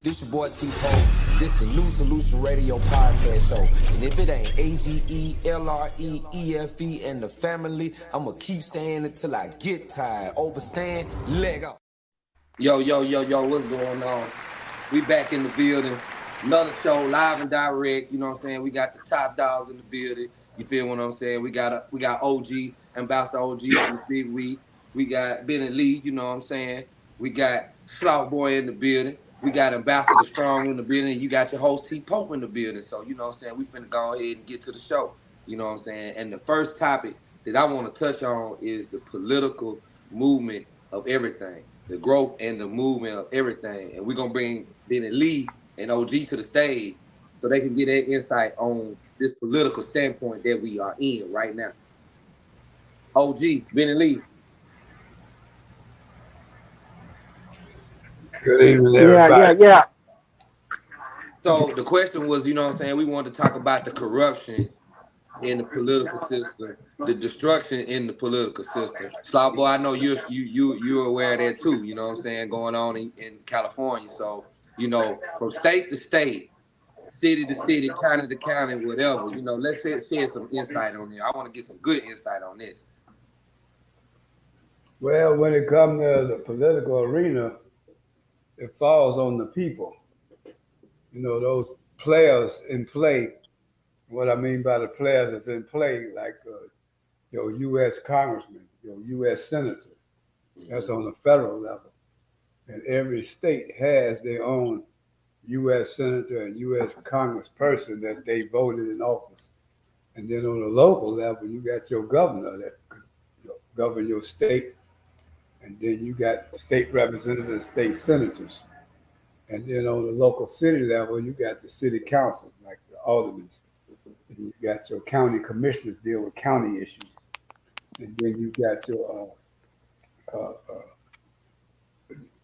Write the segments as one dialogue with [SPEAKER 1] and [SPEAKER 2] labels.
[SPEAKER 1] This your boy T-Poe. This the New Solution Radio podcast show. And if it ain't AGELREEFE and the family, I'ma keep saying it till I get tired. Overstand, leg up. Yo, what's going on? We back in the building. Another show, live and direct. You know what I'm saying? We got the top dogs in the building. You feel what I'm saying? We got OG, Ambassador OG in the big week. We got Benny Lee, you know what I'm saying? We got Slout Boy in the building. We got Ambassador Strong in the building. And you got your host T-Pope in the building. So, you know what I'm saying? We finna go ahead and get to the show. You know what I'm saying? And the first topic that I want to touch on is the political movement of everything. The growth and the movement of everything. And we're going to bring Benny Lee and OG to the stage so they can get their insight on this political standpoint that we are in right now. OG, Benny Lee.
[SPEAKER 2] Good evening, everybody.
[SPEAKER 3] Yeah.
[SPEAKER 1] So the question was, you know what I'm saying, we wanted to talk about the corruption in the political system, the destruction in the political system. Slout Boy, I know you're aware of that too, you know what I'm saying, going on in California. So, you know, from state to state, city to city, county to county, whatever, you know, let's share some insight on there. I want to get some good insight on this.
[SPEAKER 2] Well, when it comes to the political arena, it falls on the people. You know, those players in play. What I mean by the players that's in play, like your U.S. congressman, your U.S. senator, that's on the federal level. And every state has their own U.S. senator and U.S. congressperson that they voted in office. And then on the local level, you got your governor that govern your state. And then you got state representatives and state senators. And then on the local city level, you got the city councils, like the aldermen. And you got your county commissioners deal with county issues. And then you got your,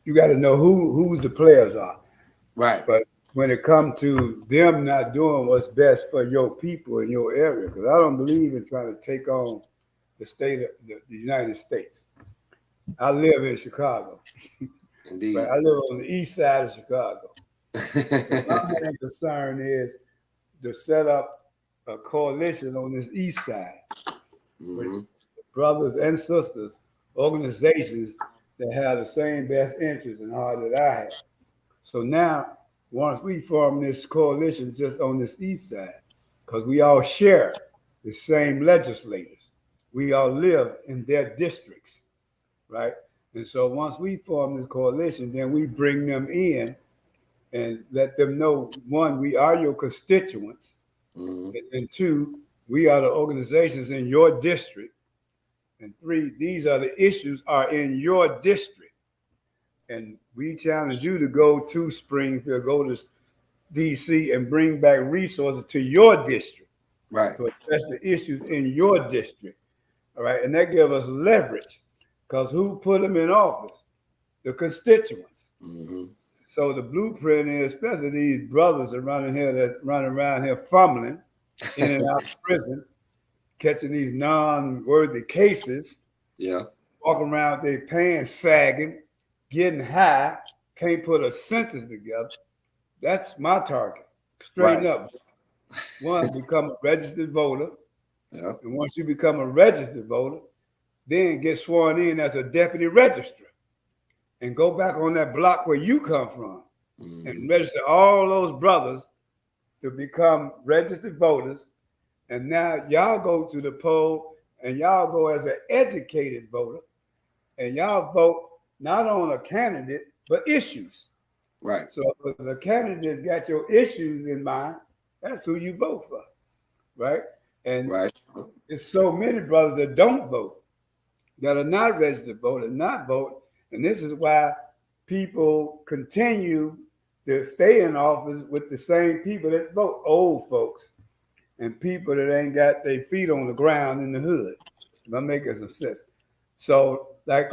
[SPEAKER 2] you got to know who's the players are.
[SPEAKER 1] Right.
[SPEAKER 2] But when it comes to them not doing what's best for your people in your area, because I don't believe in trying to take on the state of the United States. I live in Chicago.
[SPEAKER 1] Indeed.
[SPEAKER 2] Right? I live on the east side of Chicago. My main concern is to set up a coalition on this east side with brothers and sisters, organizations that have the same best interests and all that I have. So now, once we form this coalition just on this east side, because we all share the same legislators, we all live in their districts. Right. And so once we form this coalition, then we bring them in and let them know, one, we are your constituents. And two, we are the organizations in your district. And three, these are the issues are in your district. And we challenge you to go to Springfield, go to DC and bring back resources to your district.
[SPEAKER 1] Right.
[SPEAKER 2] To address the issues in your district. All right. And that gives us leverage. Because who put them in office? The constituents. So the blueprint is, especially these brothers around here that's running around here fumbling in and out of prison, catching these non-worthy cases, walking around with their pants sagging, getting high, can't put a sentence together. That's my target. Straight up. One, become a registered voter. And once you become a registered voter, then get sworn in as a deputy registrar and go back on that block where you come from and register all those brothers to become registered voters. And now y'all go to the poll and y'all go as an educated voter and y'all vote not on a candidate, but issues.
[SPEAKER 1] Right.
[SPEAKER 2] So if the candidate's got your issues in mind, that's who you vote for. Right. And there's so many brothers that don't vote, that are not registered voters, not vote. And this is why people continue to stay in office with the same people that vote, old folks and people that ain't got their feet on the ground in the hood. If I'm making some sense. So like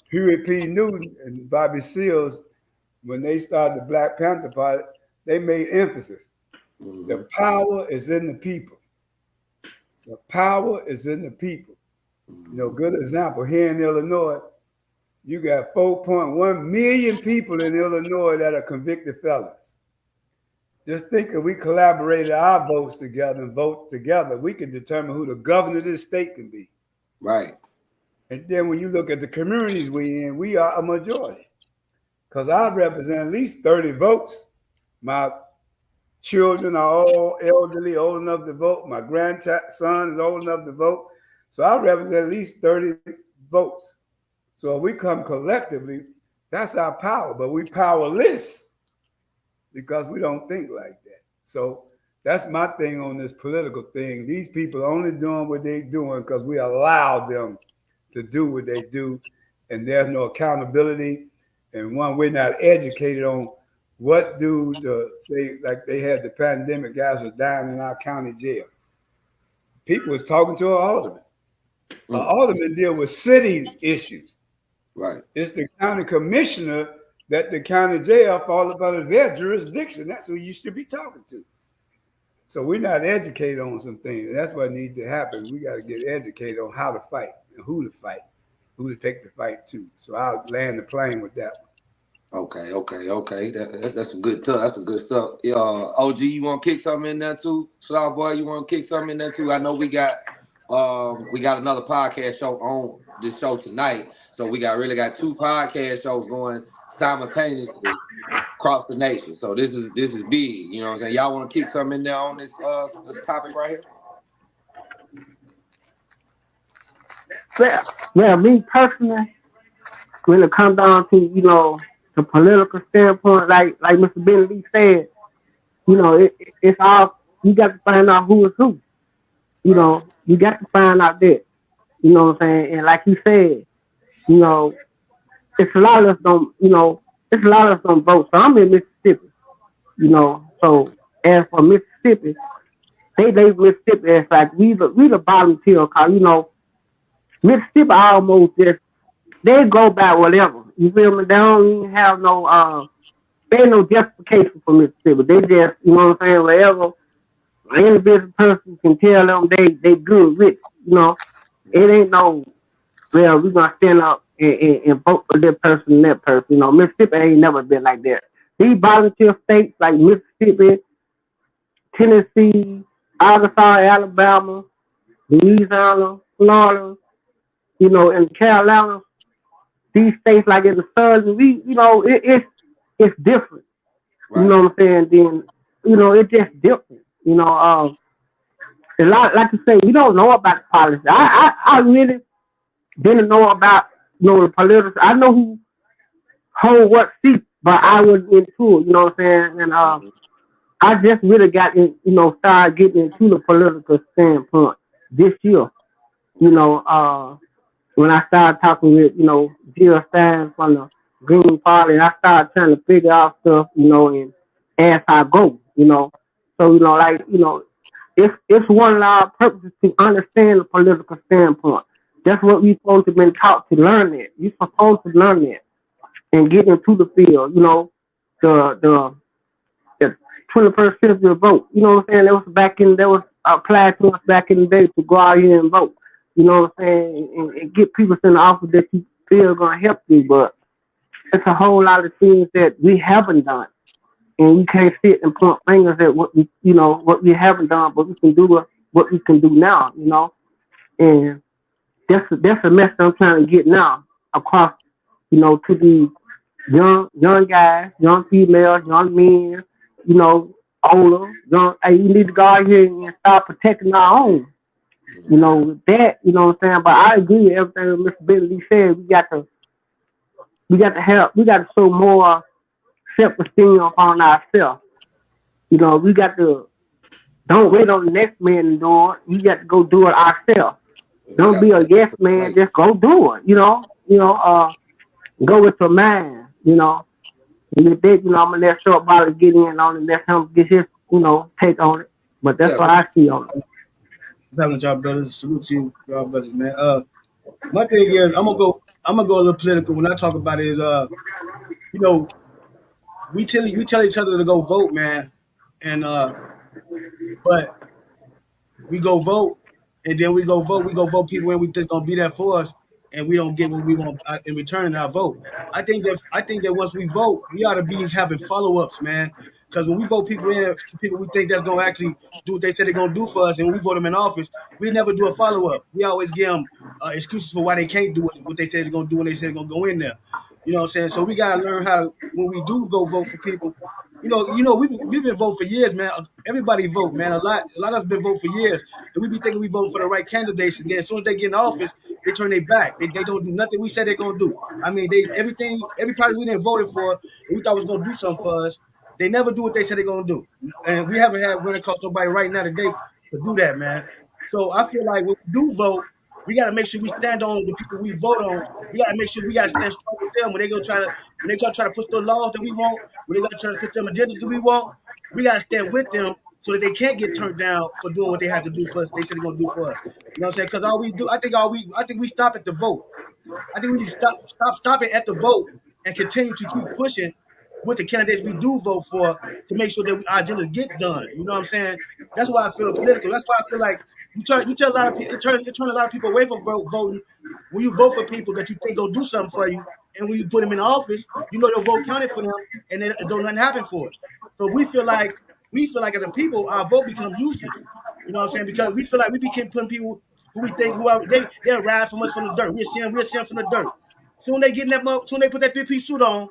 [SPEAKER 2] Huey P. Newton and Bobby Seals, when they started the Black Panther Party, they made emphasis. The power is in the people. The power is in the people. You know, good example here in Illinois, You got 4.1 million people in Illinois that are convicted felons. Just think if we collaborated our votes together and vote together, we can determine who the governor of this state can be.
[SPEAKER 1] Right.
[SPEAKER 2] And then when you look at the communities we in, we are a majority. Because I represent at least 30 votes. My children are all elderly, old enough to vote. My grandson is old enough to vote. So I represent at least 30 votes. So if we come collectively, that's our power. But we powerless because we don't think like that. So that's my thing on this political thing. These people are only doing what they're doing because we allow them to do what they do. And there's no accountability. And one, we're not educated on what do say, like they had the pandemic, guys was dying in our county jail. People was talking to an alderman. An alderman deal with city issues.
[SPEAKER 1] Right.
[SPEAKER 2] It's the county commissioner that the county jail falls under their jurisdiction. That's who you should be talking to. So we're not educated on some things. That's what needs to happen. We got to get educated on how to fight and who to fight, who to take the fight to. So I'll land the plane with that one.
[SPEAKER 1] Okay. That's some good stuff. That's some good stuff. OG, you want to kick something in there too? Slow Boy, you want to kick something in there too? I know we got another podcast show on this show tonight, so we really got two podcast shows going simultaneously across the nation. So this is big. You know what I'm saying? Y'all want to kick something in there on this topic right
[SPEAKER 3] here? Yeah, me personally, when it comes down to the political standpoint, like Mr. Bentley said, it's all, you got to find out who is who. You got to find out that. You know what I'm saying? And like he said, it's a lot of us don't vote. So I'm in Mississippi, So as for Mississippi, they label Mississippi as like we the bottom tier, cause Mississippi almost just, they go by whatever. You feel me? They don't even have no there ain't no justification for Mississippi. They just, you know what I'm saying, whatever any business person can tell them they good rich, It ain't no, well, we're gonna stand up and vote for this person and that person. Mississippi ain't never been like that. These volunteer states like Mississippi, Tennessee, Arkansas, Alabama, Louisiana, Florida, and Carolina, these states like in the southern, it's different. Right. You know what I'm saying? Then, it's just different. A lot, like you say, we don't know about politics. I really didn't know about the politics. I know who hold what seat, but I wasn't into it. You know what I'm saying? And I just really got in, started getting into the political standpoint this year. When I started talking with, Jill Stein from the Green Party, and I started trying to figure out stuff, and as I go, So, it's one of our purposes to understand the political standpoint. That's what we're supposed to be taught to learn that. You're supposed to learn that and get into the field, the 21st century vote. You know what I'm saying? That was applied to us back in the day to go out here and vote. You know what I'm saying? And get people in the office that you feel are going to help you. But it's a whole lot of things that we haven't done. And we can't sit and point fingers at what we haven't done, but we can do what we can do now, And that's a message I'm trying to get now across, to these young guys, young females, young men, older, young. Hey, you need to go out here and start protecting our own. That, what I'm saying? But I agree with everything Mr. Bentley said. We got to show more self-esteem upon ourselves. We got to, don't wait on the next man to do it. We got to go do it ourselves. Don't be a yes man, just go do it, go with your mind, And with that, I'm going to let Short Body get in on it, let him get his, take on it. But that's what I see on it.
[SPEAKER 4] What's happening, y'all brothers? Salute to you, y'all brothers, man. My thing is, I'm gonna go a little political. When I talk about it, is we tell each other to go vote, man, and but we go vote, and then we go vote people, and we just gonna be there for us. and we don't get what we want in return in our vote. I think that once we vote, we ought to be having follow-ups, man. Because when we vote people in, people we think that's gonna actually do what they said they're gonna do for us, and when we vote them in office, we never do a follow-up. We always give them excuses for why they can't do what they said they're gonna do when they said they're gonna go in there. You know what I'm saying? So we gotta learn how to, when we do go vote for people. You know, we've been voting for years, man. Everybody vote, man. A lot of us been voting for years, and we be thinking we vote for the right candidates, and then as soon as they get in office, they turn their back. They don't do nothing we said they're gonna do. I mean, every party we didn't voted for, and we thought was gonna do something for us, they never do what they said they're gonna do. And we haven't had run across nobody right now today to do that, man. So I feel like when we do vote, we gotta make sure we stand on the people we vote on. We gotta make sure we gotta stand strong with them when they try to push the laws that we want, when they try to put them agendas that we want. We gotta stand with them so that they can't get turned down for doing what they have to do for us. They said they're gonna do for us. You know what I'm saying? Because I think we stop at the vote. I think we need to stop stopping at the vote and continue to keep pushing with the candidates we do vote for to make sure that our agendas get done. You know what I'm saying? That's why I feel political. That's why I feel like you turn a lot of people, turn a lot of people away from voting. When you vote for people that you think gonna do something for you, and when you put them in office, you know your vote counted for them, and then don't nothing happen for it. So we feel like as a people, our vote becomes useless. You know what I'm saying? Because we feel like we became putting people who we think they'll rise from us from the dirt. We'll see them from the dirt. Soon they get in that, soon they put that 3-piece suit on,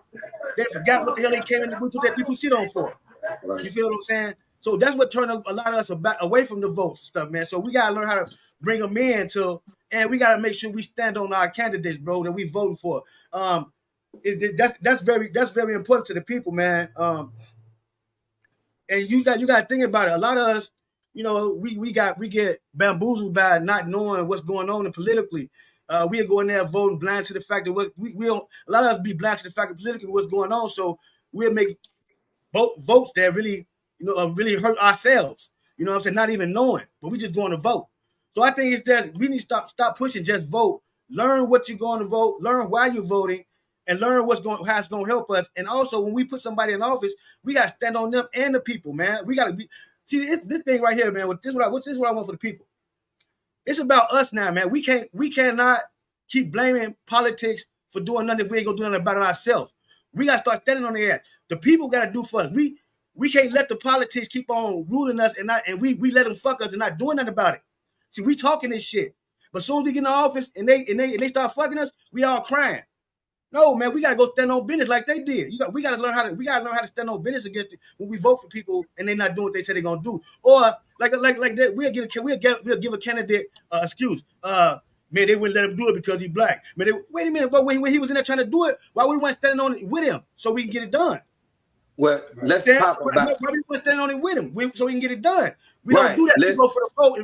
[SPEAKER 4] they forgot what the hell they came in. We put that 3-piece suit on for. Right. You feel what I'm saying? So that's what turned a lot of us away from the votes and stuff, man. So we gotta learn how to bring them in and we gotta make sure we stand on our candidates, bro, that we voting for. That's very important to the people, man. And you got to think about it. A lot of us, you know, we get bamboozled by not knowing what's going on politically. We are going there voting blind to the fact that we don't. A lot of us be blind to the fact that politically what's going on. So we'll make votes that really, really hurt ourselves. You know what I'm saying? Not even knowing, but we just going to vote. So I think it's that we need to stop pushing. Just vote. Learn what you're going to vote. Learn why you're voting, and learn how it's going to help us. And also, when we put somebody in office, we got to stand on them and the people, man. We got to be. See this thing right here, man. This is what I want for the people. It's about us now, man. We cannot keep blaming politics for doing nothing if we ain't gonna do nothing about it ourselves. We gotta start standing on their ass. The people gotta do for us. We can't let the politics keep on ruling us and we let them fuck us and not doing nothing about it. See, we talking this shit, but as soon as we get in the office and they start fucking us, we all crying. No, man, we gotta go stand on business like they did. We gotta learn how to stand on business against it when we vote for people and they're not doing what they said they're gonna do. Or like that, we'll give a candidate excuse. Man, they wouldn't let him do it because he's black. Man, wait a minute, but when he was in there trying to do it, why we weren't standing on it with him so we can get it done?
[SPEAKER 1] Well, let's talk about.
[SPEAKER 4] Why we weren't standing on it with him so we can get it done? We don't do that. We go for the vote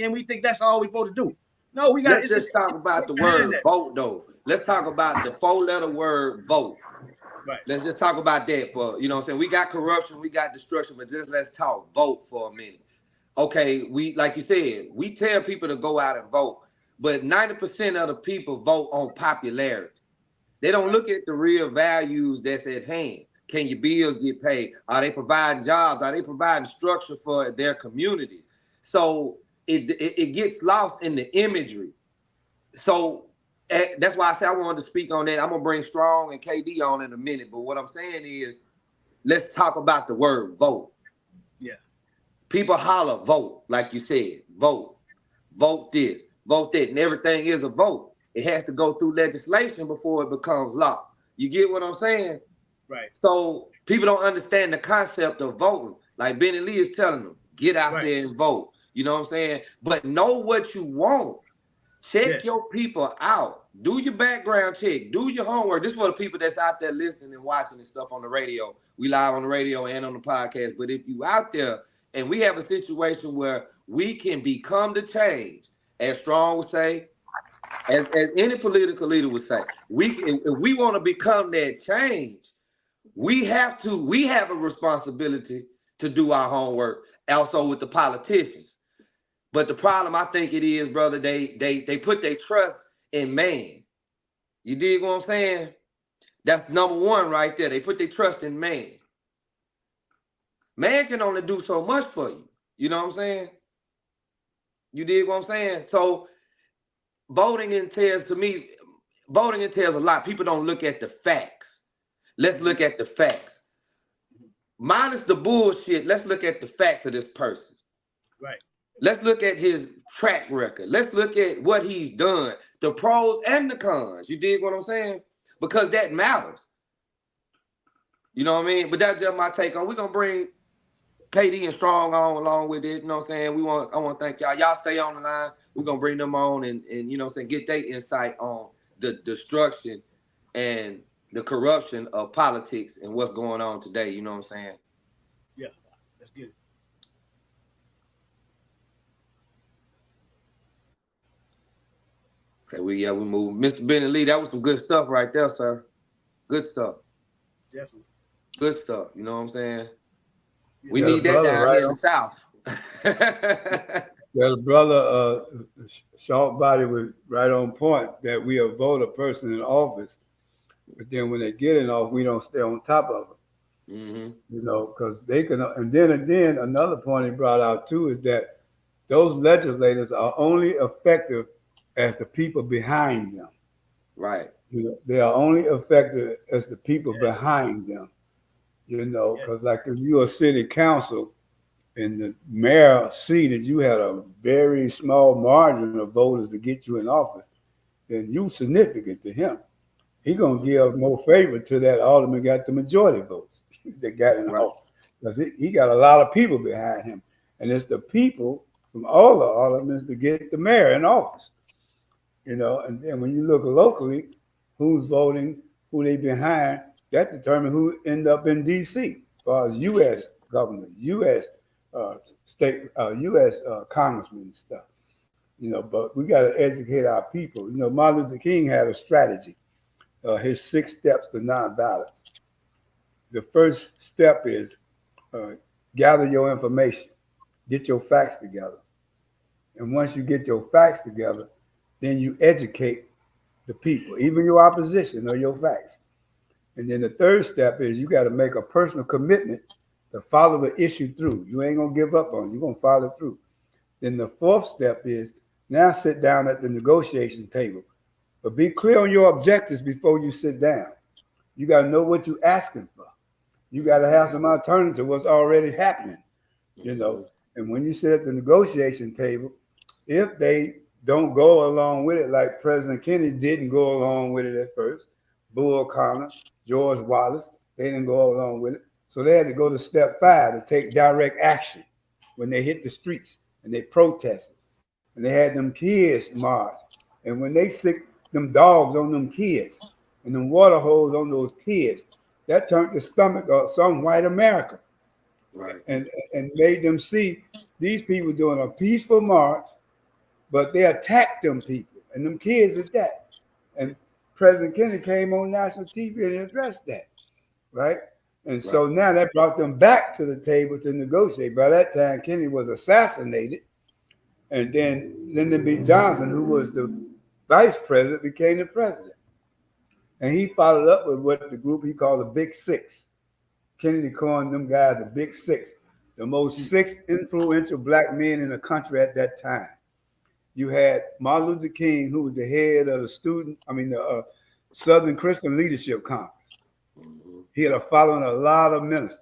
[SPEAKER 4] and we think that's all we're supposed to do. No, we got.
[SPEAKER 1] Let's just talk about the word vote, though. Let's talk about the 4-letter word vote.
[SPEAKER 4] Right.
[SPEAKER 1] Let's just talk about that for, you know what I'm saying? We got corruption, we got destruction, but just let's talk vote for a minute. Okay, like you said, we tell people to go out and vote, but 90% of the people vote on popularity. They don't look at the real values that's at hand. Can your bills get paid? Are they providing jobs? Are they providing structure for their communities? So it gets lost in the imagery. So that's why I said I wanted to speak on that. I'm gonna bring Strong and KD on in a minute, but what I'm saying is, let's talk about the word vote.
[SPEAKER 4] Yeah.
[SPEAKER 1] People holler vote, like you said, vote this, vote that, and everything is a vote. It has to go through legislation before it becomes law. You get what I'm saying?
[SPEAKER 4] Right.
[SPEAKER 1] So people don't understand the concept of voting. Like Benny Lee is telling them, get out there and vote. You know what I'm saying? But know what you want. Check your people out. Do your background check. Do your homework. This is for the people that's out there listening and watching and stuff on the radio. We live on the radio and on the podcast. But if you out there and we have a situation where we can become the change, as Strong would say, as any political leader would say, if we want to become that change, we have a responsibility to do our homework, also with the politicians. But the problem I think it is, brother, they put their trust in man. You dig what I'm saying? That's number one right there. They put their trust in man. Man can only do so much for you. You know what I'm saying? You dig what I'm saying? So voting entails, to me, voting entails a lot. People don't look at the facts. Let's look at the facts. Minus the bullshit, let's look at the facts of this person.
[SPEAKER 4] Right.
[SPEAKER 1] Let's look at his track record. Let's look at what he's done, the pros and the cons. You dig what I'm saying? Because that matters. You know what I mean? But that's just my take on. We're gonna bring KD and Strong on along with it. You know what I'm saying? I want to thank y'all. Y'all stay on the line. We're gonna bring them on and you know what I'm saying, get their insight on the destruction and the corruption of politics and what's going on today. You know what I'm saying?
[SPEAKER 4] Yeah, let's get it.
[SPEAKER 1] Okay, we move. Mr. Benny Lee, that was some good stuff right there, sir. Good stuff.
[SPEAKER 4] Definitely.
[SPEAKER 1] Good stuff. You know what I'm saying?
[SPEAKER 4] Yeah,
[SPEAKER 1] We need that down here in the South.
[SPEAKER 2] The brother Short Body was right on point that we vote a person in office, but then when they get in office, we don't stay on top of it.
[SPEAKER 1] Mm-hmm.
[SPEAKER 2] You know, because they can. And then another point he brought out too is that those legislators are only effective as the people behind them.
[SPEAKER 1] Right.
[SPEAKER 2] You know, they are only effective as the people behind them. You know, because like if you're a city council and the mayor see that you had a very small margin of voters to get you in office, then you significant to him. He gonna give more favor to that alderman got the majority votes that got in office, because he got a lot of people behind him, and it's the people from all the aldermen to get the mayor in office. You know, and then when you look locally, who's voting, who they behind, that determines who end up in D.C. as far as U.S. government, U.S. State, U.S. Congressmen and stuff. You know, but we got to educate our people. You know, Martin Luther King had a strategy, his 6 steps to nonviolence. The first step is gather your information, get your facts together. And once you get your facts together, then you educate the people, even your opposition or your facts. And then the third step is you got to make a personal commitment to follow the issue through. You ain't going to give up on it. You're going to follow it through. Then the fourth step is now sit down at the negotiation table. But be clear on your objectives before you sit down. You got to know what you're asking for. You got to have some alternative to what's already happening, you know. And when you sit at the negotiation table, if they don't go along with it, like President Kennedy didn't go along with it at first, Bull O'Connor, George Wallace, they didn't go along with it. So they had to go to step 5 to take direct action when they hit the streets and they protested. And they had them kids march. And when they sick them dogs on them kids and them water holes on those kids, that turned the stomach of some white America.
[SPEAKER 1] Right.
[SPEAKER 2] And made them see these people doing a peaceful march, but they attacked them people and them kids at that. And President Kennedy came on national TV and addressed that, right? And so now that brought them back to the table to negotiate. By that time, Kennedy was assassinated. And then Lyndon B. Johnson, who was the vice president, became the president. And he followed up with what the group he called the Big Six. Kennedy called them guys the Big Six, the most 6 influential black men in the country at that time. You had Martin Luther King, who was the head of the Southern Christian Leadership Conference. He had a following a lot of ministers.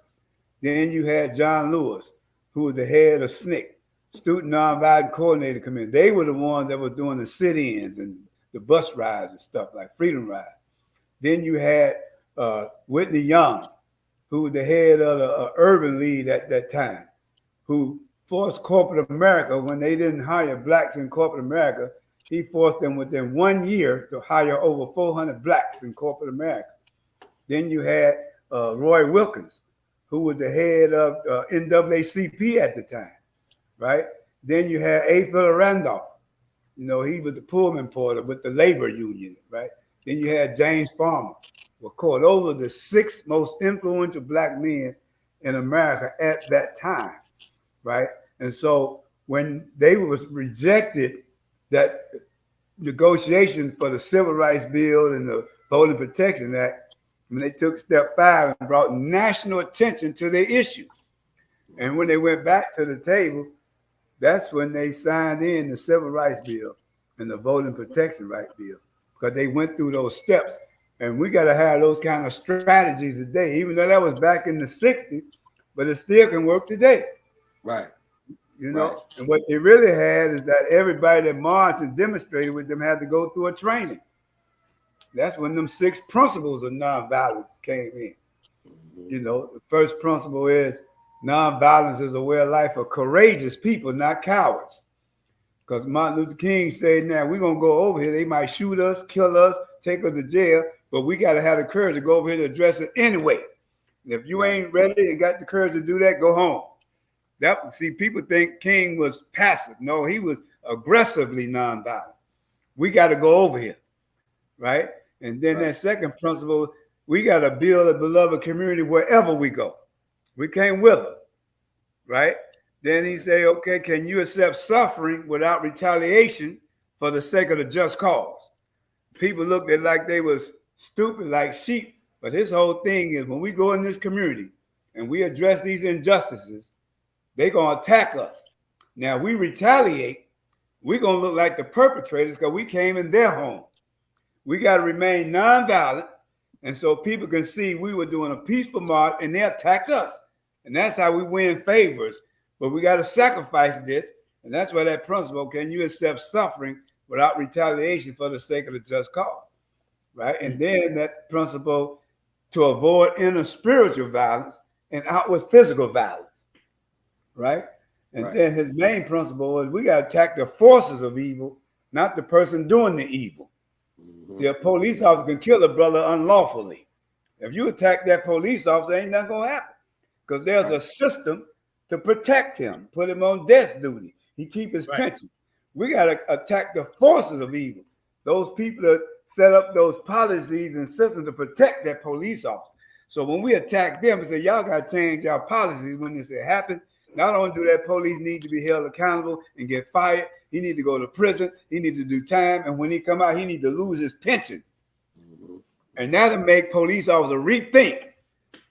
[SPEAKER 2] Then you had John Lewis, who was the head of SNCC, Student Nonviolent Coordinator Committee. They were the ones that were doing the sit-ins and the bus rides and stuff like Freedom Ride. Then you had Whitney Young, who was the head of the Urban League at that time, who forced corporate America, when they didn't hire blacks in corporate America, he forced them within 1 year to hire over 400 blacks in corporate America. Then you had Roy Wilkins, who was the head of NAACP at the time, right? Then you had A. Philip Randolph. You know, he was the Pullman porter with the labor union, right? Then you had James Farmer. Well, called over the 6 most influential black men in America at that time, right? And so when they was rejected that negotiation for the Civil Rights Bill and the Voting Protection Act, when they took step 5 and brought national attention to the issue. And when they went back to the table, that's when they signed in the Civil Rights Bill and the Voting Protection Rights Bill, because they went through those steps. And we got to have those kind of strategies today, even though that was back in the 60s, but it still can work today.
[SPEAKER 1] Right.
[SPEAKER 2] You know, right. And what they really had is that everybody that marched and demonstrated with them had to go through a training. That's when them 6 principles of nonviolence came in. Mm-hmm. You know, the first principle is nonviolence is a way of life for courageous people, not cowards. Because Martin Luther King said, now we're going to go over here. They might shoot us, kill us, take us to jail, but we got to have the courage to go over here to address it anyway. And if you ain't ready and got the courage to do that, go home. See, people think King was passive. No, he was aggressively nonviolent. We got to go over here, right? And then that second principle, we got to build a beloved community wherever we go. We can't wither, right? Then he say, okay, can you accept suffering without retaliation for the sake of the just cause? People looked at like they was stupid, like sheep. But his whole thing is when we go in this community and we address these injustices, they're going to attack us. Now, we retaliate. We're going to look like the perpetrators because we came in their home. We got to remain nonviolent. And so people can see we were doing a peaceful march and they attacked us. And that's how we win favors. But we got to sacrifice this. And that's why that principle, can you accept suffering without retaliation for the sake of the just cause? Right? And then that principle to avoid inner spiritual violence and outward physical violence. Right? And then his main principle is we got to attack the forces of evil, not the person doing the evil. Mm-hmm. See, a police officer can kill a brother unlawfully. If you attack that police officer, ain't nothing going to happen because there's a system to protect him, put him on desk duty. He keep his pension. We got to attack the forces of evil. Those people that set up those policies and systems to protect that police officer. So when we attack them and say, y'all got to change our policies when this happens, not only do that police need to be held accountable and get fired, he need to go to prison, he need to do time, and when he come out, he need to lose his pension. Mm-hmm. And that'll make police officers rethink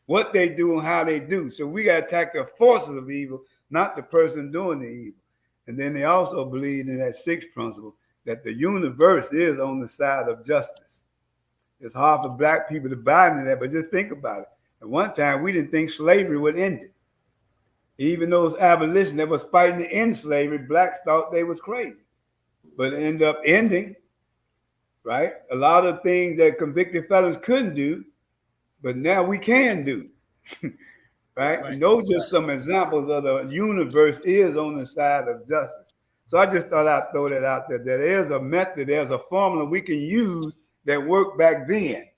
[SPEAKER 2] what they do and how they do. So we got to attack the forces of evil, not the person doing the evil. And then they also believe in that 6th principle, that the universe is on the side of justice. It's hard for black people to buy into that, but just think about it. At one time, we didn't think slavery would end it. Even those abolitionists that was fighting to end slavery, blacks thought they was crazy. But it ended up ending, right? A lot of things that convicted felons couldn't do, but now we can do, right? And those are just some examples of the universe is on the side of justice. So I just thought I'd throw that out there. That there's a method, there's a formula we can use that worked back then,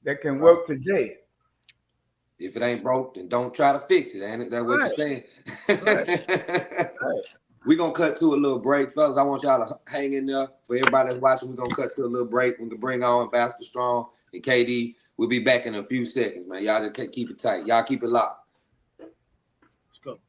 [SPEAKER 2] that can work today.
[SPEAKER 1] If it ain't broke, then don't try to fix it, ain't it? That's what you're saying. We're going to cut to a little break, fellas. I want y'all to hang in there. For everybody that's watching, we're going to cut to a little break. We can bring on Ambassador Strong and KD. We'll be back in a few seconds, man. Y'all just keep it tight. Y'all keep it locked.
[SPEAKER 4] Let's go.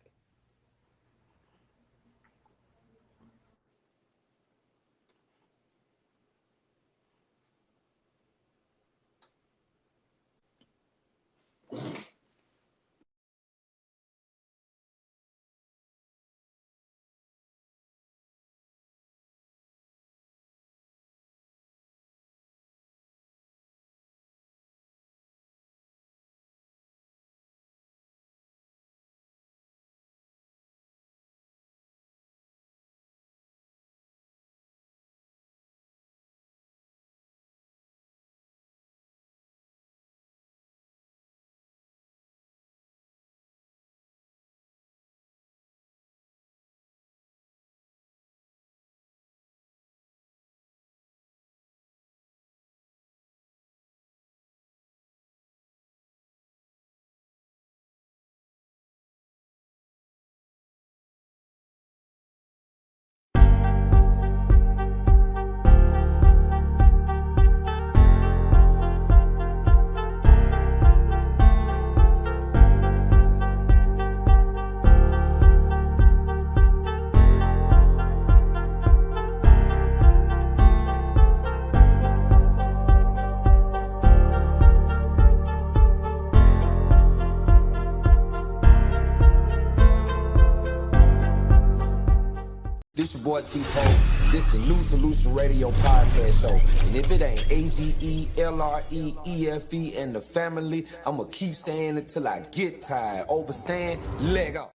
[SPEAKER 1] This your boy T-Poe. This the New Solution Radio podcast show. And if it ain't AGELREEFE and the family, I'ma keep saying it till I get tired. Overstand, leg up.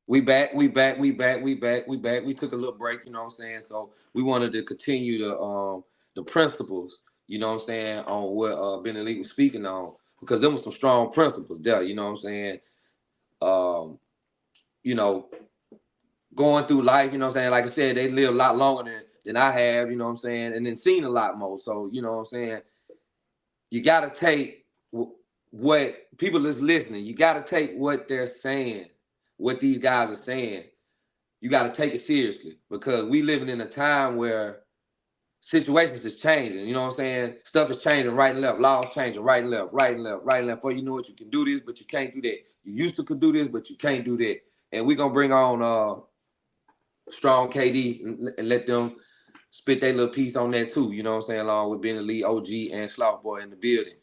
[SPEAKER 1] We back. We took a little break, you know what I'm saying? So we wanted to continue the principles, you know what I'm saying, on what Ben Elite was speaking on, because there was some strong principles there, you know what I'm saying? You know, going through life, you know what I'm saying? Like I said, they live a lot longer than I have, you know what I'm saying? And then seen a lot more. So, you know what I'm saying? You got to take what people is listening. You got to take what they're saying, what these guys are saying. You got to take it seriously, because we living in a time where situations is changing. You know what I'm saying? Stuff is changing right and left. Laws changing right and left, right and left, right and left. Before you know it, you can do this, but you can't do that. You used to could do this, but you can't do that. And we're going to bring on Strong KD and let them spit their little piece on that too. You know what I'm saying? Along with Ben Elite, OG, and Sloth Boy in the building.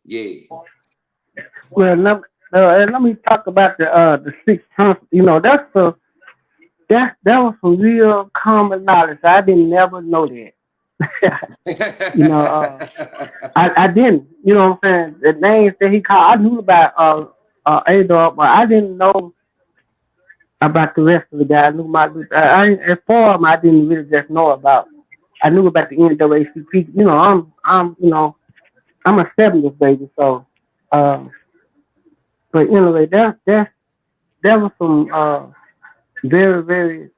[SPEAKER 1] Yeah.
[SPEAKER 3] Well, let me talk about the 6 principles. You know, that was some real common knowledge. I didn't never know that. You know, I didn't. You know what I'm saying? The names that he called, I knew about A-Dog, but I didn't know about the rest of the guys. I knew as far as I didn't really just know about. I knew about the NAACP. You know, I'm a 70s baby, so. But anyway, that was some very, very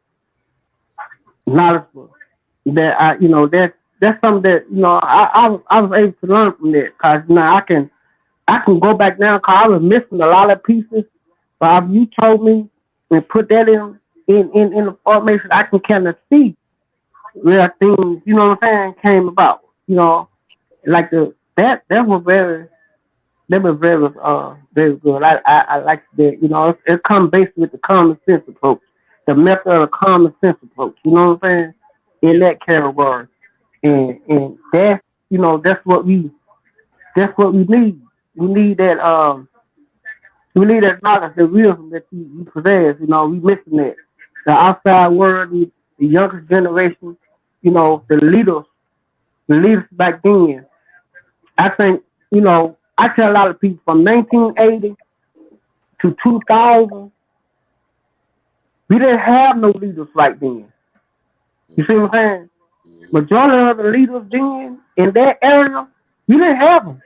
[SPEAKER 3] knowledgeable. That that's something that I was able to learn from that, because now I can go back now, because I was missing a lot of pieces. But if you told me and put that in the formation, I can kind of see where things, you know what I'm saying, came about. You know, like that was very. That was very good. I like that. You know, it comes based with the common sense approach, the method of the common sense approach. You know what I'm saying? In that category, and that's that's what we need. We need that knowledge, the wisdom that you possess. You know, we missing that. The outside world, the youngest generation. You know, the leaders back then. I think I tell a lot of people from 1980 to 2000, we didn't have no leaders like then. You see what I'm saying? Majority of the leaders then in that area, we didn't have them.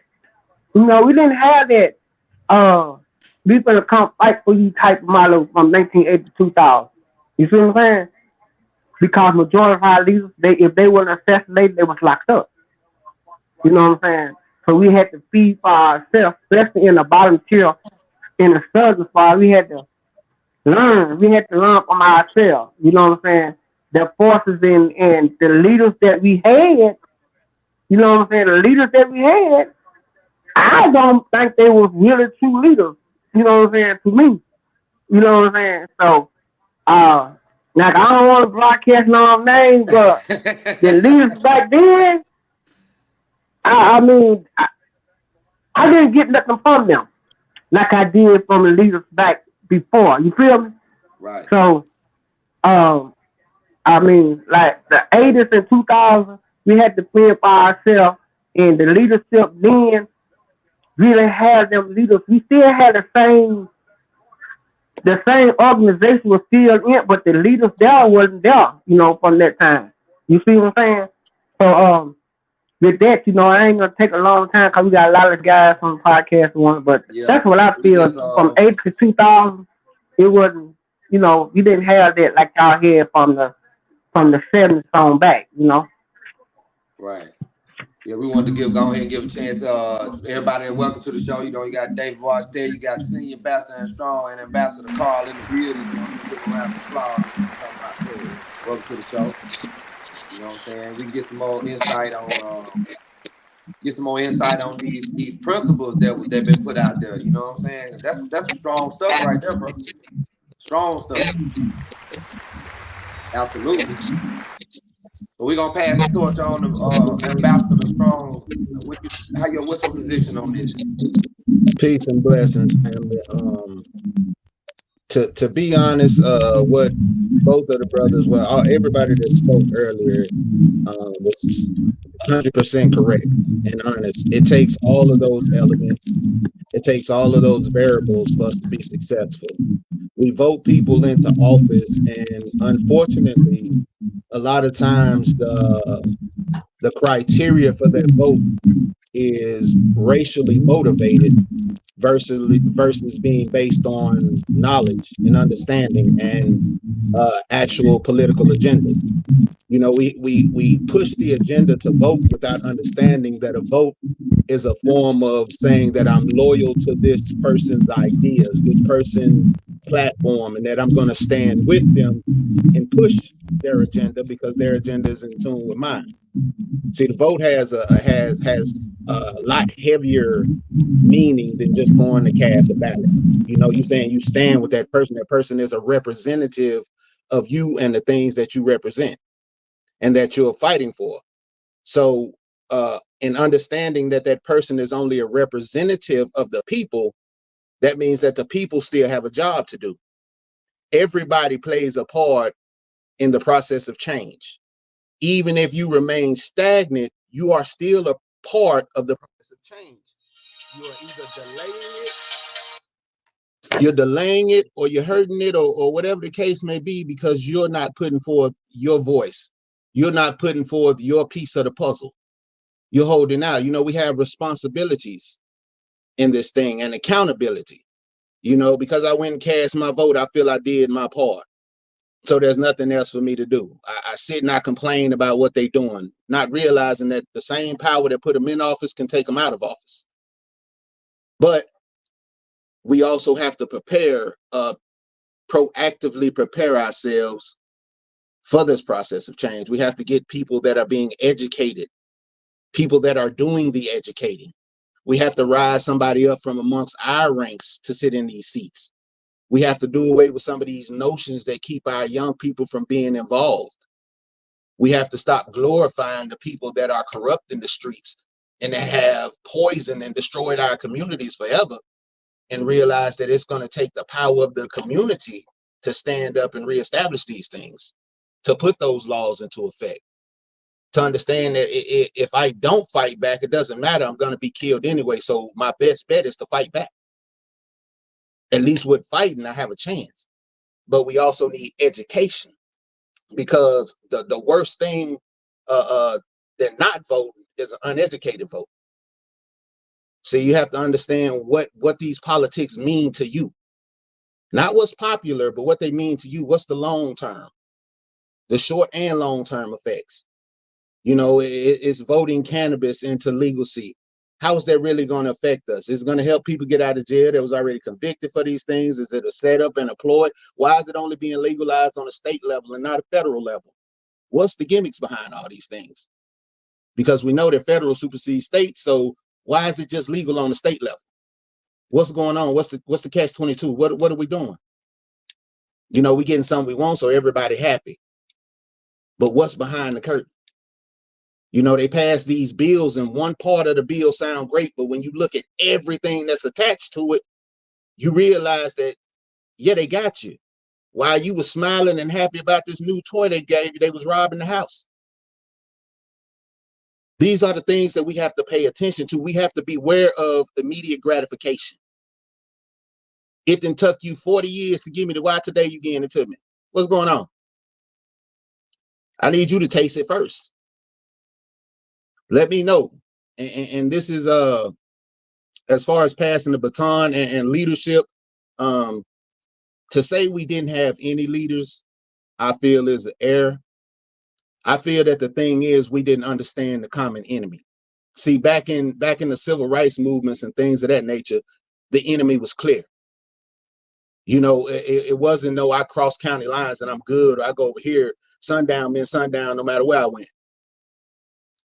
[SPEAKER 3] You know, we didn't have that. We gonna come fight for you type of model from 1980 to 2000. You see what I'm saying? Because majority of our leaders, if they weren't assassinated, they was locked up. You know what I'm saying? So we had to feed for ourselves, especially in the bottom tier, in the southern part. We had to learn. We had to learn from ourselves. You know what I'm saying? The forces and the leaders that we had, you know what I'm saying? The leaders that we had, I don't think they were really true leaders. You know what I'm saying? To me. You know what I'm saying? So, now I don't want to broadcast no names, but the leaders back then, I mean, I didn't get nothing from them like I did from the leaders back before. You feel me?
[SPEAKER 1] Right.
[SPEAKER 3] So, I mean, like the 80s and 2000s, we had to fend for ourselves, and the leadership then really had them leaders. We still had the same organization was still in, but the leaders there wasn't there, from that time. You see what I'm saying? So, with that, I ain't gonna take a long time, because we got a lot of guys on the podcast but that's what I feel. From 80 to 2000, it wasn't, we didn't have that like y'all had from the 70s on back,
[SPEAKER 1] Right. Yeah, we wanted to go ahead and give a chance to everybody, and welcome to the show. You got David Watts there, you got Senior Ambassador and Strong and Ambassador Carl in the building. Give around the applause. Welcome to the show. You know what I'm saying? We can get some more insight on these principles that they've been put out there. You know what I'm saying? That's strong stuff right there, bro. Strong stuff. Absolutely. So we're gonna pass the torch on to Ambassador Strong. what's your position on this?
[SPEAKER 5] Peace and blessings, family. To be honest, what both of the brothers, everybody that spoke earlier, was 100% correct and honest. It takes all of those elements. It takes all of those variables for us to be successful. We vote people into office, and unfortunately, a lot of times the criteria for that vote is racially motivated versus being based on knowledge and understanding and actual political agendas. You know, we push the agenda to vote without understanding that a vote is a form of saying that I'm loyal to this person's ideas, this person's platform, and that I'm going to stand with them and push their agenda because their agenda is in tune with mine. See, the vote has a lot heavier meaning than just going to cast a ballot. You know, you saying you stand with that person. That person is a representative of you and the things that you represent and that you're fighting for. So, in understanding that that person is only a representative of the people, that means that the people still have a job to do. Everybody plays a part in the process of change. Even if you remain stagnant, you are still a part of the process of change. You are either delaying it, or you're hurting it, or whatever the case may be, because you're not putting forth your voice. You're not putting forth your piece of the puzzle. You're holding out. You know, we have responsibilities in this thing and accountability. You know, because I went and cast my vote, I feel I did my part. So there's nothing else for me to do. I sit and I complain about what they're doing, not realizing that the same power that put them in office can take them out of office. But we also have to proactively prepare ourselves for this process of change. We have to get people that are being educated, people that are doing the educating. We have to rise somebody up from amongst our ranks to sit in these seats. We have to do away with some of these notions that keep our young people from being involved. We have to stop glorifying the people that are corrupt in the streets and that have poisoned and destroyed our communities forever, and realize that it's going to take the power of the community to stand up and reestablish these things, to put those laws into effect, to understand that if I don't fight back, it doesn't matter. I'm going to be killed anyway. So my best bet is to fight back. At least with fighting, I have a chance. But we also need education, because the worst thing than not voting is an uneducated vote. So you have to understand what these politics mean to you. Not what's popular, but what they mean to you. What's the long term, the short and long term effects? You know, it's voting cannabis into legalcy. How is that really going to affect us? Is it going to help people get out of jail that was already convicted for these things? Is it a setup and a ploy? Why is it only being legalized on a state level and not a federal level? What's the gimmicks behind all these things? Because we know that federal supersedes state, so why is it just legal on the state level? What's going on? What's the catch-22? What are we doing? You know, we getting something we want, so everybody happy. But what's behind the curtain? You know, they pass these bills and one part of the bill sound great, but when you look at everything that's attached to it, you realize that, yeah, they got you. While you were smiling and happy about this new toy they gave you, they was robbing the house. These are the things that we have to pay attention to. We have to be aware of immediate gratification. It done took you 40 years to give me the why today you getting it to me. What's going on? I need you to taste it first. Let me know. And this is as far as passing the baton and leadership, to say we didn't have any leaders, I feel is an error. I feel that the thing is we didn't understand the common enemy. See, back in the civil rights movements and things of that nature, the enemy was clear. You know, it wasn't no I cross county lines and I'm good, or I go over here, sundown meant sundown no matter where I went.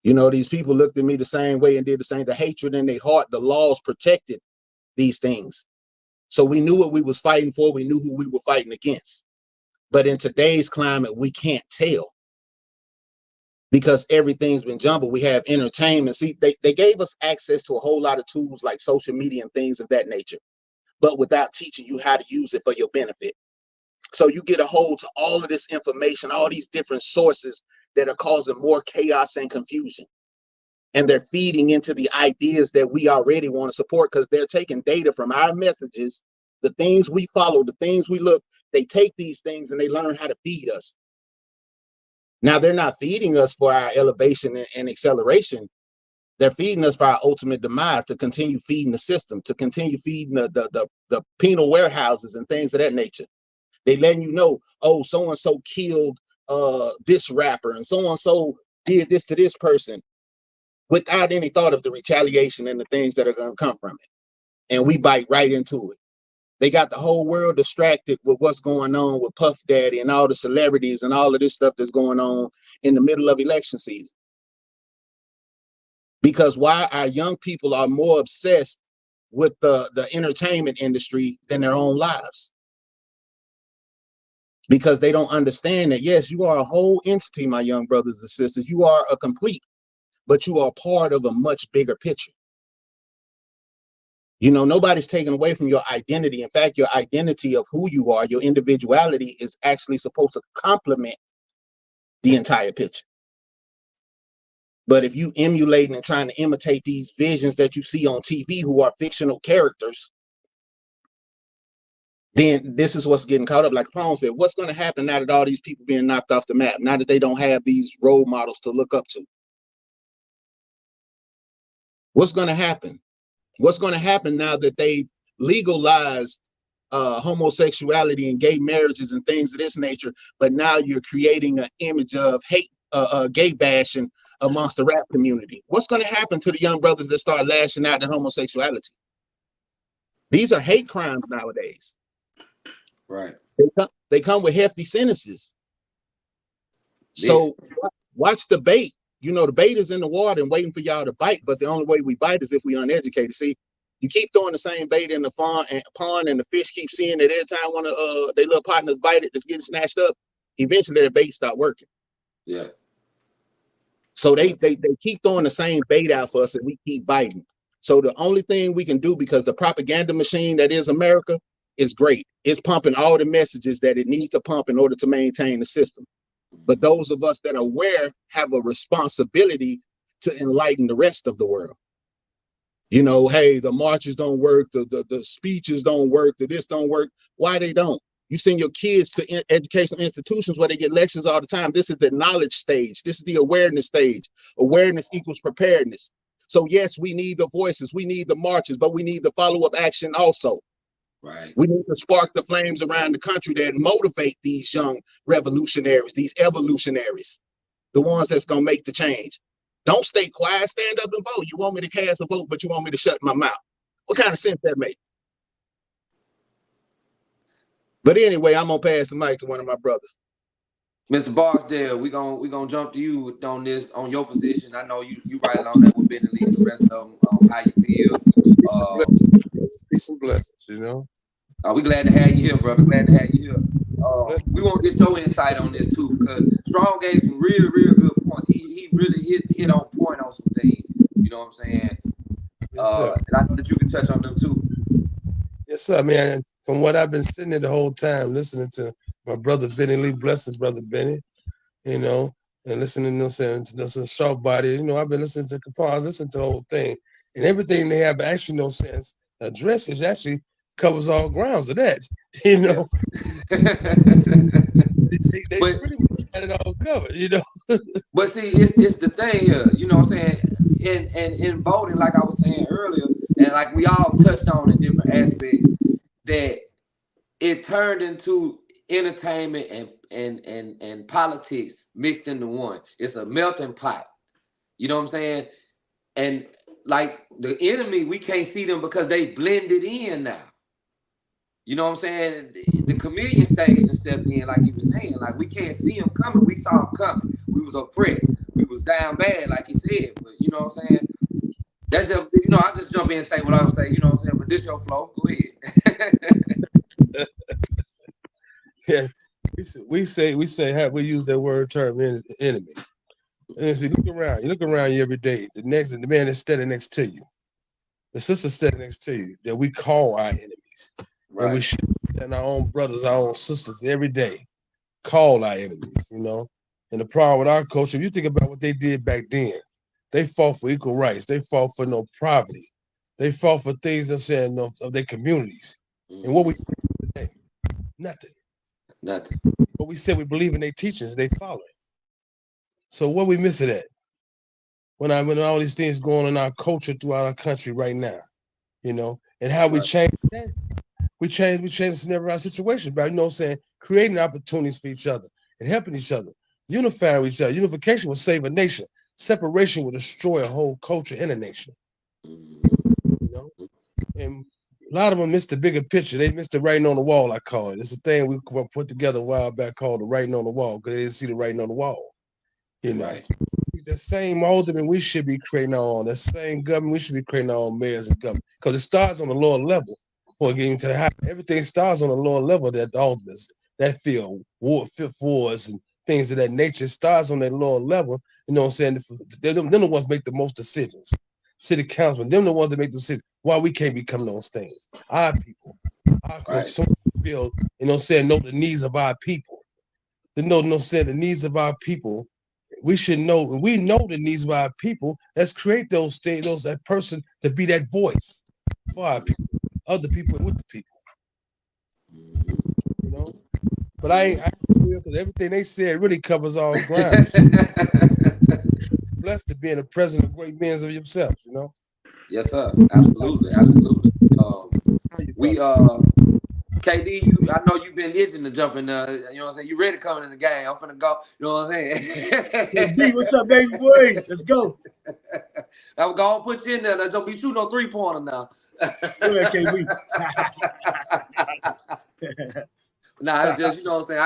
[SPEAKER 5] You know, these people looked at me the same way and did the same. The hatred in their heart, the laws protected these things. So we knew what we was fighting for. We knew who we were fighting against. But in today's climate, we can't tell. because everything's been jumbled. We have entertainment. See, they gave us access to a whole lot of tools like social media and things of that nature, but without teaching you how to use it for your benefit. So you get a hold to all of this information, all these different sources that are causing more chaos and confusion. And they're feeding into the ideas that we already want to support, because they're taking data from our messages, the things we follow, the things we look. They take these things and they learn how to feed us. Now, they're not feeding us for our elevation and acceleration. They're feeding us for our ultimate demise, to continue feeding the system, to continue feeding the penal warehouses and things of that nature. They letting you know, oh, so-and-so killed this rapper, and so-and-so did this to this person, without any thought of the retaliation and the things that are going to come from it. And we bite right into it. They got the whole world distracted with what's going on with Puff Daddy and all the celebrities and all of this stuff that's going on in the middle of election season. Because why our young people are more obsessed with the entertainment industry than their own lives. Because they don't understand that, yes, you are a whole entity, my young brothers and sisters. You are a complete, but you are part of a much bigger picture. You know, nobody's taken away from your identity. In fact, your identity of who you are, your individuality, is actually supposed to complement the entire picture. But if you emulating and trying to imitate these visions that you see on TV, who are fictional characters, then this is what's getting caught up. Like Paul said, what's going to happen now that all these people being knocked off the map, now that they don't have these role models to look up to? What's going to happen? What's going to happen now that they've legalized homosexuality and gay marriages and things of this nature, but now you're creating an image of hate, gay bashing amongst the rap community? What's going to happen to the young brothers that start lashing out at homosexuality? These are hate crimes nowadays.
[SPEAKER 1] Right.
[SPEAKER 5] They come with hefty sentences. So watch the bait. You know, the bait is in the water and waiting for y'all to bite, but the only way we bite is if we uneducated. See, you keep throwing the same bait in the pond, and the fish keep seeing that every time one of their little partners bite it, that's getting snatched up. Eventually, their bait start working.
[SPEAKER 1] Yeah.
[SPEAKER 5] So they keep throwing the same bait out for us, and we keep biting. So the only thing we can do, because the propaganda machine that is America is great. It's pumping all the messages that it needs to pump in order to maintain the system. But those of us that are aware have a responsibility to enlighten the rest of the world. You know, hey, the marches don't work, the speeches don't work, the this don't work. Why they don't? You send your kids to educational institutions where they get lectures all the time. This is the knowledge stage. This is the awareness stage. Awareness equals preparedness. So yes, we need the voices, we need the marches, but we need the follow-up action also.
[SPEAKER 1] Right.
[SPEAKER 5] We need to spark the flames around the country that motivate these young revolutionaries, these evolutionaries, the ones that's going to make the change. Don't stay quiet, stand up and vote. You want me to cast a vote, but you want me to shut my mouth. What kind of sense that make? But anyway, I'm going to pass the mic to one of my brothers.
[SPEAKER 1] Mr. Barksdale, we gonna jump to you on this, on your position. I know you right along there with Ben and Lee, the rest of them, how you feel.
[SPEAKER 6] Peace and blessings, you know.
[SPEAKER 1] We glad to have you here, brother. Glad to have you here. We want to get your insight on this too, because Strong gave some real good points. He really hit on point on some things. You know what I'm saying? Yes, and I know that you can touch on them too.
[SPEAKER 6] Yes, sir. I mean, from what I've been sitting there the whole time, listening to my brother Benny Lee, blessings, brother Benny, you know, and listening to this Sharp Body. You know, I've been listening to Capone, listening to the whole thing, and everything they have actually no sense addresses actually covers all grounds of that. You know, they pretty much got it all covered. You know,
[SPEAKER 1] but see, it's the thing here. You know what I'm saying? And in voting, like I was saying earlier, and like we all touched on in different aspects, that it turned into entertainment and politics mixed into one. It's a melting pot. You know what I'm saying? And like the enemy, we can't see them because they blended in now. You know what I'm saying? The chameleon stage and stepped in, like he was saying. Like we can't see him coming. We saw him coming. We was oppressed. We was down bad, like he said. But you know what I'm saying? That's just, you know, I just jump in and say what I would say. You know what I'm saying? But this your flow. Go ahead.
[SPEAKER 6] Yeah, we use that word term enemy. And if you look around you every day, the man that's standing next to you, the sister standing next to you, that we call our enemies. Right. And we should send our own brothers, our own sisters every day, call our enemies, you know. And the problem with our culture, if you think about what they did back then, they fought for equal rights. They fought for no poverty. They fought for things of their communities. Mm-hmm. And what we do today, nothing. But we said we believe in their teachings, they follow it. So what we missing at? When all these things going on in our culture throughout our country right now, you know, and how we change that. We change the scenario of our situation by, you know what I'm saying, creating opportunities for each other and helping each other, unifying with each other. Unification will save a nation. Separation will destroy a whole culture and a nation. You know? And a lot of them missed the bigger picture. They missed the writing on the wall, I call it. It's a thing we put together a while back called the writing on the wall, because they didn't see the writing on the wall. You know? Right. The same alderman we should be creating our own. The same government we should be creating our own mayors and government. Because it starts on the lower level before getting to the high. Everything starts on the lower level, that the aldermen, that field, fifth wards and things of that nature starts on that lower level. You know what I'm saying? They're the ones make the most decisions. City councilmen, them the ones that make the decisions. Why we can't become those things? Our people. Our culture. Feel, you know what I'm saying, know the needs of our people. They know, you know what I'm saying, the needs of our people. We should know, we know the needs of our people. Let's create those things, that person to be that voice for our people, other people with the people. You know? But I because everything they said really covers all ground. Blessed to be in the presence of great men of yourself, you know?
[SPEAKER 1] Yes, sir. Absolutely, absolutely. KD, I know you've been itching to jump in there. You know what I'm saying? You ready to come in the game? I'm finna go. You know what I'm saying?
[SPEAKER 4] KD, what's up, baby boy? Let's go.
[SPEAKER 1] I'm gonna put you in there. Let's don't be shooting no 3-pointer now.
[SPEAKER 4] Go ahead, KB.
[SPEAKER 1] Nah, it's just, you know what I'm saying.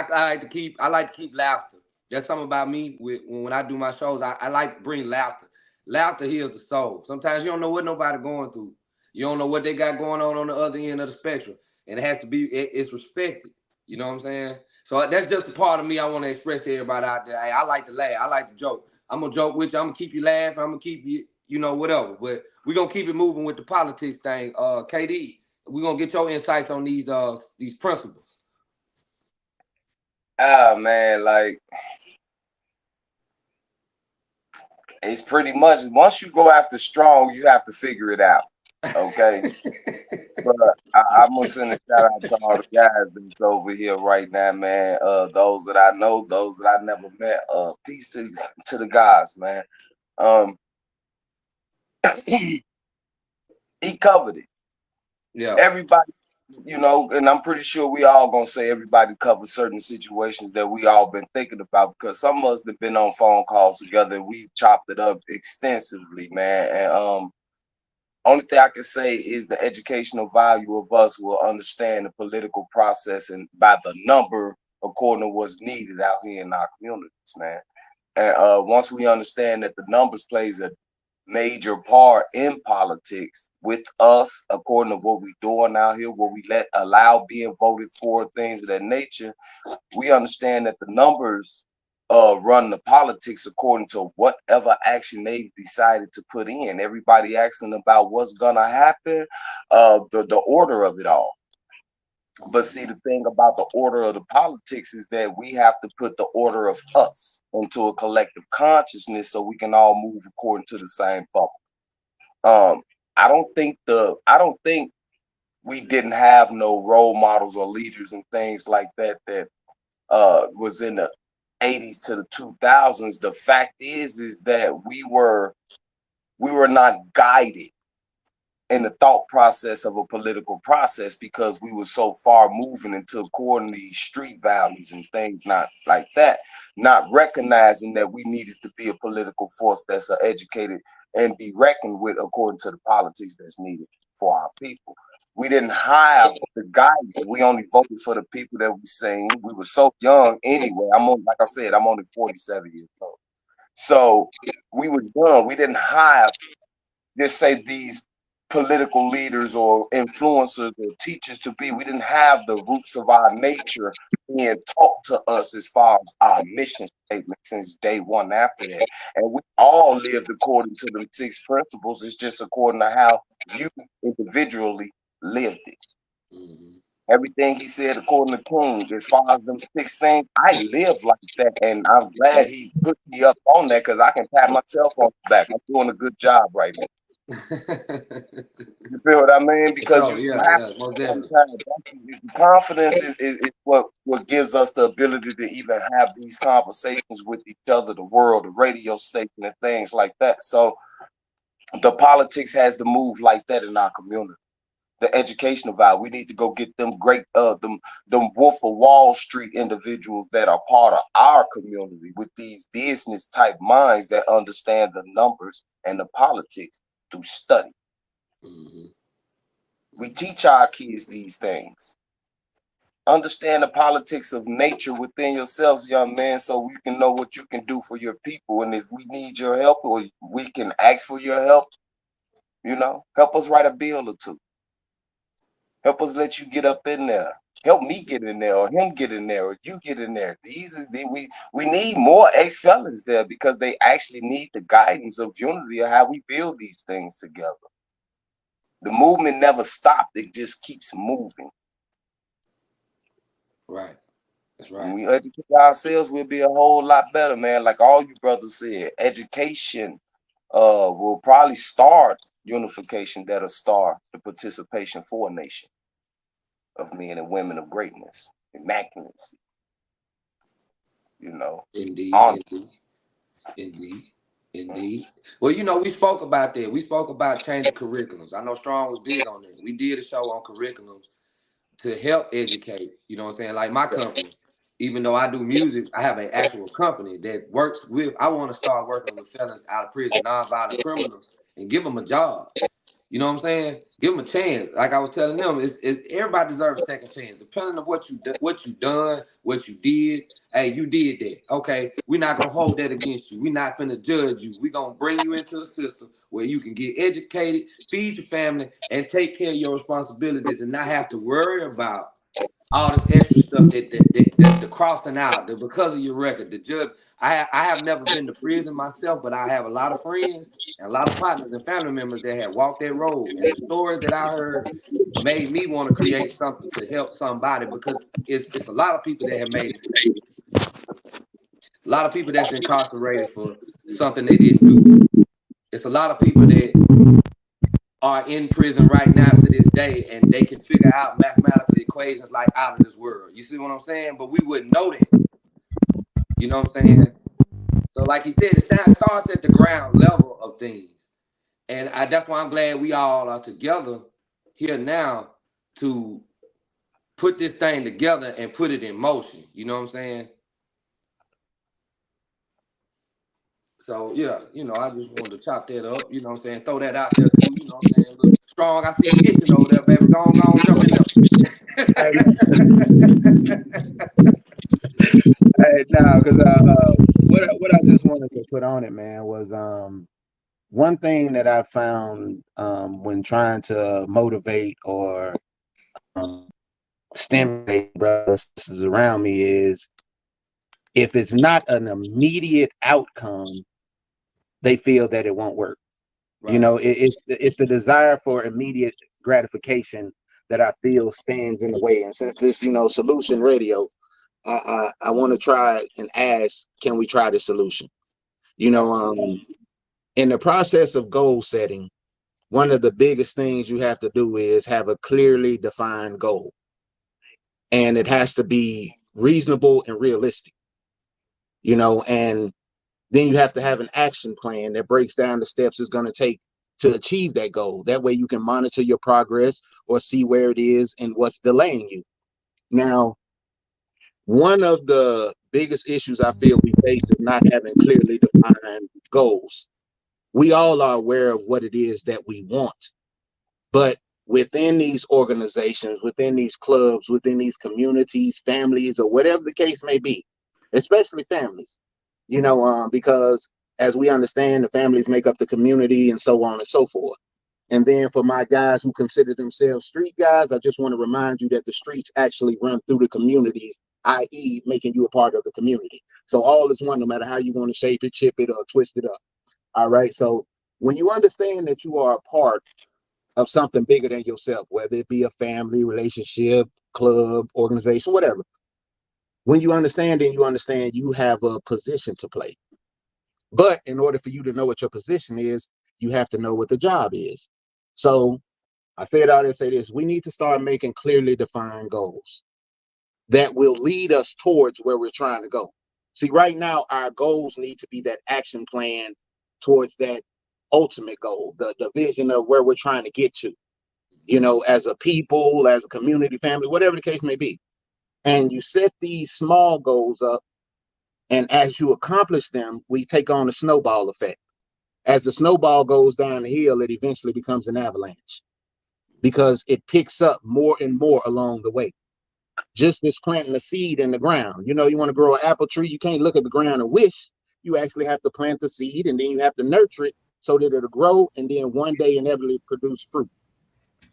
[SPEAKER 1] I like to keep laughter. That's something about me. When I do my shows, I like to bring laughter. Laughter heals the soul. Sometimes you don't know what nobody going through. You don't know what they got going on the other end of the spectrum. And it has to be, it's respected. You know what I'm saying? So that's just a part of me I want to express to everybody out there. Hey, I like to laugh. I like to joke. I'm going to joke with you. I'm going to keep you laughing. I'm going to keep you, you know, whatever. But we're going to keep it moving with the politics thing. KD, we're going to get your insights on these principles.
[SPEAKER 7] Man, like, it's pretty much, once you go after strong, you have to figure it out. Okay. But I'm gonna send a shout out to all the guys that's over here right now, man. Those that I know, those that I never met. Peace to the guys, man. He covered it. Yeah. Everybody, you know, and I'm pretty sure we all gonna say everybody covered certain situations that we all been thinking about, because some of us have been on phone calls together and we chopped it up extensively, man. And only thing I can say is the educational value of us will understand the political process and by the number according to what's needed out here in our communities, man. And once we understand that the numbers plays a major part in politics with us, according to what we doing out here, what we allow being voted for, things of that nature, we understand that the numbers run the politics according to whatever action they decided to put in. Everybody asking about what's gonna happen, the order of it all. But see, the thing about the order of the politics is that we have to put the order of us into a collective consciousness so we can all move according to the same bubble. I don't think we didn't have no role models or leaders and things like that was in the 80s to the 2000s. The fact is that we were not guided in the thought process of a political process because we were so far moving into accordingly street values and things not like that, not recognizing that we needed to be a political force that's educated and be reckoned with according to the politics that's needed for our people. We didn't hire the guidance. We only voted for the people that we seen. We were so young anyway. Like I said, I'm only 47 years old. So we were young. We didn't hire, just say, these political leaders or influencers or teachers to be. We didn't have the roots of our nature being taught to us as far as our mission statement since day one after that. And we all lived according to them 6 principles. It's just according to how you individually lived it. Mm-hmm. Everything he said according to King, as far as them 6 things, I live like that. And I'm glad he put me up on that because I can pat myself on the back. I'm doing a good job right now. You feel what I mean? Because confidence is what gives us the ability to even have these conversations with each other, the world, the radio station, and things like that. So the politics has to move like that in our community. The educational value. We need to go get them great, them Wolf of Wall Street individuals that are part of our community with these business type minds that understand the numbers and the politics through study. Mm-hmm. We teach our kids these things. Understand the politics of nature within yourselves, young man, so you can know what you can do for your people. And if we need your help or we can ask for your help, help us write a bill or 2. Help us let you get up in there. Help me get in there, or him get in there, or you get in there. We need more ex-felons there because they actually need the guidance of unity of how we build these things together. The movement never stopped. It just keeps moving.
[SPEAKER 1] Right. That's right.
[SPEAKER 7] When we educate ourselves, we'll be a whole lot better, man. Like all you brothers said, education will probably start unification that'll start the participation for a nation of men and women of greatness, immaculacy.
[SPEAKER 1] Indeed. Well, we spoke about that. We spoke about changing curriculums. I know Strong was big on that. We did a show on curriculums to help educate. You know what I'm saying? Like my company, even though I do music, I have an actual company that works with. I want to start working with felons out of prison, nonviolent criminals, and give them a job. You know what I'm saying? Give them a chance. Like I was telling them, it's everybody deserves a second chance, depending on what you done, what you did. Hey, you did that. Okay, we're not gonna hold that against you. We're not gonna judge you. We're gonna bring you into a system where you can get educated, feed your family, and take care of your responsibilities, and not have to worry about all this extra stuff that the crossing out, that because of your record, the judge. I have never been to prison myself, but I have a lot of friends and a lot of partners and family members that have walked that road. And the stories that I heard made me want to create something to help somebody, because it's a lot of people that have made mistakes. A lot of people that's incarcerated for something they didn't do. It's a lot of people that are in prison right now to this day, and they can figure out mathematical equations like out of this world. You see what I'm saying? But we wouldn't know that. You know what I'm saying? So like he said, it starts at the ground level of things. And that's why I'm glad we all are together here now to put this thing together and put it in motion. You know what I'm saying? So yeah, I just wanted to chop that up, you know what I'm saying? Throw that out there too, you know what I'm saying? Look, Strong, I see you itching over there, baby. Go on, jump in there.
[SPEAKER 5] Hey, no, because what I just wanted to put on it, man, was one thing that I found when trying to motivate or stimulate brothers around me is, if it's not an immediate outcome, they feel that it won't work. Right. It's the desire for immediate gratification that I feel stands in the way. And since this, Solution Radio, I want to try and ask, can we try the solution? In the process of goal setting, one of the biggest things you have to do is have a clearly defined goal. And it has to be reasonable and realistic, and then you have to have an action plan that breaks down the steps it's going to take to achieve that goal. That way you can monitor your progress or see where it is and what's delaying you. Now, one of the biggest issues I feel we face is not having clearly defined goals. We all are aware of what it is that we want, but within these organizations, within these clubs, within these communities, families, or whatever the case may be, especially families, because as we understand, the families make up the community and so on and so forth. And then for my guys who consider themselves street guys, I just want to remind you that the streets actually run through the communities, i.e. making you a part of the community. So all is one, no matter how you want to shape it, chip it, or twist it up. All right. So when you understand that you are a part of something bigger than yourself, whether it be a family, relationship, club, organization, whatever, when you understand and you understand you have a position to play. But in order for you to know what your position is, you have to know what the job is. So I say it out and say this: we need to start making clearly defined goals that will lead us towards where we're trying to go. See, right now, our goals need to be that action plan towards that ultimate goal, the vision of where we're trying to get to, you know, as a people, as a community, family, whatever the case may be. And you set these small goals up, and as you accomplish them, we take on a snowball effect. As the snowball goes down the hill, it eventually becomes an avalanche because it picks up more and more along the way. Just as planting a seed in the ground. You know, you want to grow an apple tree, you can't look at the ground and wish. You actually have to plant the seed, and then you have to nurture it so that it'll grow, and then one day inevitably produce fruit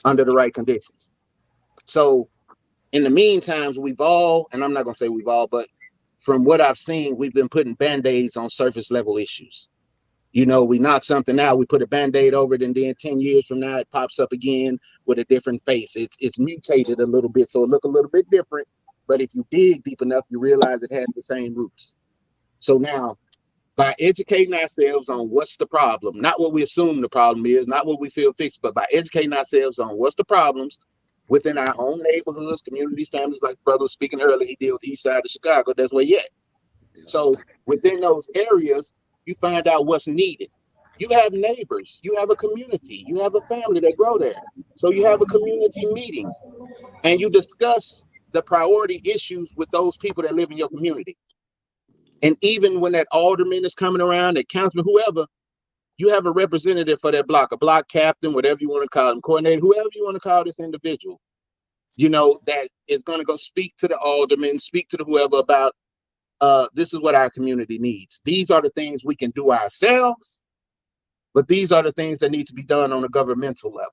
[SPEAKER 5] under the right conditions. So in the meantime, we've all, and I'm not going to say we've all, but from what I've seen, we've been putting Band-Aids on surface level issues. You know, we knock something out, we put a Band-Aid over it, and then 10 years from now, it pops up again with a different face. It's mutated a little bit, so it look a little bit different. But if you dig deep enough, you realize it has the same roots. So now, by educating ourselves on what's the problem, not what we assume the problem is, not what we feel fixed, but by educating ourselves on what's the problems within our own neighborhoods, communities, families, like brother was speaking earlier, he dealt with the east side of Chicago, that's where he at. So within those areas, you find out what's needed. You have neighbors, you have a community, you have a family that grow there. So you have a community meeting and you discuss the priority issues with those people that live in your community. And even when that alderman is coming around, that councilman, whoever, you have a representative for that block, a block captain, whatever you want to call them, coordinator, whoever you want to call this individual, you know, that is going to go speak to the alderman, speak to the whoever about this is what our community needs. These are the things we can do ourselves, but these are the things that need to be done on a governmental level.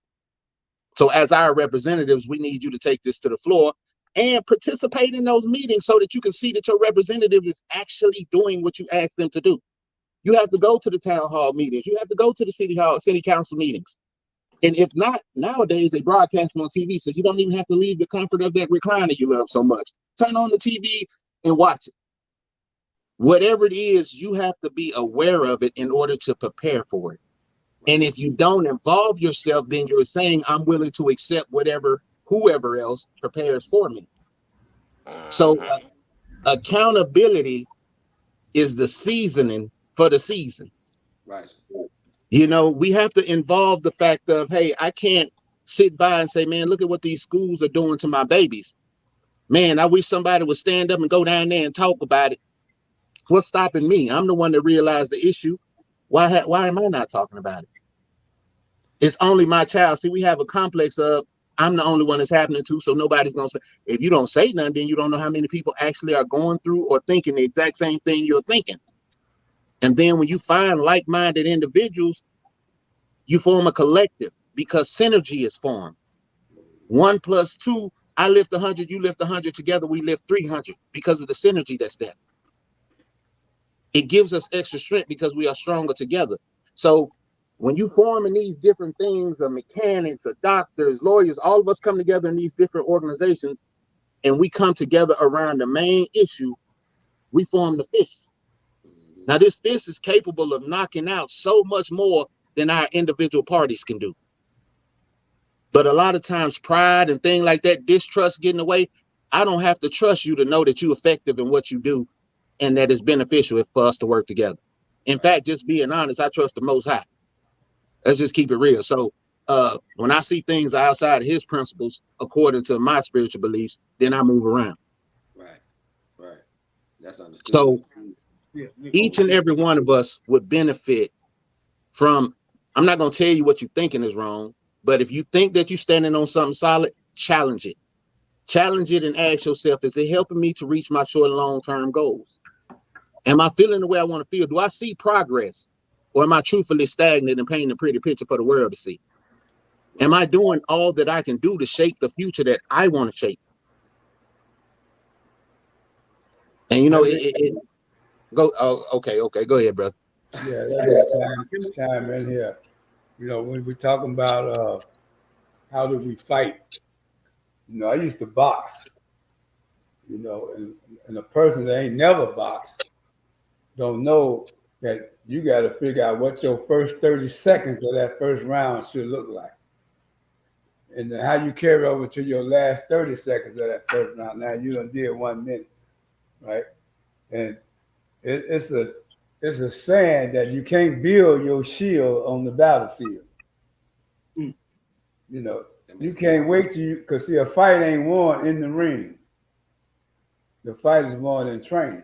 [SPEAKER 5] So as our representatives, we need you to take this to the floor and participate in those meetings so that you can see that your representative is actually doing what you asked them to do. You have to go to the town hall meetings. You have to go to the city council meetings. And if not, nowadays they broadcast them on TV, so you don't even have to leave the comfort of that recliner you love so much. Turn on the TV and watch it. Whatever it is, you have to be aware of it in order to prepare for it. And if you don't involve yourself, then you're saying, I'm willing to accept whatever whoever else prepares for me. So accountability is the seasoning for the season.
[SPEAKER 1] Right.
[SPEAKER 5] You know, we have to involve the fact of, hey, I can't sit by and say, man, look at what these schools are doing to my babies. Man, I wish somebody would stand up and go down there and talk about it. What's stopping me? I'm the one that realized the issue. Why am I not talking about it? It's only my child. See, we have a complex of I'm the only one that's happening to, so nobody's going to say. If you don't say nothing, then you don't know how many people actually are going through or thinking the exact same thing you're thinking. And then when you find like-minded individuals, you form a collective because synergy is formed. 1 + 2, I lift 100, you lift 100, together we lift 300 because of the synergy that's there. It gives us extra strength because we are stronger together. So when you form in these different things, mechanics, doctors, lawyers, all of us come together in these different organizations and we come together around the main issue, we form the fist. Now this fist is capable of knocking out so much more than our individual parties can do. But a lot of times pride and things like that, distrust getting away, I don't have to trust you to know that you're effective in what you do and that it's beneficial for us to work together. In fact, just being honest, I trust the Most High. Let's just keep it real. So when I see things outside of his principles, according to my spiritual beliefs, then I move around.
[SPEAKER 1] Right. That's understood.
[SPEAKER 5] So each and every one of us would benefit from, I'm not going to tell you what you're thinking is wrong, but if you think that you're standing on something solid, challenge it. Challenge it and ask yourself, is it helping me to reach my short and long-term goals? Am I feeling the way I want to feel? Do I see progress? Or am I truthfully stagnant and painting a pretty picture for the world to see? Am I doing all that I can do to shape the future that I want to shape? And you know, go. Oh, okay. Go ahead, brother.
[SPEAKER 2] Yeah, let me chime in here. You know, when we're talking about how do we fight, you know, I used to box. You know, and a person that ain't never boxed don't know that you got to figure out what your first 30 seconds of that first round should look like. And then how you carry over to your last 30 seconds of that first round. Now you done did 1 minute, right? And it's a saying that you can't build your shield on the battlefield. You know, you can't wait till you, because see, a fight ain't won in the ring. The fight is won in training.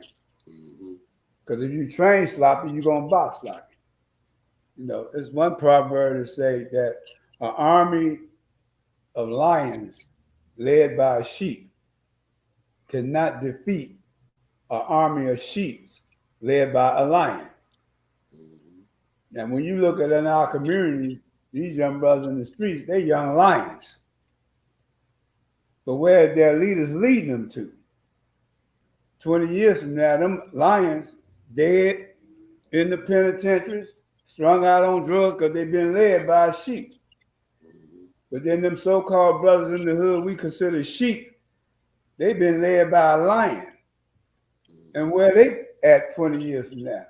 [SPEAKER 2] Because if you train sloppy, you're going to box sloppy. You know, there's one proverb that say that an army of lions led by a sheep cannot defeat an army of sheep led by a lion. Now, when you look at in our communities, these young brothers in the streets, they're young lions. But where are their leaders leading them to? 20 years from now, them lions dead in the penitentiaries, strung out on drugs because they've been led by a sheep. But then them so-called brothers in the hood we consider sheep, they've been led by a lion. And where they at 20 years from now?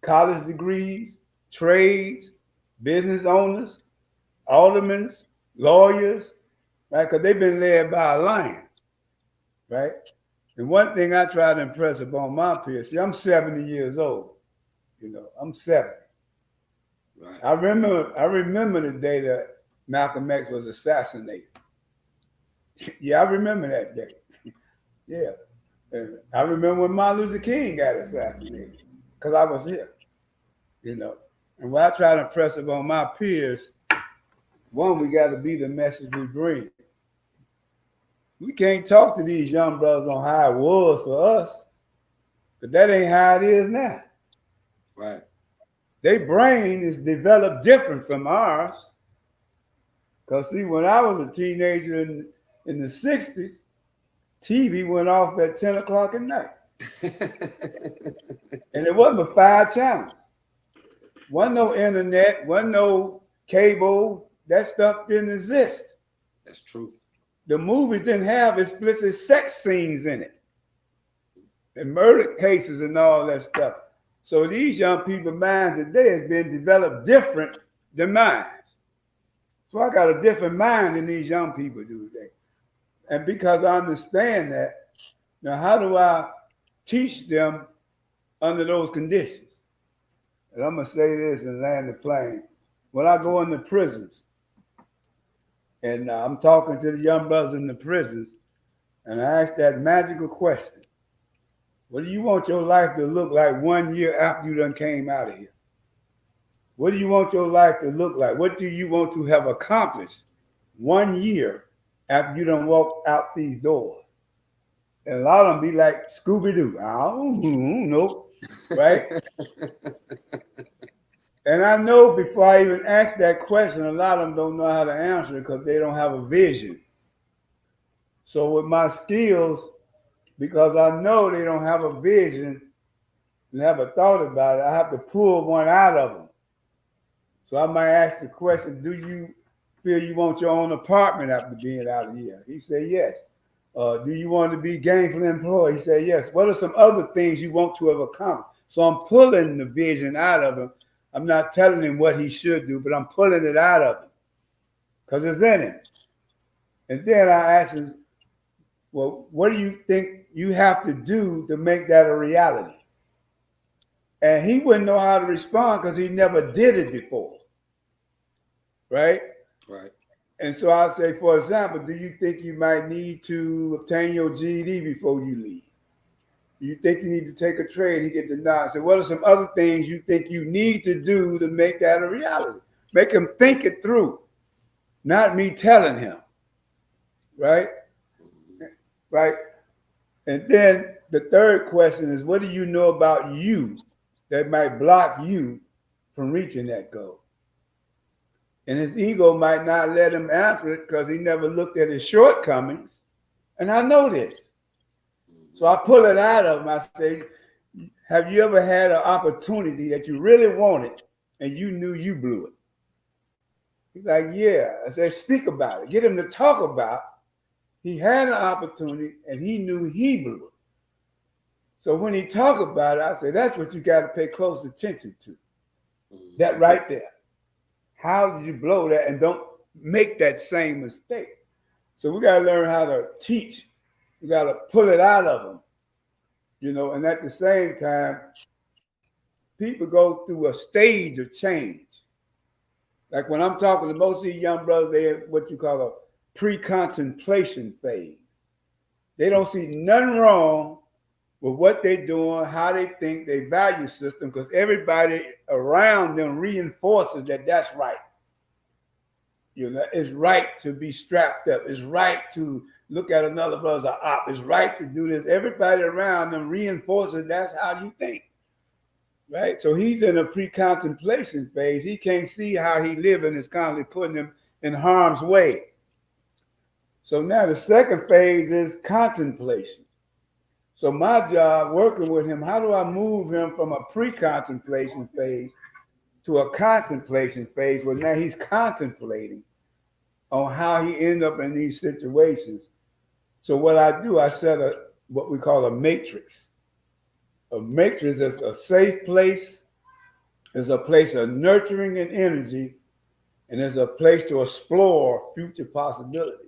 [SPEAKER 2] College degrees, trades, business owners, aldermen, lawyers, right? Because they've been led by a lion, right? And one thing I try to impress upon my peers, see, I'm 70 years old. You know, I'm 70. Right. I remember the day that Malcolm X was assassinated. Yeah, I remember that day. Yeah. And I remember when Martin Luther King got assassinated because I was here. You know, and what I try to impress upon my peers, one, we got to be the message we bring. We can't talk to these young brothers on how it was for us, but that ain't how it is now.
[SPEAKER 1] Right.
[SPEAKER 2] Their brain is developed different from ours. Because see, when I was a teenager in the 60s, TV went off at 10 o'clock at night. And it wasn't but 5 channels. Wasn't no internet, wasn't no cable. That stuff didn't exist.
[SPEAKER 1] That's true.
[SPEAKER 2] The movies didn't have explicit sex scenes in it. And murder cases and all that stuff. So these young people's minds today has been developed different than mine. So I got a different mind than these young people do today. And because I understand that, now how do I teach them under those conditions? And I'm going to say this and land the plane. When I go into prisons, and I'm talking to the young brothers in the prisons, and I ask that magical question. What do you want your life to look like 1 year after you done came out of here? What do you want your life to look like? What do you want to have accomplished 1 year after you done walked out these doors? And a lot of them be like, Scooby-Doo. I don't know, right? And I know before I even ask that question, a lot of them don't know how to answer it because they don't have a vision. So with my skills, because I know they don't have a vision and never thought about it, I have to pull one out of them. So I might ask the question, do you feel you want your own apartment after being out of here? He said, yes. Do you want to be gainfully employed? He said, yes. What are some other things you want to have accomplished? So I'm pulling the vision out of him. I'm not telling him what he should do, but I'm pulling it out of him because it's in him. And then I asked him, well, what do you think you have to do to make that a reality? And he wouldn't know how to respond because he never did it before. Right?
[SPEAKER 1] Right.
[SPEAKER 2] And so I say, for example, do you think you might need to obtain your GED before you leave? You think you need to take a trade? He get the nod. So what are some other things you think you need to do to make that a reality? Make him think it through, not me telling him. Right? Right? And then the third question is, what do you know about you that might block you from reaching that goal? And his ego might not let him answer it because he never looked at his shortcomings. And I know this. So I pull it out of him. I say, have you ever had an opportunity that you really wanted and you knew you blew it? He's like, yeah. I said, speak about it. Get him to talk about. He had an opportunity and he knew he blew it. So when he talk about it, I say, that's what you got to pay close attention to. That right there. How did you blow that? And don't make that same mistake. So we got to learn how to teach. We got to pull it out of them, you know, and at the same time, people go through a stage of change. Like when I'm talking to most of these young brothers, they're what you call a pre-contemplation phase. They don't see nothing wrong with what they're doing, how they think, their value system, because everybody around them reinforces that that's right. You know, it's right to be strapped up. It's right to look at another brother as an op. It's right to do this. Everybody around them reinforces that's how you think, right? So he's in a pre-contemplation phase. He can't see how he living is constantly putting him in harm's way. So now the second phase is contemplation. So my job working with him, how do I move him from a pre-contemplation phase to a contemplation phase where now he's contemplating on how he ended up in these situations. So what I do, I set what we call a matrix. A matrix is a safe place, is a place of nurturing and energy, and is a place to explore future possibilities.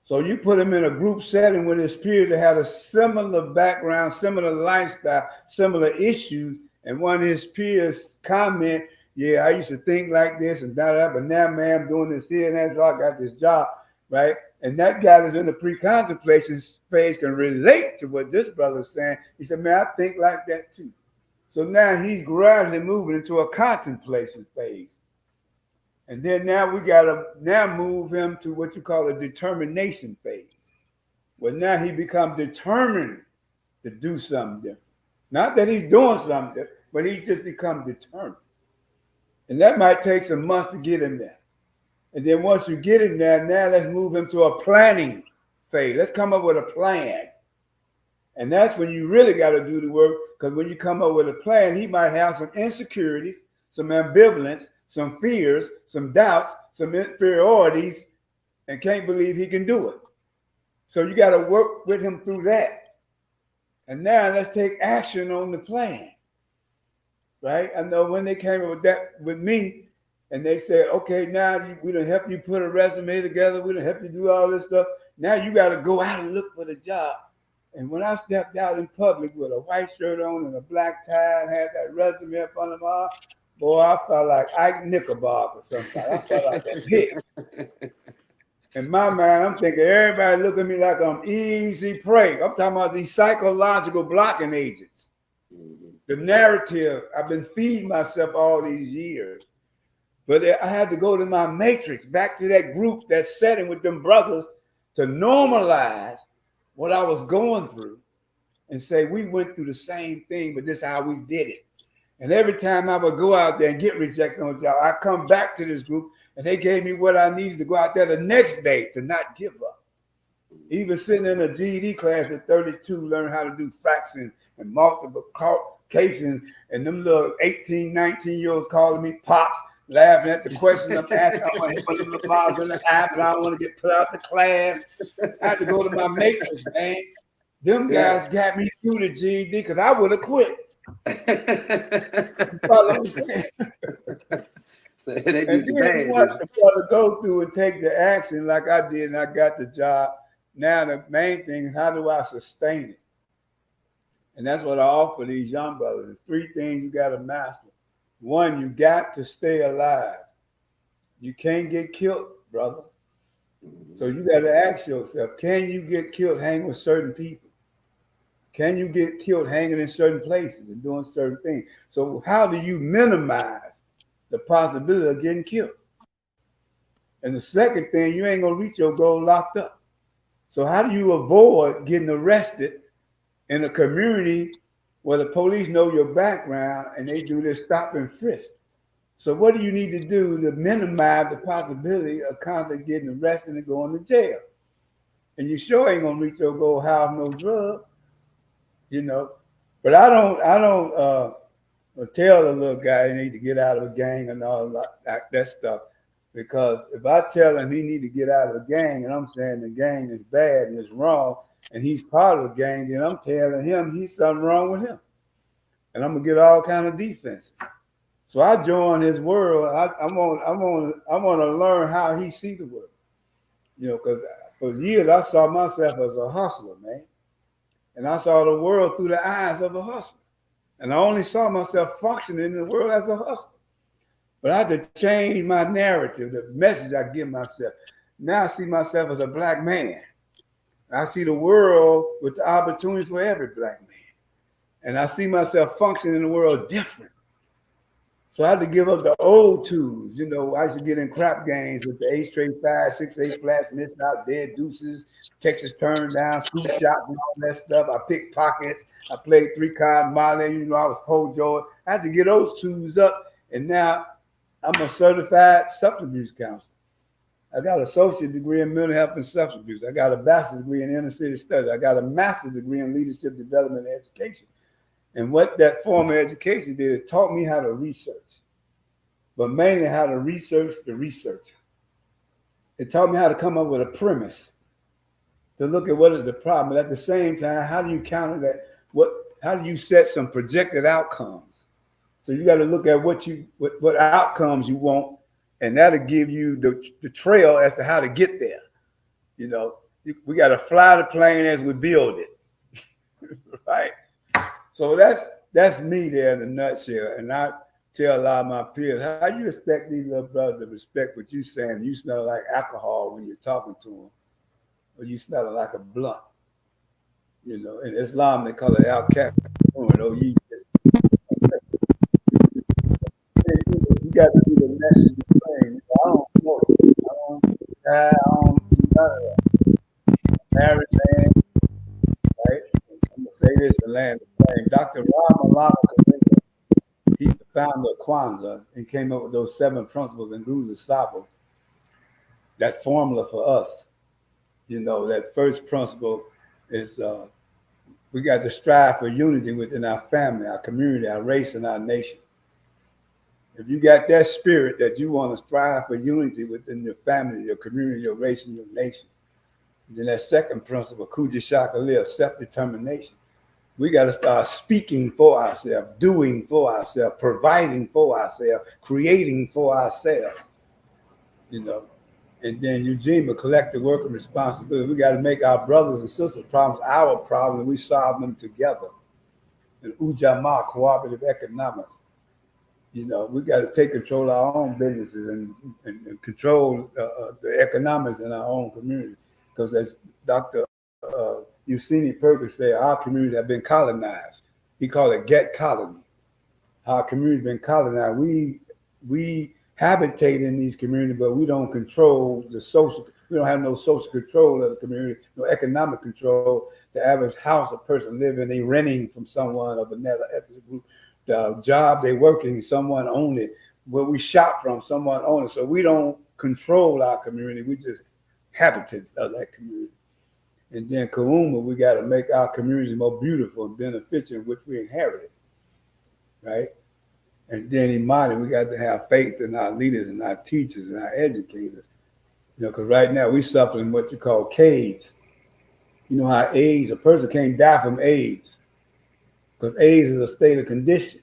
[SPEAKER 2] So you put him in a group setting with his peers that had a similar background, similar lifestyle, similar issues, and one of his peers comment, yeah, I used to think like this and that, but now, man, I'm doing this here and that's why I got this job, right? And that guy that's in the pre-contemplation phase can relate to what this brother's saying. He said, man, I think like that too. So now he's gradually moving into a contemplation phase. And then now we got to now move him to what you call a determination phase, where now he becomes determined to do something different. Not that he's doing something different, but he just becomes determined. And that might take some months to get him there. And then once you get him there, now let's move him to a planning phase. Let's come up with a plan. And that's when you really got to do the work, because when you come up with a plan, he might have some insecurities, some ambivalence, some fears, some doubts, some inferiorities, and can't believe he can do it. So you got to work with him through that. And now let's take action on the plan, right? I know when they came up with that with me, and they said, okay, now we done help you put a resume together. We done help you do all this stuff. Now you got to go out and look for the job. And when I stepped out in public with a white shirt on and a black tie and had that resume up on my arm, boy, I felt like Ike Nickelback or something. I felt like a hit. In my mind, I'm thinking everybody look at me like I'm easy prey. I'm talking about these psychological blocking agents. The narrative I've been feeding myself all these years. But I had to go to my matrix, back to that group, that setting with them brothers to normalize what I was going through and say, we went through the same thing, but this is how we did it. And every time I would go out there and get rejected on a job, I come back to this group and they gave me what I needed to go out there the next day to not give up. Even sitting in a GED class at 32, learn how to do fractions and multiplications, and them little 18, 19-year-olds calling me pops, laughing at the questions I'm asking. I want to put them the bars in the app, and I don't want to get put out the class. I had to go to my matrix, man. Them guys got me through the GED because I would have quit. Follow what I'm saying?
[SPEAKER 1] So they
[SPEAKER 2] and then once the brother go through and take the action like I did, and I got the job. Now the main thing is, how do I sustain it? And that's what I offer these young brothers. There's three things you got to master. One, you got to stay alive. You can't get killed, brother. So you got to ask yourself, can you get killed hanging with certain people? Can you get killed hanging in certain places and doing certain things? So how do you minimize the possibility of getting killed? And the second thing, you ain't going to reach your goal locked up. So how do you avoid getting arrested in a community where the police know your background and they do this stop and frisk? So what do you need to do to minimize the possibility of constantly getting arrested and going to jail? And you sure ain't gonna reach your goal, have no drug, you know. But I don't tell the little guy he need to get out of a gang and all that stuff. Because if I tell him he need to get out of a gang and I'm saying the gang is bad and it's wrong and he's part of the gang, then I'm telling him he's something wrong with him. And I'm gonna get all kind of defenses. So I join his world. I'm gonna learn how he see the world. You know, because for years I saw myself as a hustler, man. And I saw the world through the eyes of a hustler. And I only saw myself functioning in the world as a hustler. But I had to change my narrative, the message I give myself. Now I see myself as a black man. I see the world with the opportunities for every black man. And I see myself functioning in the world different. So I had to give up the old tools. You know, I used to get in crap games with the 8-straight 5, 6-8 flats, missed out, dead deuces, Texas turned down, scoop shots and all that stuff. I picked pockets. I played 3-card Molly. You know, I was Paul George. I had to get those tools up. And now I'm a certified substance abuse counselor. I got an associate degree in mental health and substance abuse. I got a bachelor's degree in inner city studies. I got a master's degree in leadership development and education. And what that form of education did, it taught me how to research, but mainly how to research the research. It taught me how to come up with a premise, to look at what is the problem. But at the same time, how do you counter that? How do you set some projected outcomes? So you got to look at what outcomes you want, and that'll give you the trail as to how to get there. You know, we got to fly the plane as we build it, right? So that's me there in a nutshell. And I tell a lot of my peers, how you expect these little brothers to respect what you saying? You smell like alcohol when you're talking to them, or you smell like a blunt. You know, in Islam they call it al-kaf. You got to do the message of praise. I don't know. I don't do none of that. Married man, right? I'm gonna say this and land the plane. Dr. Ram Malala Kalinga, he's the founder of Kwanzaa and came up with those 7 principles in Guza Sabo. That formula for us, you know, that first principle is we got to strive for unity within our family, our community, our race, and our nation. If you got that spirit that you want to strive for unity within your family, your community, your race, and your nation, then that second principle, Kuja Shaka Live, self-determination. We got to start speaking for ourselves, doing for ourselves, providing for ourselves, creating for ourselves, you know. And then Eugene, collective work and responsibility. We got to make our brothers and sisters' problems our problem, and we solve them together. And Ujamaa, cooperative economics. You know, we got to take control of our own businesses and control the economics in our own community. Because as Dr. Eugenie Perkins said, our communities have been colonized. He called it get colony. Our communities been colonized. We habitate in these communities, but we don't control the social. We don't have no social control of the community, no economic control. The average house a person live in, they renting from someone of another ethnic group. The job they working, someone own it. Where we shop from, someone own it. So we don't control our community. We just habitants of that community. And then Kauma, we got to make our communities more beautiful and beneficial, which we inherited, right? And then Imani, we got to have faith in our leaders and our teachers and our educators. You know, because right now we suffering what you call AIDS. You know how AIDS, a person can't die from AIDS, because AIDS is a state of condition,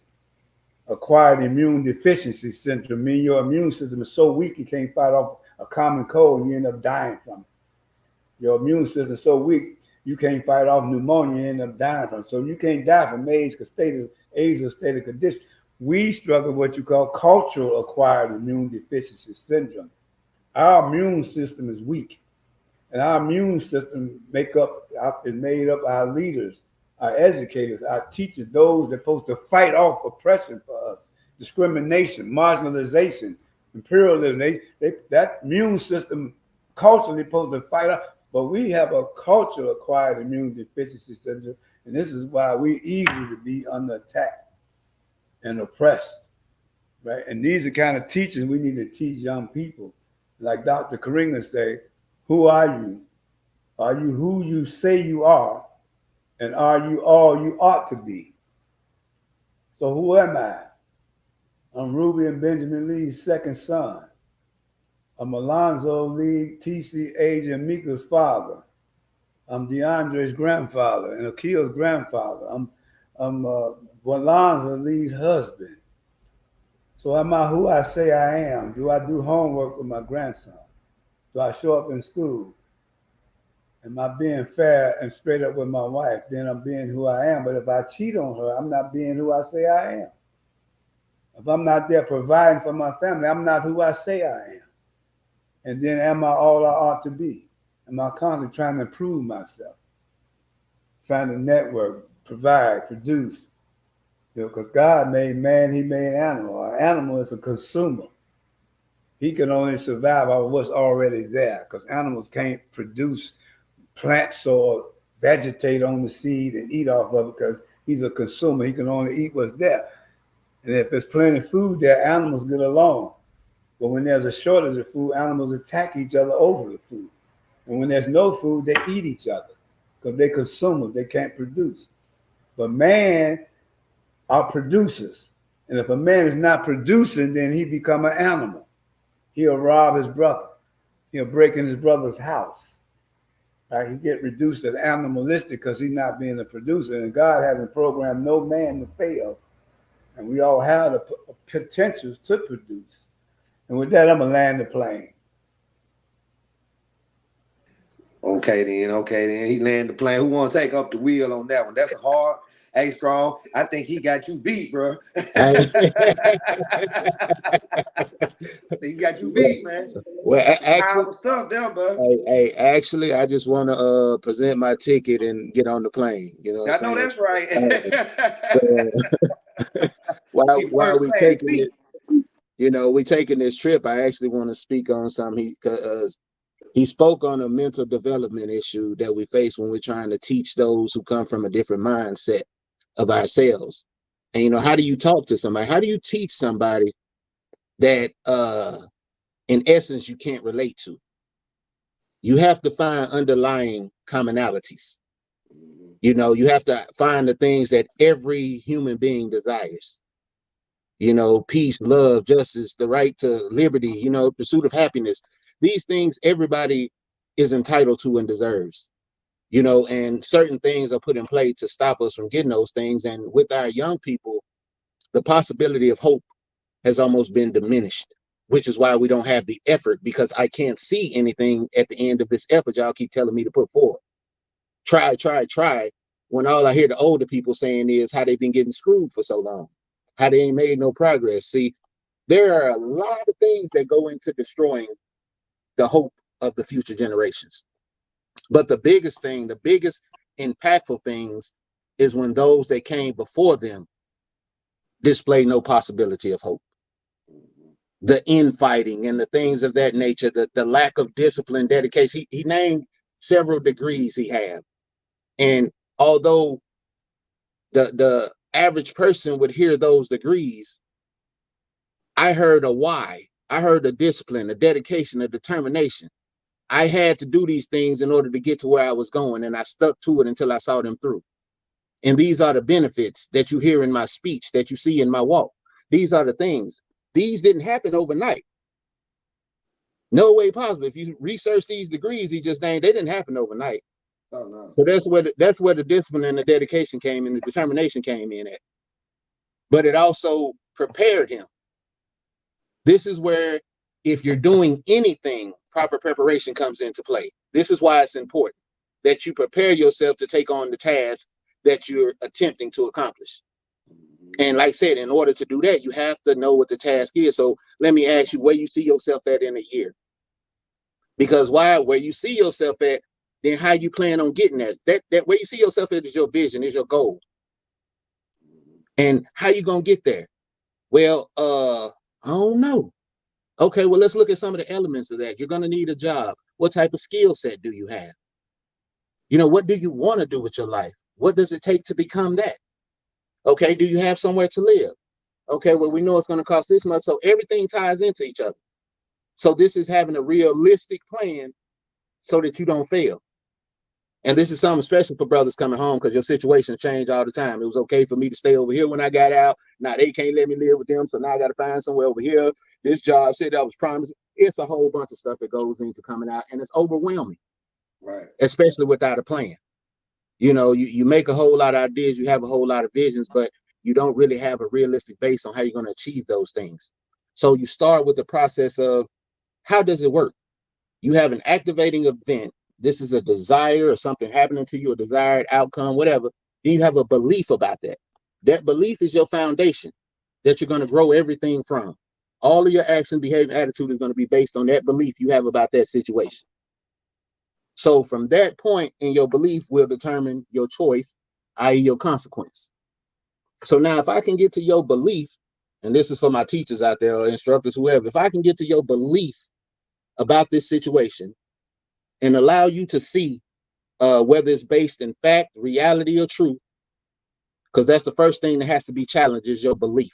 [SPEAKER 2] acquired immune deficiency syndrome. Meaning your immune system is so weak you can't fight off a common cold and you end up dying from it. Your immune system is so weak you can't fight off pneumonia and end up dying from it. So you can't die from AIDS because AIDS is a state of condition. We struggle with what you call cultural acquired immune deficiency syndrome. Our immune system is weak, and our immune system is made up our leaders, our educators, our teachers, those that are supposed to fight off oppression for us, discrimination, marginalization, imperialism. That immune system culturally supposed to fight off, but we have a cultural acquired immune deficiency syndrome, and this is why we easily to be under attack and oppressed. right? And these are kind of teachings we need to teach young people. Like Dr. Karinga say, who are you? Are you who you say you are? And are you all you ought to be? So who am I? I'm Ruby and Benjamin Lee's second son. I'm Alonzo Lee, TC, Age, and Mika's father. I'm DeAndre's grandfather and Akil's grandfather. I'm Alonzo Lee's husband. So am I who I say I am? Do I do homework with my grandson? Do I show up in school? Am I being fair and straight up with my wife? Then I'm being who I am. But if I cheat on her, I'm not being who I say I am. If I'm not there providing for my family, I'm not who I say I am. And then am I all I ought to be? Am I constantly trying to improve myself? Trying to network, provide, produce. Because God made man, he made animal. An animal is a consumer. He can only survive on what's already there, because animals can't produce plants or vegetate on the seed and eat off of it, because he's a consumer. He can only eat what's there. And if there's plenty of food there, animals get along. But when there's a shortage of food, animals attack each other over the food. And when there's no food, they eat each other because they're consumers. They can't produce. But man are producers. And if a man is not producing, then he become an animal. He'll rob his brother. He'll break in his brother's house. Right? He get reduced to animalistic because he's not being a producer. And God hasn't programmed no man to fail. And we all have the potentials to produce. And with that, I'm going to land the plane.
[SPEAKER 1] Okay, then. He landed the plane. Who want to take up the wheel on that one? That's a hard. Hey, Strong, I think he got you beat, bro. He got you beat, man.
[SPEAKER 5] Well, actually,
[SPEAKER 1] what's up there, bro?
[SPEAKER 5] Actually, I just want to present my ticket and get on the plane. You know,
[SPEAKER 1] I know that's right.
[SPEAKER 5] So while we taking it, you know, we taking this trip, I actually want to speak on something because he spoke on a mental development issue that we face when we're trying to teach those who come from a different mindset of ourselves. And, you know, how do you talk to somebody? How do you teach somebody that, in essence, you can't relate to? You have to find underlying commonalities. You know, you have to find the things that every human being desires. You know, peace, love, justice, the right to liberty, you know, pursuit of happiness. These things everybody is entitled to and deserves. You know, and certain things are put in play to stop us from getting those things. And with our young people, the possibility of hope has almost been diminished, which is why we don't have the effort, because I can't see anything at the end of this effort y'all keep telling me to put forward. Try, when all I hear the older people saying is how they've been getting screwed for so long, how they ain't made no progress. See, there are a lot of things that go into destroying the hope of the future generations. But the biggest thing, the biggest impactful things is when those that came before them display no possibility of hope. The infighting and the things of that nature, the lack of discipline, dedication. He named several degrees he had. And although the average person would hear those degrees, I heard a why. I heard a discipline, a dedication, a determination. I had to do these things in order to get to where I was going, and I stuck to it until I saw them through. And these are the benefits that you hear in my speech, that you see in my walk. These are the things. These didn't happen overnight. No way possible. If you research these degrees he just named, they didn't happen overnight. Oh, no. So that's where the discipline and the dedication came in, the determination came in at. But it also prepared him. This is where, if you're doing anything, proper preparation comes into play. This is why it's important that you prepare yourself to take on the task that you're attempting to accomplish. And like I said, in order to do that, you have to know what the task is. So let me ask you where you see yourself at in a year. Because where you see yourself at, then how you plan on getting that. That where you see yourself at is your vision, is your goal. And how you gonna get there? Well, I don't know. Okay, well, let's look at some of the elements of that. You're gonna need a job. What type of skill set do you have? You know, what do you want to do with your life? What does it take to become that? Okay, do you have somewhere to live? Okay, well, we know it's going to cost this much. So everything ties into each other. So this is having a realistic plan so that you don't fail. And this is something special for brothers coming home because your situation changed all the time. It was okay for me to stay over here when I got out. Now they can't let me live with them. So now I got to find somewhere over here. This job said that was promised. It's a whole bunch of stuff that goes into coming out, and it's overwhelming.
[SPEAKER 1] Right.
[SPEAKER 5] Especially without a plan. You know, you make a whole lot of ideas, you have a whole lot of visions, but you don't really have a realistic base on how you're going to achieve those things. So you start with the process of how does it work? You have an activating event. This is a desire or something happening to you, a desired outcome, whatever. Then you have a belief about that. That belief is your foundation that you're going to grow everything from. All of your action, behavior, attitude is going to be based on that belief you have about that situation. So from that point in your belief will determine your choice, i.e. your consequence. So now if I can get to your belief, and this is for my teachers out there or instructors, whoever, if I can get to your belief about this situation and allow you to see whether it's based in fact, reality, or truth, because that's the first thing that has to be challenged is your belief.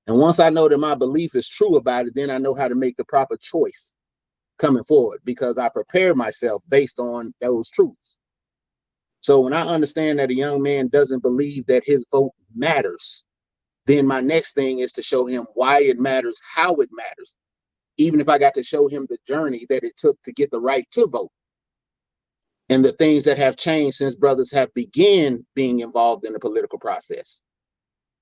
[SPEAKER 5] And once I know that my belief is true about it, then I know how to make the proper choice coming forward because I prepare myself based on those truths. So when I understand that a young man doesn't believe that his vote matters, then my next thing is to show him why it matters, how it matters, even if I got to show him the journey that it took to get the right to vote and the things that have changed since brothers have began being involved in the political process.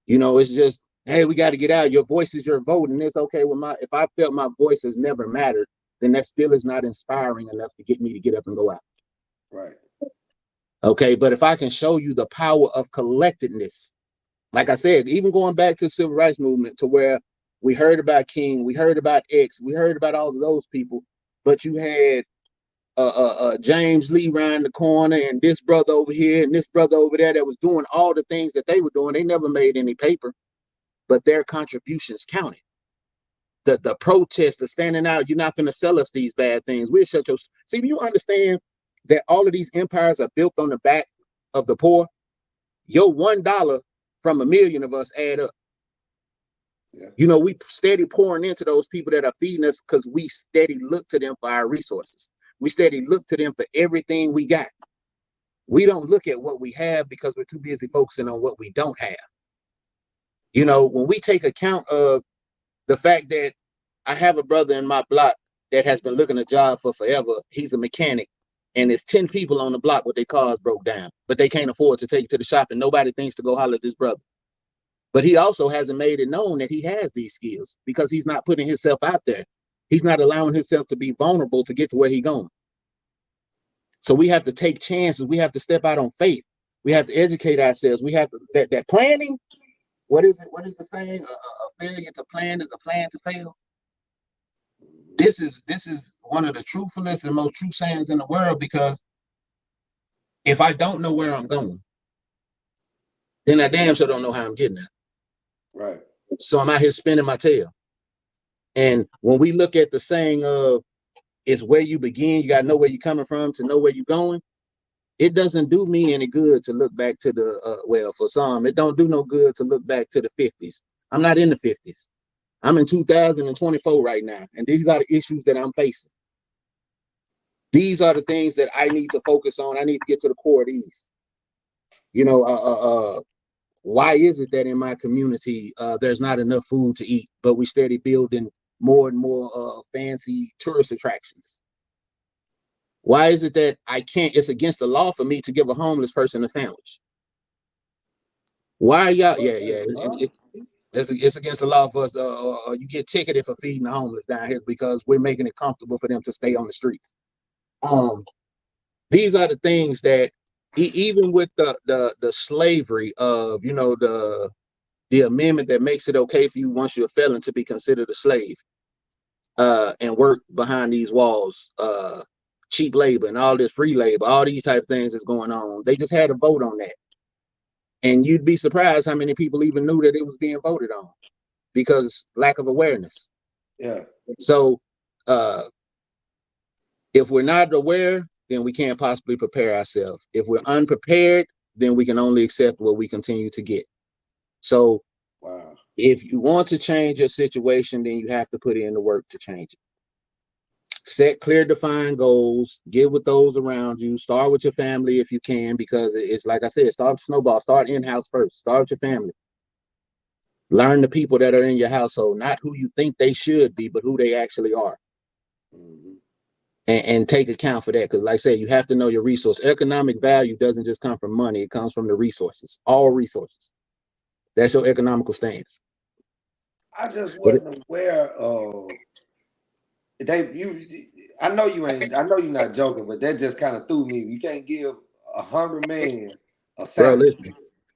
[SPEAKER 5] You know, it's just, hey, we got to get out. Your voice is your vote. And it's okay with if I felt my voice has never mattered, then that still is not inspiring enough to get me to get up and go out.
[SPEAKER 1] Right.
[SPEAKER 5] Okay. But if I can show you the power of collectedness, like I said, even going back to the civil rights movement to where we heard about King, we heard about X, we heard about all of those people, but you had James Lee around the corner and this brother over here and this brother over there that was doing all the things that they were doing. They never made any paper, but their contributions counted. The protest, the standing out, you're not going to sell us these bad things. We'll shut your... See, you understand that all of these empires are built on the back of the poor? Your $1 from a million of us add up. Yeah. You know, we steady pouring into those people that are feeding us because we steady look to them for our resources. We steady look to them for everything we got. We don't look at what we have because we're too busy focusing on what we don't have. You know, when we take account of the fact that I have a brother in my block that has been looking a job for forever. He's a mechanic and there's 10 people on the block with their cars broke down, but they can't afford to take it to the shop and nobody thinks to go holler at this brother. But he also hasn't made it known that he has these skills because he's not putting himself out there. He's not allowing himself to be vulnerable to get to where he's going. So we have to take chances. We have to step out on faith. We have to educate ourselves. We have to, that planning. What is it? What is the saying? A failure to plan is a plan to fail. This is one of the truthfulest and most true sayings in the world, because if I don't know where I'm going, then I damn sure don't know how I'm getting there.
[SPEAKER 1] Right.
[SPEAKER 5] So I'm out here spinning my tail. And when we look at the saying of it's where you begin, you got to know where you're coming from to know where you're going. It doesn't do me any good to look back to the, well, for some, it don't do no good to look back to the 50s. I'm not in the 50s. I'm in 2024 right now. And these are the issues that I'm facing. These are the things that I need to focus on. I need to get to the core of these. You know, why is it that in my community, there's not enough food to eat, but we steady building more and more fancy tourist attractions? Why is it that I can't, it's against the law for me to give a homeless person a sandwich? Why y'all, it's against the law for us, or you get ticketed for feeding the homeless down here because we're making it comfortable for them to stay on the streets. These are the things that even with the slavery of, you know, the amendment that makes it okay for you once you're a felon to be considered a slave and work behind these walls, cheap labor and all this free labor, all these type of things that's going on. They just had a vote on that. And you'd be surprised how many people even knew that it was being voted on because lack of awareness.
[SPEAKER 1] Yeah.
[SPEAKER 5] So if we're not aware, then we can't possibly prepare ourselves. If we're unprepared, then we can only accept what we continue to get. So If you want to change your situation, then you have to put in the work to change it. Set clear, defined goals, get with those around you, start with your family if you can, because it's like I said, start with snowball, start in-house first, start with your family. Learn the people that are in your household, not who you think they should be, but who they actually are. Mm-hmm. And take account for that, because like I said, you have to know your resource. Economic value doesn't just come from money, it comes from the resources, all resources. That's your economical stance.
[SPEAKER 1] I just wasn't aware of I know you're not joking, but that just kind of threw me. You can't give a hungry man a sandwich.
[SPEAKER 5] Bro,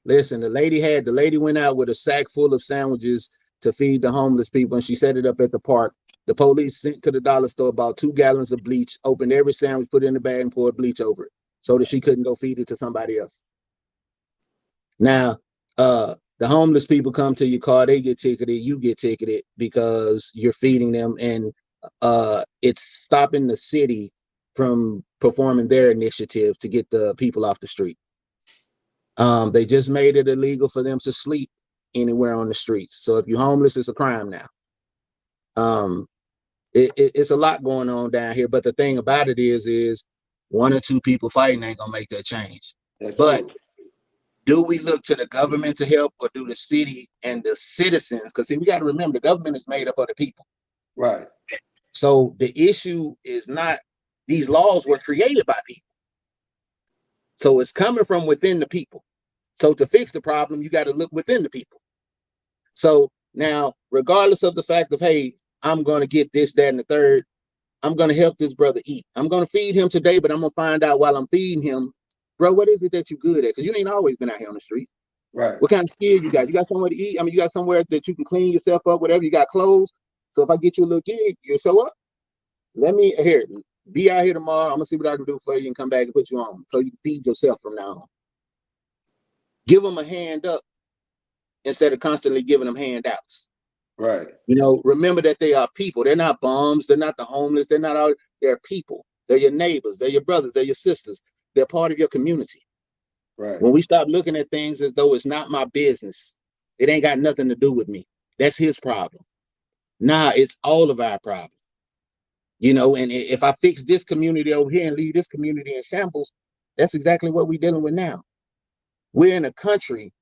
[SPEAKER 5] listen, the lady went out with a sack full of sandwiches to feed the homeless people, and she set it up at the park. The police sent to the dollar store about 2 gallons of bleach, opened every sandwich, put it in the bag, and poured bleach over it so that she couldn't go feed it to somebody else. Now, the homeless people come to your car, they get ticketed, you get ticketed because you're feeding them, and it's stopping the city from performing their initiative to get the people off the street. They just made it illegal for them to sleep anywhere on the streets. So if you're homeless, it's a crime now. It's a lot going on down here, but the thing about it is 1 or 2 people fighting ain't gonna make that change. But do we look to the government to help, or do the city and the citizens? Because see, we got to remember, the government is made up of the people.
[SPEAKER 1] Right.
[SPEAKER 5] So the issue is not, these laws were created by people. So it's coming from within the people. So to fix the problem, you got to look within the people. So now, regardless of the fact of, hey, I'm going to get this, that, and the third, I'm going to help this brother eat. I'm going to feed him today, but I'm going to find out while I'm feeding him, bro, what is it that you're good at? Because you ain't always been out here on the street.
[SPEAKER 1] Right.
[SPEAKER 5] What kind of skill you got? You got somewhere to eat? I mean, you got somewhere that you can clean yourself up, whatever. You got clothes. So if I get you a little gig, you'll show up. Let me, here, be out here tomorrow. I'm going to see what I can do for you and come back and put you on so you can feed yourself from now on. Give them a hand up instead of constantly giving them handouts.
[SPEAKER 1] Right.
[SPEAKER 5] You know, remember that they are people. They're not bums. They're not the homeless. They're not all. They're people. They're your neighbors. They're your brothers. They're your sisters. They're part of your community.
[SPEAKER 1] Right.
[SPEAKER 5] When we stop looking at things as though it's not my business, it ain't got nothing to do with me. That's his problem. Nah, it's all of our problem. You know, and if I fix this community over here and leave this community in shambles, that's exactly what we're dealing with now. We're in a country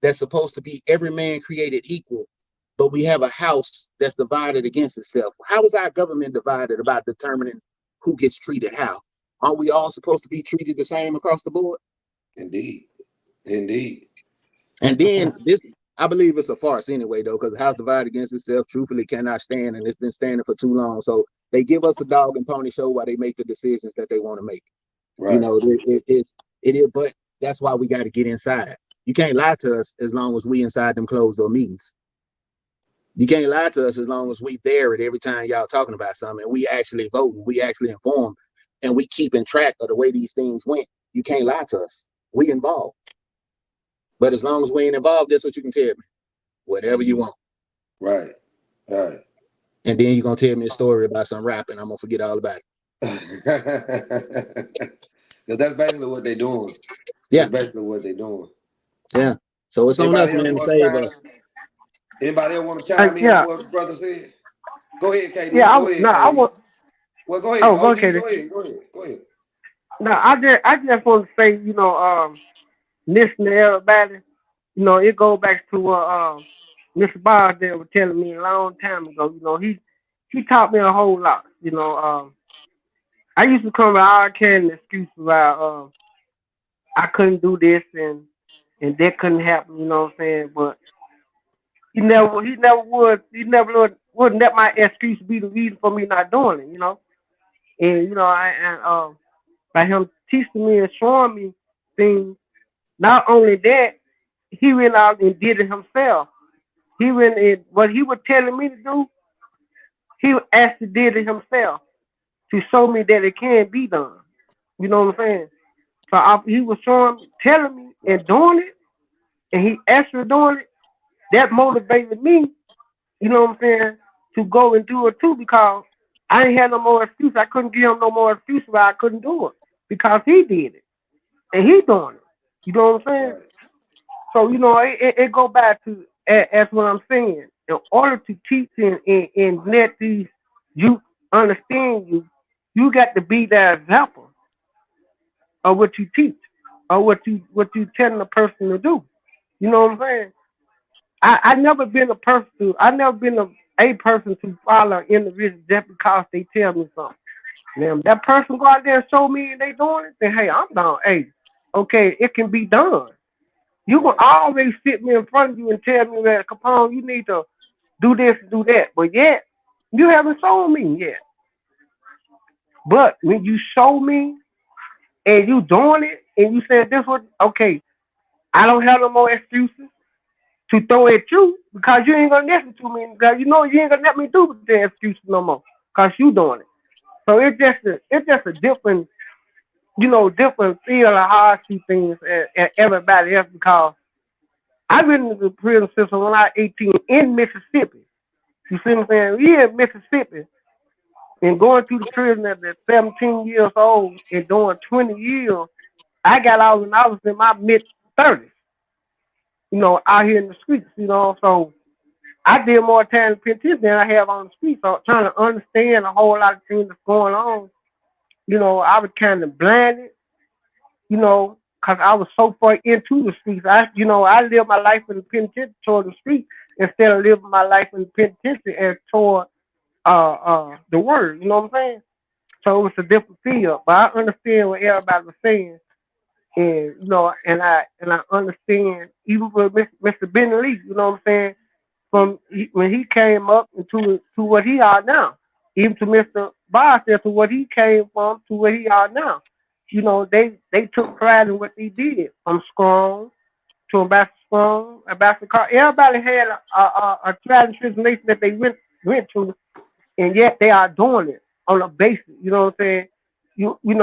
[SPEAKER 5] that's supposed to be every man created equal, but we have a house that's divided against itself. How is our government divided about determining who gets treated how? Aren't we all supposed to be treated the same across the board?
[SPEAKER 1] Indeed. Indeed.
[SPEAKER 5] And then this, I believe it's a farce anyway, though, because the house divided against itself truthfully cannot stand, and it's been standing for too long. So they give us the dog and pony show while they make the decisions that they want to make. Right. You know, it is, but that's why we got to get inside. You can't lie to us as long as we inside them closed door meetings. You can't lie to us as long as we there it every time y'all talking about something, and we actually voting, we actually informed, and we keeping track of the way these things went. You can't lie to us. We involved. But as long as we ain't involved, that's what you can tell me. Whatever you want.
[SPEAKER 1] Right. Right.
[SPEAKER 5] And then you're going to tell me a story about some rapping. I'm going to forget all about it.
[SPEAKER 1] Because that's basically what they're doing.
[SPEAKER 5] Yeah.
[SPEAKER 1] That's basically what they're doing.
[SPEAKER 5] Yeah. So it's on us, man, to save us.
[SPEAKER 1] Anybody else want to chime in on what the brother said? Go ahead, KD.
[SPEAKER 3] Yeah,
[SPEAKER 1] go ahead,
[SPEAKER 3] I want.
[SPEAKER 1] Well, go ahead.
[SPEAKER 3] Oh,
[SPEAKER 1] OG,
[SPEAKER 3] okay.
[SPEAKER 1] Go ahead.
[SPEAKER 3] No, I just want to say, you know, listening to everybody, you know, it goes back to what Mr. Barsdale was telling me a long time ago. You know, he taught me a whole lot. You know, I used to come with all kind of excuses about I couldn't do this and that couldn't happen. You know what I'm saying? But he never would let my excuse be the reason for me not doing it. You know, and you know, by him teaching me and showing me things. Not only that, he went out and did it himself. He went in, what he was telling me to do, he actually did it himself to show me that it can be done. You know what I'm saying? So he was telling me and doing it, and he actually doing it. That motivated me, you know what I'm saying, to go and do it too, because I ain't had no more excuse. I couldn't give him no more excuse why I couldn't do it, because he did it, and he doing it. You know what I'm saying? Right. So, you know, it go back to That's what I'm saying. In order to teach and let these youth understand you, you got to be the example of what you teach or what you telling a person to do. You know what I'm saying? I never been a person to I never been a person to follow an individual just because they tell me something. Now that person go out there and show me and they doing it, then hey, I'm down. Hey, okay, it can be done. You can always sit me in front of you and tell me that Capone, you need to do this, do that. But yet, you haven't shown me yet. But when you show me and you doing it and you said this was okay, I don't have no more excuses to throw at you because you ain't gonna listen to me because you know you ain't gonna let me do the excuses no more because you doing it. So it's just a different different feel of how I see things and everybody else because I've been in the prison system when I was 18 in Mississippi. You see what I'm saying? We in Mississippi and going through the prison at 17 years old and doing 20 years. I got out when I was in my mid 30s, out here in the streets, so I did more time in penitentiary than I have on the streets. So trying to understand a whole lot of things that's going on, I was kind of blinded, because I was so far into the streets. I lived my life in the penitentiary toward the street instead of living my life in the penitentiary as toward the word. You know what I'm saying? So it's a different field, but I understand what everybody was saying, and and I understand even with Mr. Benny Lee. You know what I'm saying? When he came up to what he are now, even to Mr. Barstow to what he came from to where he are now. They took pride in what they did from Strong to Ambassador Strong, Ambassador Carr. Everybody had a trial and tribulation that they went to, and yet they are doing it on a basis. You know what I'm saying? We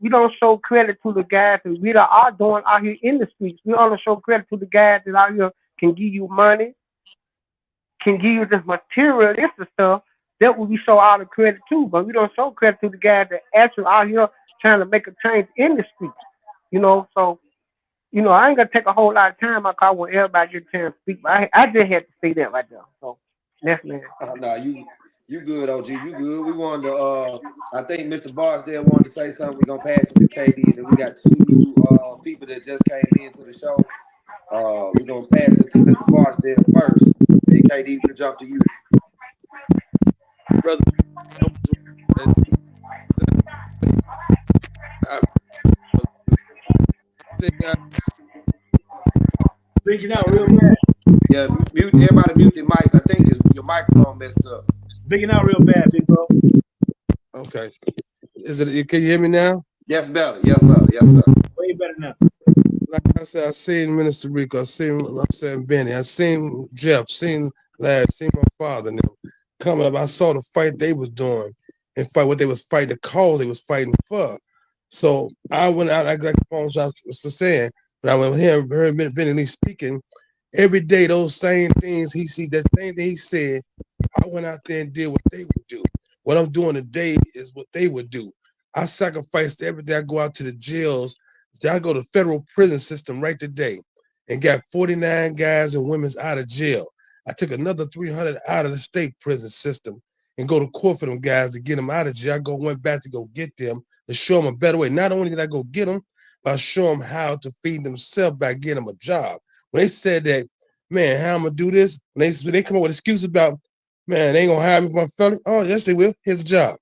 [SPEAKER 3] don't show credit to the guys that we are doing out here in the streets. We only show credit to the guys that out here can give you money, can give you this materialistic stuff. That would be show all the credit too, but we don't show credit to the guys that actually out here trying to make a change in the streets. So I ain't gonna take a whole lot of time. I want everybody get a chance to speak, but I just had to say that right there. So that's man.
[SPEAKER 1] Nah, you good, OG. You good. We wanted to. I think Mr. Barstow wanted to say something. We're gonna pass it to KD, and then we got two new people that just came into the show. We're gonna pass it to Mr. Barstow first. Then KD, we can jump to you,
[SPEAKER 6] brother.
[SPEAKER 4] Speaking out real bad.
[SPEAKER 1] Yeah, everybody mute their mics. I think your microphone messed up.
[SPEAKER 4] Speaking out real bad, big bro.
[SPEAKER 6] Okay. Can you hear me now?
[SPEAKER 1] Yes, better. Yes, sir. Yes, sir.
[SPEAKER 4] Way better now.
[SPEAKER 6] Like I said, I seen Minister Rico, I seen Benny, I seen Jeff, seen Larry, seen my father and them coming up. I saw the fight they was doing and fight what they was fighting, the cause they was fighting for. So I went out, like the phone was saying, when I went with him, heard Benny Lee speaking, every day those same things he see, that same thing he said, I went out there and did what they would do. What I'm doing today is what they would do. I sacrificed every day. I go out to the jails. I go to federal prison system right today and got 49 guys and women out of jail. I took another 300 out of the state prison system and go to court for them guys to get them out of jail. I went back to go get them to show them a better way. Not only did I go get them, but I show them how to feed themselves by getting them a job. When they said that, man, how I'm gonna do this? When they come up with excuses about, man, they ain't gonna hire me for my felony. Oh, yes, they will. Here's a job.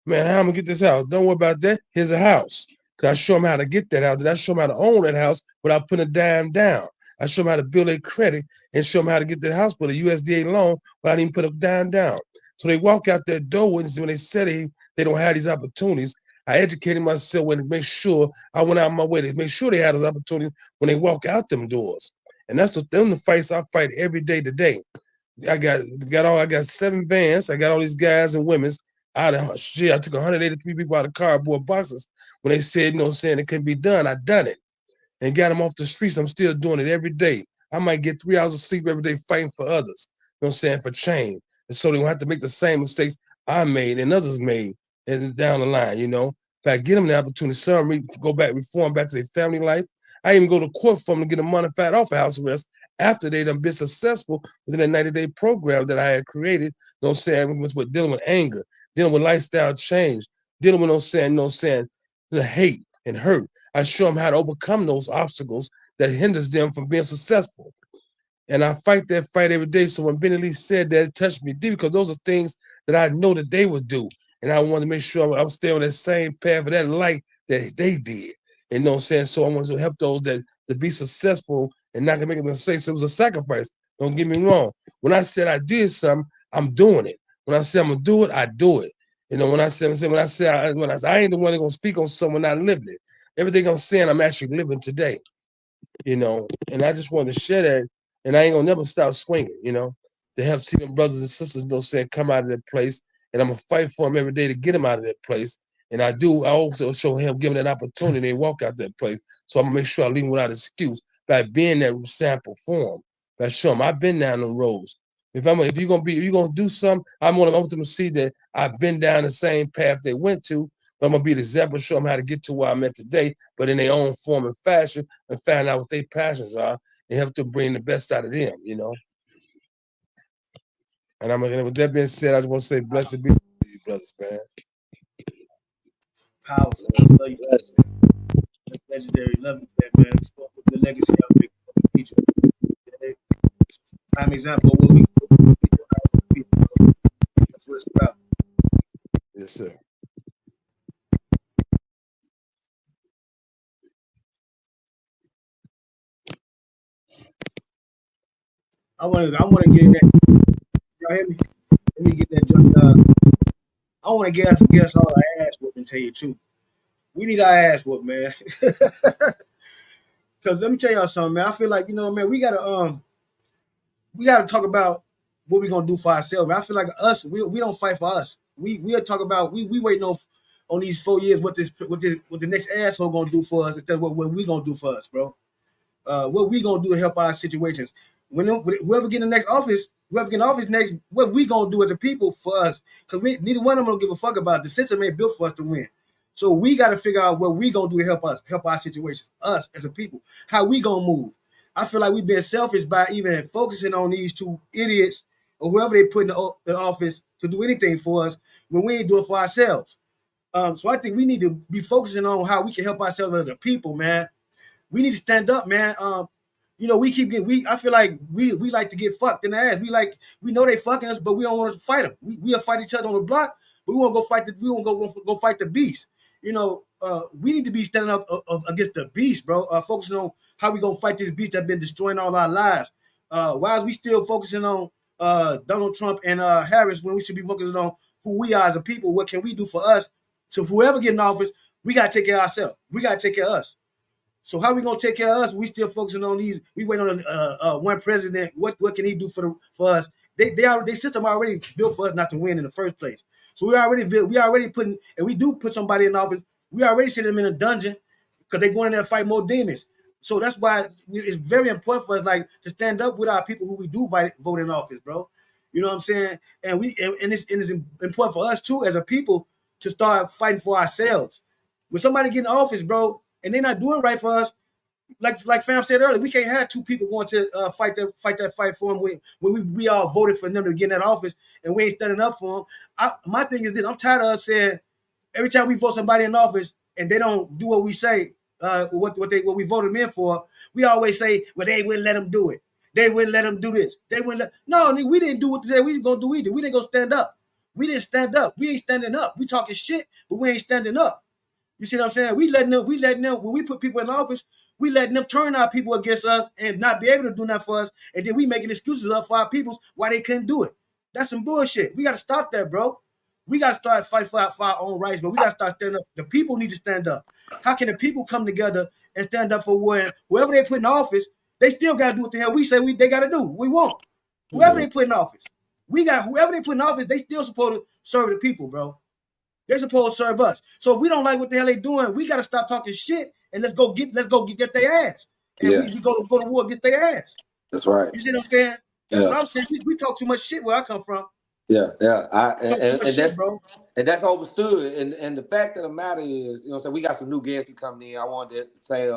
[SPEAKER 6] Man, how I'm gonna get this house? Don't worry about that. Here's a house. Cause I show them how to get that house. Did I show them how to own that house without putting a dime down? I show them how to build their credit and show them how to get that house with a USDA loan without even put a dime down. So they walk out that door when they said they don't have these opportunities. I educated myself to make sure I went out of my way to make sure they had those opportunities when they walk out them doors. And that's the fights I fight every day today. I got 7 vans. I got all these guys and women out of shit. I took 183 people out of cardboard boxes when they said, saying it couldn't be done. I done it and got them off the streets. I'm still doing it every day. I might get 3 hours of sleep every day fighting for others, for change. And so they won't have to make the same mistakes I made and others made and down the line, If I get them the opportunity, some go back, reform back to their family life. I even go to court for them to get a modified off of house arrest after they done been successful within a 90-day program that I had created, you know what I'm saying, with dealing with anger, dealing with lifestyle change, dealing with, the hate and hurt. I show them how to overcome those obstacles that hinders them from being successful. And I fight that fight every day. So when Benny Lee said that, it touched me deep, because those are things that I know that they would do. And I want to make sure I'm staying on that same path of that light that they did. And you know what I'm saying? So I want to help those that to be successful and not to make a mistake. So it was a sacrifice. Don't get me wrong. When I said I did something, I'm doing it. When I said I'm gonna do it, I do it. You know, when I say I ain't the one that's gonna speak on someone not living it. Everything I'm saying, I'm actually living today. You know, and I just wanted to share that. And I ain't gonna never stop swinging, you know, to help see them brothers and sisters, you know, saying, come out of that place. And I'm gonna fight for them every day to get them out of that place. And I also show him, give them that opportunity to walk out that place. So I'm gonna make sure I leave them without excuse by being that sample for them. By showing them I've been down the roads. If you're gonna do something, I want them to see that I've been down the same path they went to. But I'm gonna be the example, show them how to get to where I'm at today, but in their own form and fashion, and find out what their passions are and help to bring the best out of them, you know. And with that being said, I just want to say, blessed be you, brothers, man.
[SPEAKER 4] Powerful. Love you, legendary. Love you, man. The legacy of big teacher. Prime example of what we do. That's what it's about.
[SPEAKER 6] Yes, sir.
[SPEAKER 4] I want to get in that. Y'all hear me? Let me get that jump. I want to guess all our ass whoop and tell you the truth. We need our ass whoop, man. Because let me tell y'all something, man. I feel like, you know, man, we gotta talk about what we're gonna do for ourselves. Man. I feel like us, we don't fight for us. We'll talk about we waiting on these 4 years what the next asshole gonna do for us instead of what we gonna do for us, bro. What we gonna do to help our situations. When whoever get in the next office, next, what we gonna do as a people for us? Because neither one of them don't give a fuck about it. The system ain't built for us to win. So we got to figure out what we gonna do to help our situations, us as a people. How we gonna move? I feel like we've been selfish by even focusing on these two idiots or whoever they put in the office to do anything for us when we ain't doing it for ourselves. So I think we need to be focusing on how we can help ourselves as a people, man. We need to stand up, man. You know, I feel like we like to get fucked in the ass. We know they fucking us, but we don't want to fight them. We'll fight each other on the block, but we won't go fight the beast. You know, we need to be standing up against the beast, bro. Focusing on how we gonna fight this beast that's been destroying all our lives. Why is we still focusing on Donald Trump and Harris when we should be focusing on who we are as a people? What can we do for us? So if whoever get in office, we gotta take care of ourselves. We gotta take care of us. So how we gonna take care of us? We still focusing on these. We wait on one president. What can he do for us? They system already built for us not to win in the first place. So we already putting, and we do put somebody in office. We already send them in a dungeon because they're going in there to fight more demons. So that's why it's very important for us, like, to stand up with our people who we do vote in office, bro. You know what I'm saying? And it's important for us too as a people to start fighting for ourselves. When somebody get in office, bro, and they're not doing right for us, like Fam said earlier, we can't have two people going to fight that fight for them when we all voted for them to get in that office and we ain't standing up for them. My thing is this: I'm tired of us saying every time we vote somebody in office and they don't do what we say, what we voted them in for, we always say, well, they wouldn't let them do it. They wouldn't let them do this. They wouldn't let. No, we didn't do what they said we was gonna do either. We didn't go stand up. We didn't stand up. We ain't standing up. We talking shit, but we ain't standing up. You see what I'm saying? We letting them, when we put people in office, we letting them turn our people against us and not be able to do nothing for us. And then we making excuses up for our peoples why they couldn't do it. That's some bullshit. We got to stop that, bro. We got to start fighting for our own rights, but we got to start standing up. The people need to stand up. How can the people come together and stand up for whoever they put in office, they still got to do what the hell we say they got to do. We won't. Whoever they put in office, whoever they put in office, they still supposed to serve the people, bro. They're supposed to serve us. So if we don't like what the hell they doing, we got to stop talking shit and let's go get their ass. And we go to war and get their ass.
[SPEAKER 1] That's right.
[SPEAKER 4] You see what I'm saying? That's what I'm saying. We talk too much shit where I come from.
[SPEAKER 1] Yeah. And that's understood. And the fact of the matter is, you know, so we got some new guests coming in. I wanted to say,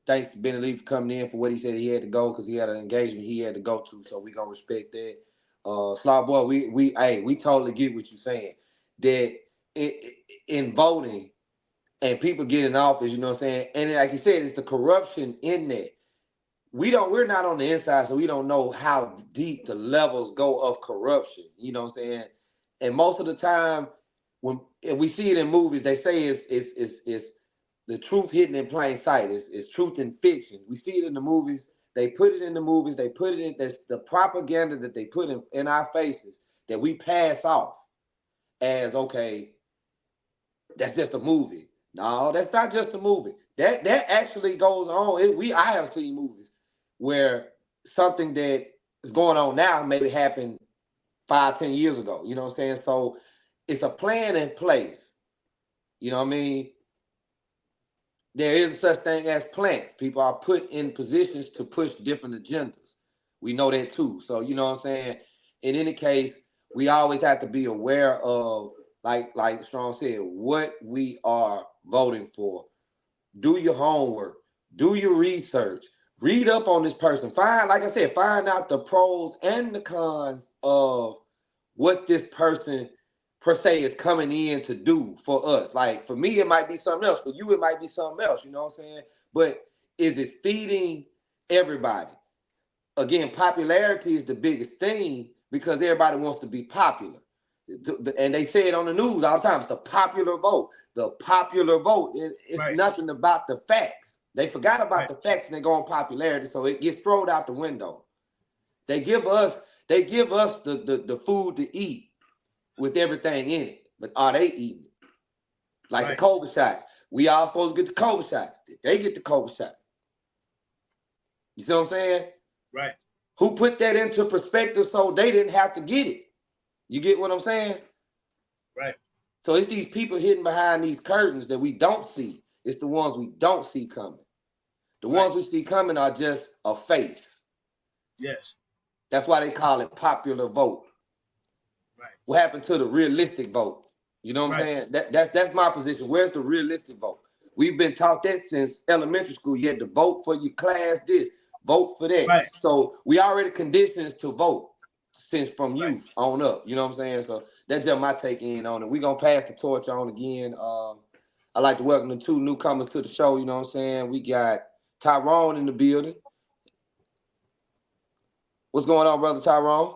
[SPEAKER 1] thanks to Benny Lee for coming in for what he said he had to go because he had an engagement he had to go to. So we gonna respect that. Slaw Boy, we totally get what you're saying. That in voting and people get in office, you know what I'm saying? And like you said, it's the corruption in that. We're not on the inside, so we don't know how deep the levels go of corruption. You know what I'm saying? And most of the time, when we see it in movies, they say it's the truth hidden in plain sight. It's truth in fiction. We see it in the movies. They put it in the movies. They put it in. That's the propaganda that they put in our faces that we pass off as, okay, that's just a movie. No, that's not just a movie. That actually goes on. I have seen movies where something that is going on now maybe happened 5-10 years ago. You know what I'm saying? So it's a plan in place. You know what I mean? There is such thing as plants. People are put in positions to push different agendas. We know that too. So, you know what I'm saying? In any case, we always have to be aware of, like Strong said, what we are voting for. Do your homework. Do your research. Read up on this person. Find out the pros and the cons of what this person per se is coming in to do for us. Like for me, it might be something else. For you, it might be something else. You know what I'm saying? But is it feeding everybody? Again, popularity is the biggest thing because everybody wants to be popular. And they say it on the news all the time. It's the popular vote. The popular vote. It's right. Nothing about the facts. They forgot about the facts and they go on popularity, so it gets thrown out the window. They give us the food to eat with everything in it, but are they eating it? Like the COVID shots. We all supposed to get the COVID shots. Did they get the COVID shot? You see what I'm saying?
[SPEAKER 4] Right.
[SPEAKER 1] Who put that into perspective so they didn't have to get it? You get what I'm saying?
[SPEAKER 4] Right.
[SPEAKER 1] So it's these people hidden behind these curtains that we don't see. It's the ones we don't see coming. The ones we see coming are just a face.
[SPEAKER 4] Yes.
[SPEAKER 1] That's why they call it popular vote.
[SPEAKER 4] Right.
[SPEAKER 1] What happened to the realistic vote? You know what I'm saying? That's my position. Where's the realistic vote? We've been taught that since elementary school. You had to vote for your class this, vote for that.
[SPEAKER 4] Right.
[SPEAKER 1] So we already conditioned to vote since from youth on up. You know what I'm saying? So that's just my take in on it. We're going to pass the torch on again. I'd like to welcome the two newcomers to the show. You know what I'm saying? We got Tyrone in the building. What's going on, brother Tyrone?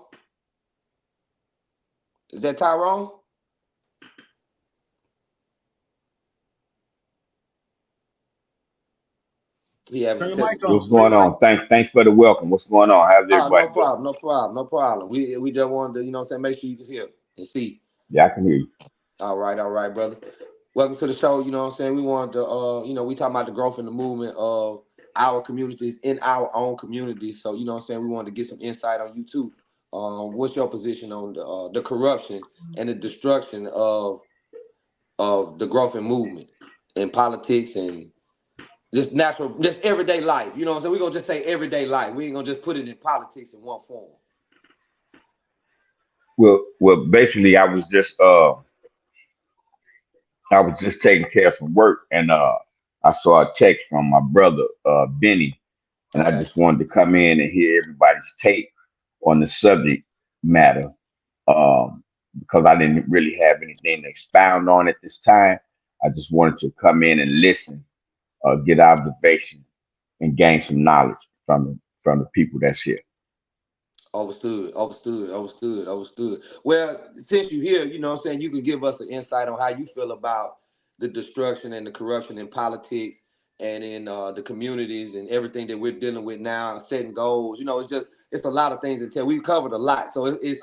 [SPEAKER 1] Is that Tyrone?
[SPEAKER 8] What's going on? Thanks for the welcome. What's going on? How's everybody doing?
[SPEAKER 1] No problem. We just wanted to, you know what I'm saying, make sure you can hear and see.
[SPEAKER 8] Yeah, I can hear you.
[SPEAKER 1] All right, brother. Welcome to the show. You know what I'm saying? We wanted to, we talking about the growth and the movement of our communities in our own community. So, you know what I'm saying? We wanted to get some insight on you too. What's your position on the corruption and the destruction of the growth and movement in politics and just everyday life? You know what I'm saying? We're going to just say everyday life. We ain't going to just put it in politics in one form.
[SPEAKER 8] Well, basically, I was just taking care of some work, and I saw a text from my brother Benny, and I just wanted to come in and hear everybody's take on the subject matter, because I didn't really have anything to expound on at this time. I just wanted to come in and listen, get observation, and gain some knowledge from the people that's here.
[SPEAKER 1] Understood. Well, since you're here, you know what I'm saying, you can give us an insight on how you feel about the destruction and the corruption in politics and in the communities and everything that we're dealing with now, setting goals. You know, it's a lot of things to tell. We've covered a lot. So it's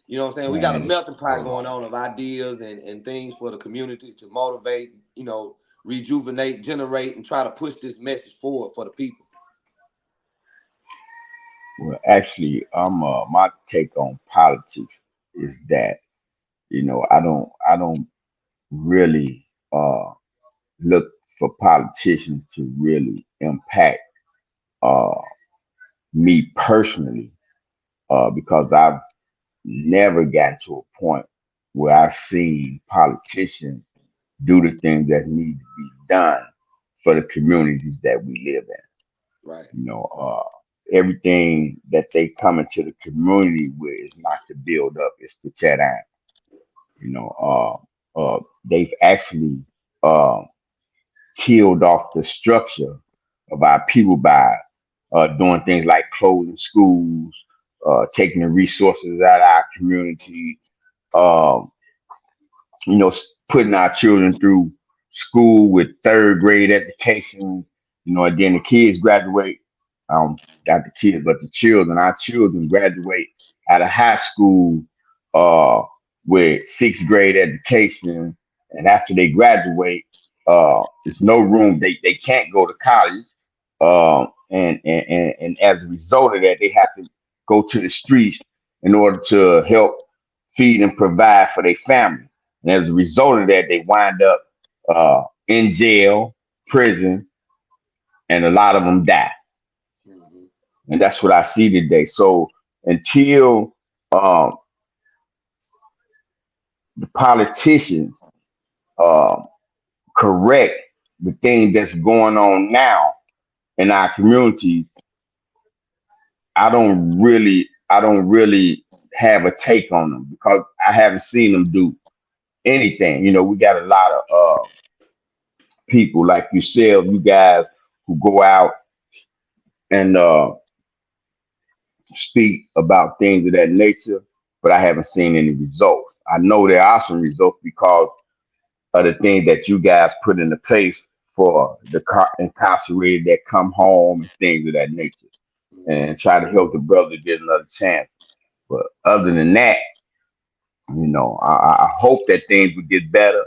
[SPEAKER 1] you know what I'm saying, we got a melting pot going on of ideas and things for the community to motivate, rejuvenate, generate, and try to push this message forward for the people.
[SPEAKER 8] Well, actually, my take on politics is that, I don't really look for politicians to really impact me personally, because I've never gotten to a point where I've seen politicians do the things that need to be done for the communities that we live in.
[SPEAKER 1] Right.
[SPEAKER 8] You know, everything that they come into the community with is not to build up, it's to tear down. You know, they've actually killed off the structure of our people by doing things like closing schools, taking the resources out of our community, um, you know, putting our children through school with third grade education, you know, and then the kids graduate, not the kids, but the children, our children graduate out of high school uh, with sixth grade education. And after they graduate, there's no room, they can't go to college. And as a result of that, they have to go to the streets in order to help feed and provide for their family. And as a result of that, they wind up in jail, prison, and a lot of them die.
[SPEAKER 1] Mhm.
[SPEAKER 8] And that's what I see today. So until the politicians correct the thing that's going on now in our communities, I don't really have a take on them because I haven't seen them do anything. You know, we got a lot of people like yourself, you guys who go out and speak about things of that nature, but I haven't seen any results. I know there are some results because of the things that you guys put into place for the incarcerated that come home and things of that nature, and try to help the brother get another chance. But other than that, you know, I hope that things would get better.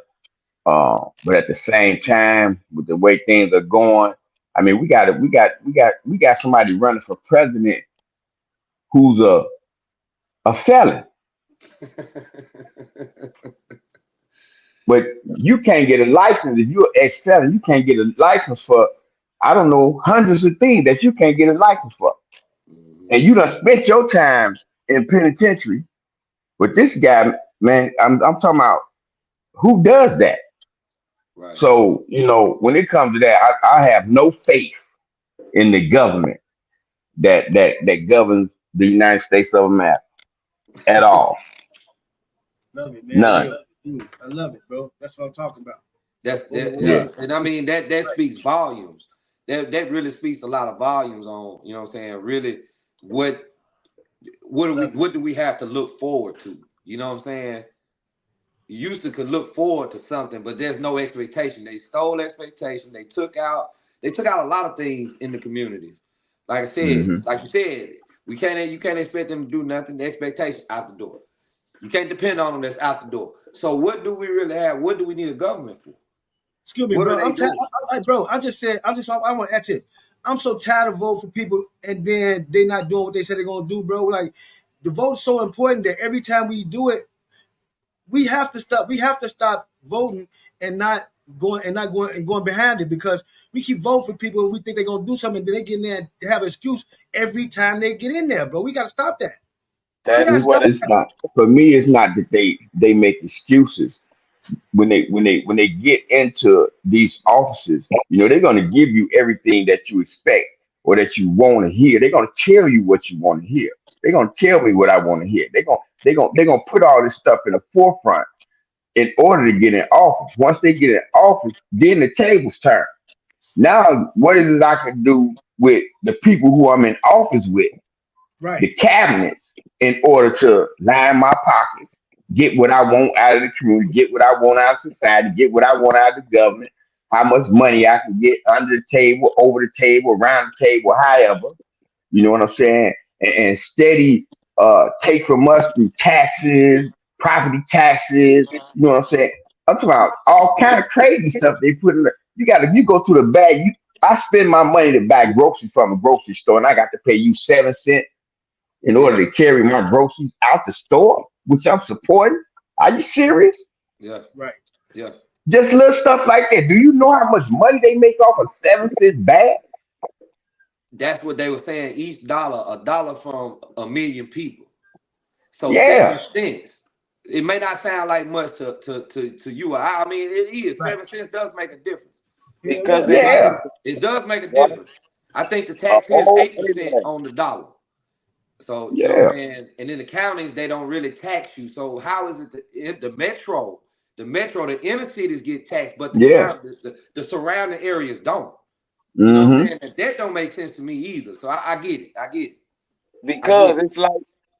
[SPEAKER 8] But at the same time, with the way things are going, I mean, we got somebody running for president who's a felon. But you can't get a license if you're an ex-felon. You can't get a license for, I don't know, hundreds of things that you can't get a license for. And you done spent your time in penitentiary. But this guy, man, I'm talking about who does that.
[SPEAKER 1] Right.
[SPEAKER 8] So, you know, when it comes to that, I have no faith in the government that governs the United States of America at all.
[SPEAKER 4] Love it, man.
[SPEAKER 8] None.
[SPEAKER 4] Real. I love it, bro. That's what I'm talking about.
[SPEAKER 8] Yeah.
[SPEAKER 1] And I mean that speaks volumes. That really speaks a lot of volumes on, you know what I'm saying, really what do we have to look forward to? You know what I'm saying? You used to could look forward to something, but there's no expectation. They stole expectation. They took out a lot of things in the communities. Like I said, like you said, you can't expect them to do nothing. The expectation out the door. You can't depend on them. That's out the door. So what do we really have? What do we need a government for?
[SPEAKER 4] Excuse me, bro. I'm tired. Bro, I want to add it. I'm so tired of voting for people and then they not doing what they said they're gonna do, bro. Like the vote's so important that every time we do it, we have to stop. We have to stop voting and going behind it because we keep voting for people and we think they're gonna do something. Then they get in there and they have an excuse every time they get in there, bro. We gotta stop that.
[SPEAKER 7] That's what
[SPEAKER 8] it's not. For me, it's not that they make excuses. When they get into these offices, you know, they're gonna give you everything that you expect or that you want to hear. They're gonna tell you what you want to hear. They're gonna tell me what I want to hear. They're gonna put all this stuff in the forefront in order to get in office. Once they get in office, then the tables turn. Now, what is it I can do with the people who I'm in office with?
[SPEAKER 4] Right.
[SPEAKER 8] The cabinets, in order to line my pockets, get what I want out of the community, get what I want out of society, get what I want out of the government, how much money I can get under the table, over the table, around the table, however. You know what I'm saying? And steady take from us through taxes, property taxes. You know what I'm saying? I'm talking about all kind of crazy stuff they put in there. If you go to the bag, I spend my money to buy groceries from a grocery store, and I got to pay you 7 cents in order to carry my groceries out the store, which I'm supporting. Are you serious?
[SPEAKER 1] Yeah.
[SPEAKER 4] Right.
[SPEAKER 1] Yeah.
[SPEAKER 8] Just little stuff like that. Do you know how much money they make off a 7 cent bag?
[SPEAKER 1] That's what they were saying. Each dollar, a dollar from a million people. So
[SPEAKER 8] Yeah.
[SPEAKER 1] 7 cents. It may not sound like much to you or I mean, it is.
[SPEAKER 4] Right.
[SPEAKER 1] 7 cents does make a difference.
[SPEAKER 7] Because
[SPEAKER 1] it does make a difference. I think the tax here is 8% on the dollar. So you know what I'm saying? And in the counties, they don't really tax you. So how is it if the metro, the inner cities get taxed, but the surrounding areas don't? You know what I'm saying? That don't make sense to me either. So I get it. I get it.
[SPEAKER 7] Because it's like,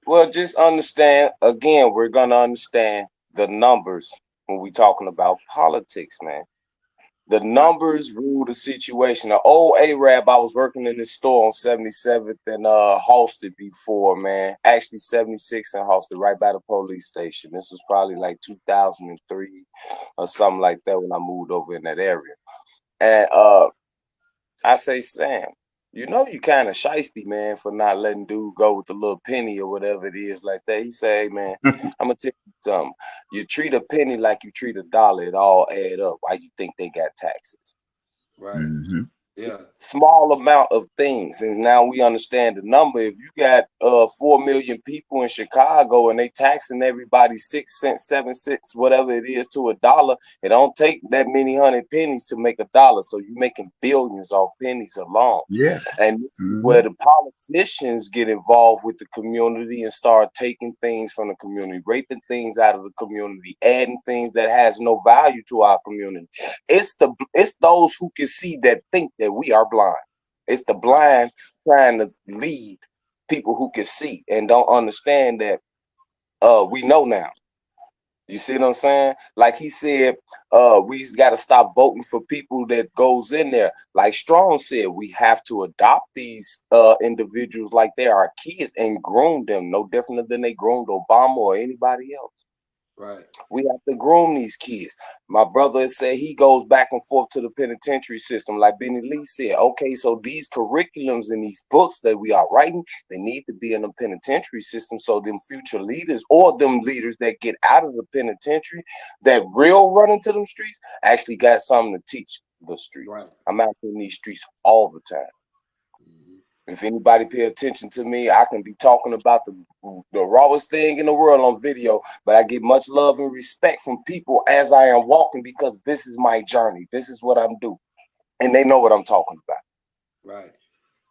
[SPEAKER 7] well, just understand, again, we're gonna understand the numbers when we talking about politics, man. The numbers rule the situation. The old Arab, I was working in this store on 77th and Halsted before, man. Actually 76 and Halsted, right by the police station. This was probably like 2003 or something like that when I moved over in that area. And I say, Sam, you know you kind of shiesty, man, for not letting dude go with the little penny or whatever it is like that. He say, hey, man, I'm gonna tell you something. You treat a penny like you treat a dollar, it all add up. Why you think they got taxes?
[SPEAKER 1] Right. Yeah.
[SPEAKER 7] Small amount of things, and now we understand the number. If you got 4 million people in Chicago and they taxing everybody 6 cents, 7 cents, whatever it is, to a dollar, it don't take that many hundred pennies to make a dollar. So you're making billions off pennies alone.
[SPEAKER 8] Yeah.
[SPEAKER 7] And this is where the politicians get involved with the community and start taking things from the community, raping things out of the community, adding things that has no value to our community. It's those who can see that think that we are blind. It's the blind trying to lead people who can see and don't understand that we know now. You see what I'm saying? Like he said, we got to stop voting for people that goes in there. Like Strong said, we have to adopt these individuals like they are kids and groom them no different than they groomed Obama or anybody else.
[SPEAKER 1] Right.
[SPEAKER 7] We have to groom these kids. My brother said he goes back and forth to the penitentiary system. Like Benny Lee said, okay, so these curriculums and these books that we are writing, they need to be in the penitentiary system so them future leaders or them leaders that get out of the penitentiary that real run into them streets actually got something to teach the streets.
[SPEAKER 1] Right.
[SPEAKER 7] I'm out in these streets all the time. If anybody pay attention to me, I can be talking about the rawest thing in the world on video, but I get much love and respect from people as I am walking because this is my journey. This is what I'm doing. And they know what I'm talking about.
[SPEAKER 1] Right.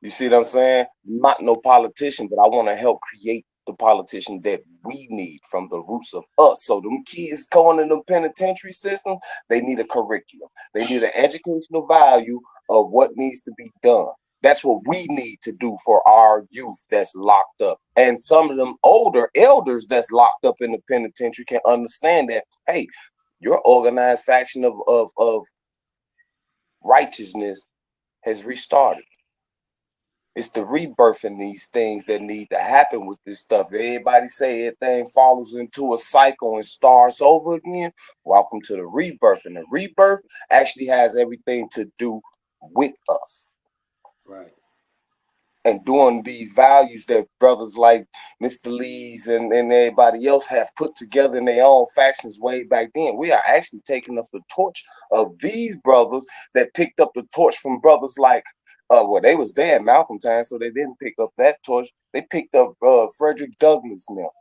[SPEAKER 7] You see what I'm saying? I'm not no politician, but I want to help create the politician that we need from the roots of us. So them kids going in the penitentiary system, they need a curriculum. They need an educational value of what needs to be done. That's what we need to do for our youth that's locked up. And some of them older elders that's locked up in the penitentiary can understand that, hey, your organized faction of righteousness has restarted. It's the rebirth in these things that need to happen with this stuff. Everybody say everything follows into a cycle and starts over again. Welcome to the rebirth. And the rebirth actually has everything to do with us.
[SPEAKER 1] Right.
[SPEAKER 7] And doing these values that brothers like Mr. Lee's and everybody else have put together in their own factions way back then. We are actually taking up the torch of these brothers that picked up the torch from brothers like, well, they was there in Malcolm time, so they didn't pick up that torch. They picked up Frederick Douglass now.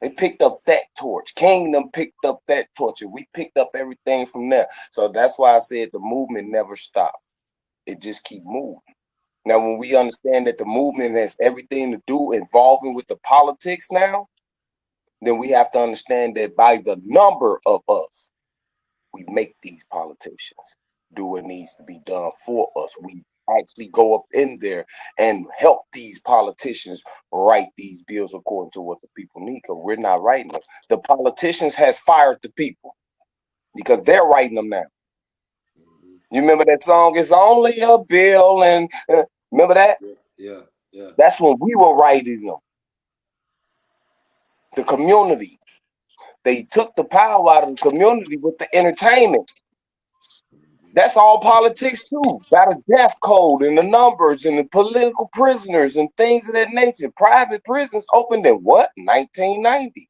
[SPEAKER 7] They picked up that torch. Kingdom picked up that torch, and we picked up everything from there. So that's why I said the movement never stopped. It just keep moving. Now, when we understand that the movement has everything to do involving with the politics now, then we have to understand that by the number of us, we make these politicians do what needs to be done for us. We actually go up in there and help these politicians write these bills according to what the people need, because we're not writing them. The politicians has fired the people because they're writing them now. You remember that song, It's Only a Bill, and remember that?
[SPEAKER 1] Yeah.
[SPEAKER 7] That's when we were writing them. The community. They took the power out of the community with the entertainment. That's all politics too. Got a death code and the numbers and the political prisoners and things of that nature. Private prisons opened in what? 1990.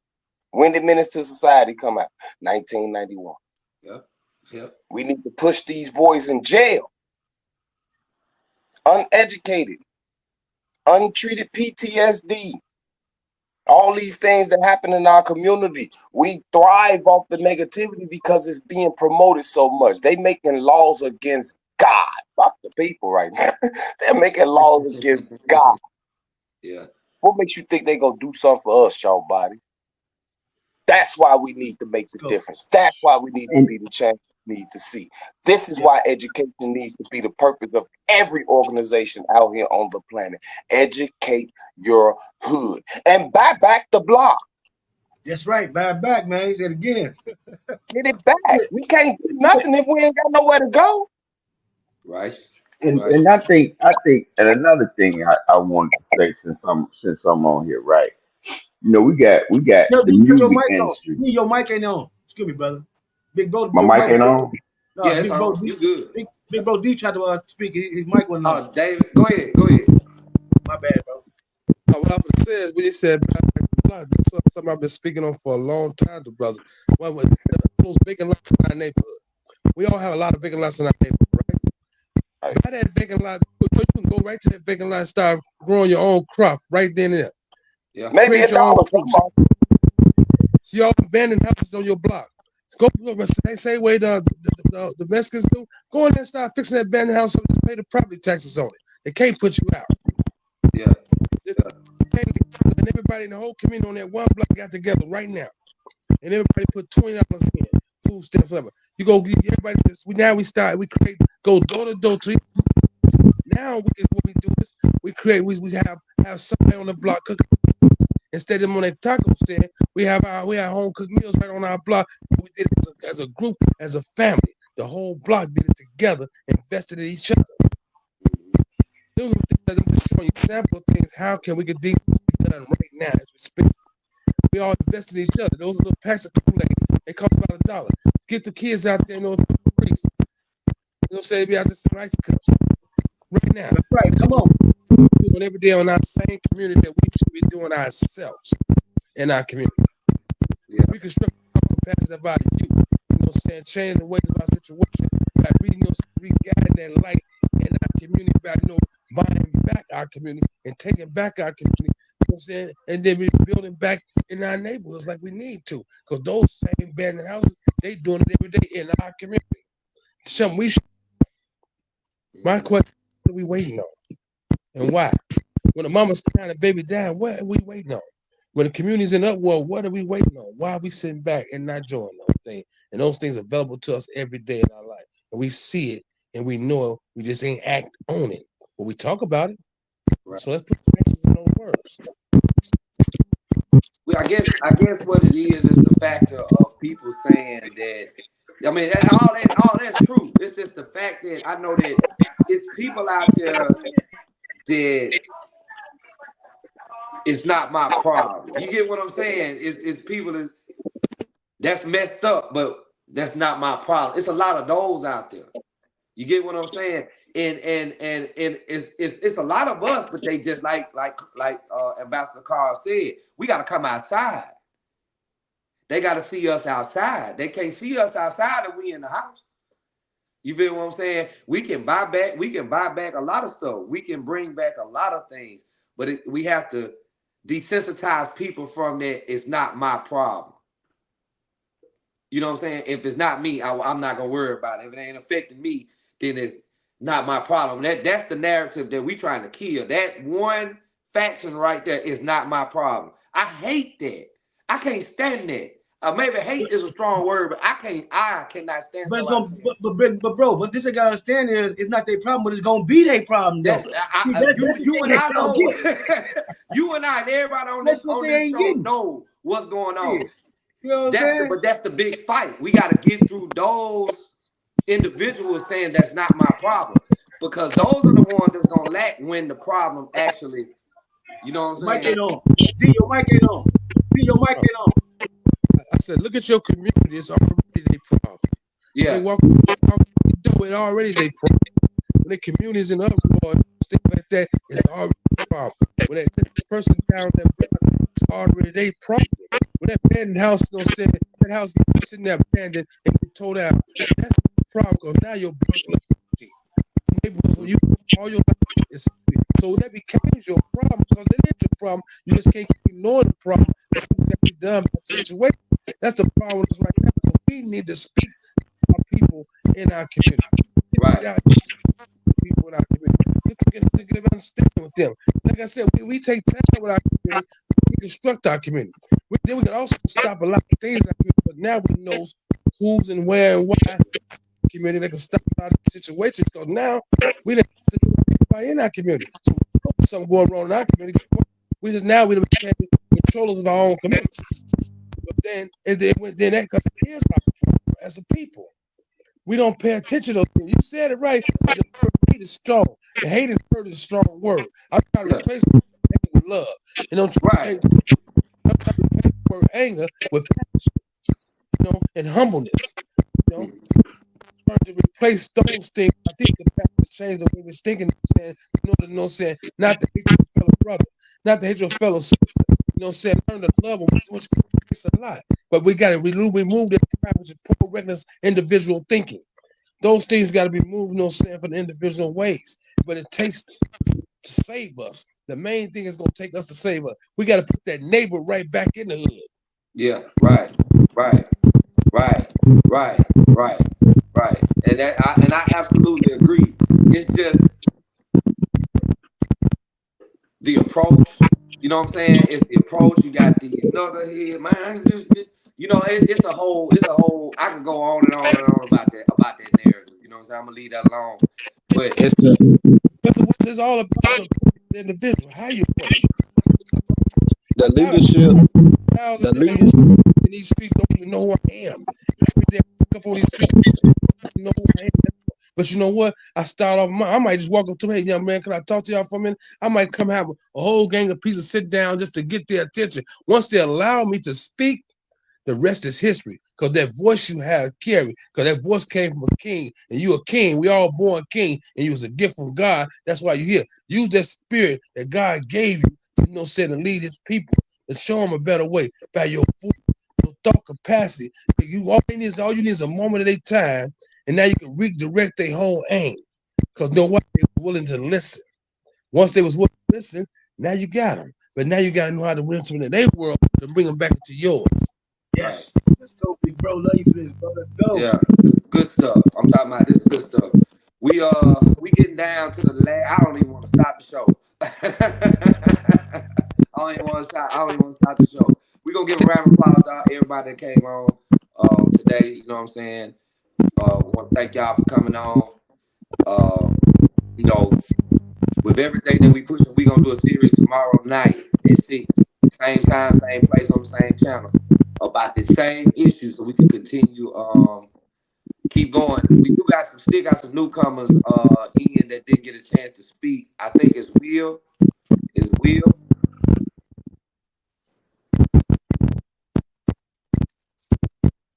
[SPEAKER 7] When did Menace to Society come out? 1991.
[SPEAKER 1] Yep.
[SPEAKER 7] We need to push these boys in jail. Uneducated, untreated PTSD. All these things that happen in our community, we thrive off the negativity because it's being promoted so much. They making laws against God. Fuck the people right now. They're making laws against God.
[SPEAKER 1] Yeah.
[SPEAKER 7] What makes you think they gonna do something for us, y'all body? That's why we need to make the difference. That's why we need to be the change we need to see. This is why education needs to be the purpose of every organization out here on the planet. Educate your hood and buy back the block.
[SPEAKER 4] That's right. Buy it back, man. He said again.
[SPEAKER 7] Get it back. We can't do nothing if we ain't got nowhere to go.
[SPEAKER 1] Right.
[SPEAKER 8] And I think, and another thing I wanted to say since I'm on here, right? You know, we got
[SPEAKER 4] Yo,
[SPEAKER 8] the
[SPEAKER 4] you put your
[SPEAKER 8] music
[SPEAKER 4] mic on.
[SPEAKER 8] industry.
[SPEAKER 4] Your mic ain't on. Excuse me, brother. Big bro.
[SPEAKER 8] My mic ain't on.
[SPEAKER 4] No,
[SPEAKER 1] Yeah, it's on. You good?
[SPEAKER 4] Big bro D tried to speak. His mic wasn't on.
[SPEAKER 1] Oh, David, go ahead.
[SPEAKER 4] My bad, bro.
[SPEAKER 6] What I was saying is, when you said something I've been speaking on for a long time to brothers. Well, with those vacant lots in our neighborhood, we all have a lot of vacant lots in our neighborhood, right? Buy that vacant lot. You can go right to that vacant lot and start growing your own crop right then and there.
[SPEAKER 1] Yeah,
[SPEAKER 7] maybe $1.
[SPEAKER 6] See all the abandoned houses on your block. Go the same way the Mexicans do. Go in there and start fixing that abandoned house and pay the property taxes on it. They can't put you out.
[SPEAKER 1] Yeah.
[SPEAKER 6] And everybody in the whole community on that one block got together right now, and everybody put $20 in food stamps, whatever. You go, everybody. We create go door to door to. Now what we do is we have somebody on the block cooking. Instead of them on their taco stand, we have home cooked meals right on our block. We did it as a group, as a family. The whole block did it together, invested in each other. Those are the things I'm just showing you example of things. How can we get these done right now as we speak? We all invest in each other. Those little packs of Kool-Aid, they cost about $1. Get the kids out there, say be out there some ice cups right now.
[SPEAKER 4] That's right. Come on.
[SPEAKER 6] Doing every day on our same community that we should be doing ourselves in our community. Yeah. We construct capacity of our youth. You know what I'm saying? Change the ways of our situation by reading guiding that light in our community by buying back our community and taking back our community. You know what I'm saying? And then we're building back in our neighborhoods like we need to. Because those same abandoned houses, they doing it every day in our community. Something we should. My question, what are we waiting on? And why? When a mama's crying and baby dying, what are we waiting on? When the community's in uproar, what are we waiting on? Why are we sitting back and not doing those things? And those things are available to us every day in our life. And we see it and we know it. We just ain't act on it. But we talk about it. Right. So let's put actions in those words.
[SPEAKER 1] Well, I guess what it is the factor of people saying that. I mean, all that's true. It's just the fact that I know that it's people out there that it's not my problem. You get what I'm saying? It's people that's messed up, but that's not my problem. It's a lot of those out there. You get what I'm saying? And it's a lot of us, but they just like Ambassador Carl said, we got to come outside. They got to see us outside. They can't see us outside if we in the house. You feel what I'm saying? We can buy back a lot of stuff. We can bring back a lot of things, but we have to desensitize people from that. It's not my problem. You know what I'm saying? If it's not me, I'm not gonna worry about it. If it ain't affecting me, then it's not my problem. That's the narrative that we trying to kill. That one faction right there is not my problem. I hate that. I can't stand that. Maybe hate is a strong word, but I cannot stand.
[SPEAKER 4] But bro, what this I gotta understand is it's not their problem, but it's gonna be their problem.
[SPEAKER 1] You and I know. You and I and everybody on this show know what's going on.
[SPEAKER 4] Yeah. You know what I'm saying?
[SPEAKER 1] But that's the big fight. We got to get through those individuals saying that's not my problem, because those are the ones that's gonna lack when the problem actually. You know what I'm saying?
[SPEAKER 4] Mic ain't on. D, your mic ain't on. D, your mic ain't on.
[SPEAKER 6] I said, look at your community. It's already their problem.
[SPEAKER 1] Yeah.
[SPEAKER 6] They walk do it already their problem. When the community's in uproar, things like that, it's already a problem. When that person down there, it's already their problem. When that abandoned house, that house gets sitting there abandoned and get towed out, that's the problem. Because now your block, you all your life is So that becomes your problem because it is your problem. You just can't ignore the problem. It's got to be done by the situation. That's the problem right now. So we need to speak to our people in our community.
[SPEAKER 1] Right.
[SPEAKER 6] People in our community. To get an understanding with them. Like I said, we take time with our community. We construct our community. Then we can also stop a lot of things in our community. But now we know who's and where and why community that can stop a lot of situations. Because now we don't have to do everybody in our community. So if something going wrong in our community, we became controllers of our own community. But then that is our problem as a people. We don't pay attention to those. You said it right. The word hate is strong. The hating word is a strong word. I'm trying to replace it with love. And I'm trying to replace the word anger with passion, and humbleness. Trying to replace those things. I think the passion change the way we're thinking and saying, saying not to hate your fellow brother, not to hate your fellow sister. Saying learn to love them, which takes a lot. But we got to remove that pride, which is poor, reckless, individual thinking. Those things got to be moved, for the individual ways. But it takes to save us. The main thing is going to take us to save us. We got to put that neighbor right back in the hood.
[SPEAKER 1] Yeah, right. And I absolutely agree. It's just the approach. You know what I'm saying? It's the approach. You got the knucklehead, man. It's a whole. I could go on and on and on about that narrative. You know what I'm saying? I'm gonna leave that alone. But
[SPEAKER 6] it's all about the individual. How you work.
[SPEAKER 5] The leadership.
[SPEAKER 6] In these streets don't even know who I am. Every day I walk up on these streets, you know who I am. But you know what? I start off. I might just walk up to, hey, young man, can I talk to y'all for a minute? I might come have a whole gang of people sit down just to get their attention. Once they allow me to speak, the rest is history. Because that voice you have carry, because that voice came from a king, and you a king. We all born king, and you was a gift from God. That's why you're here. Use that spirit that God gave you, to lead his people and show them a better way by your food, your thought capacity. All you need is a moment of their time. And now you can redirect their whole aim. Because nobody was willing to listen. Once they was willing to listen, now you got them. But now you got to know how to win some in their world to bring them back into yours.
[SPEAKER 4] Yes. Let's go, big bro. Love you for this, bro. Let's go.
[SPEAKER 1] Yeah, good stuff. I'm talking about this is good stuff. We getting down to the last. I don't even want to stop the show. I don't even want to stop the show. We're going to give a round of applause to everybody that came on today. You know what I'm saying? Want to thank y'all for coming on. With everything that we pushing, we're gonna do a series tomorrow night at 6, same time, same place on the same channel about the same issue, so we can continue keep going. We still got some newcomers in that didn't get a chance to speak. I think it's Will.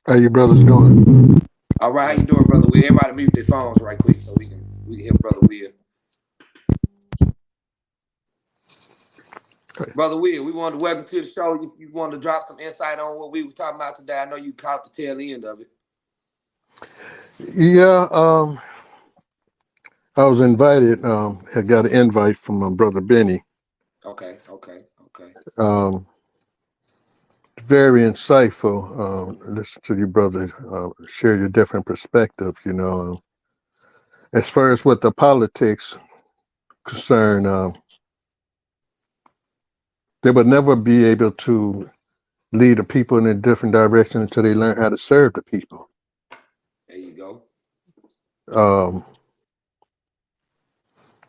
[SPEAKER 9] How you brothers doing?
[SPEAKER 1] All right, how you doing, brother Will? Everybody mute their phones right quick so we can hear brother Will. Okay. Brother Will, we wanted to welcome to the show. You wanted to drop some insight on what we was talking about today. I know you caught the tail end of it.
[SPEAKER 9] Yeah, I was invited. Had got an invite from my brother Benny.
[SPEAKER 1] Okay.
[SPEAKER 9] Very insightful. Listen to you, brother. Share your different perspectives. As far as what the politics concern, they would never be able to lead the people in a different direction until they learn how to serve the people.
[SPEAKER 1] There you go.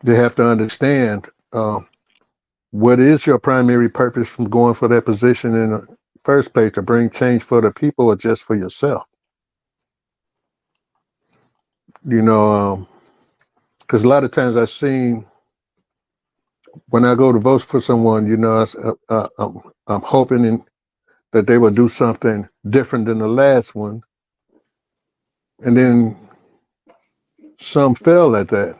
[SPEAKER 9] They have to understand what is your primary purpose from going for that position in the first place, to bring change for the people or just for yourself. Because a lot of times I've seen when I go to vote for someone, I'm hoping that they will do something different than the last one. And then some fail at that.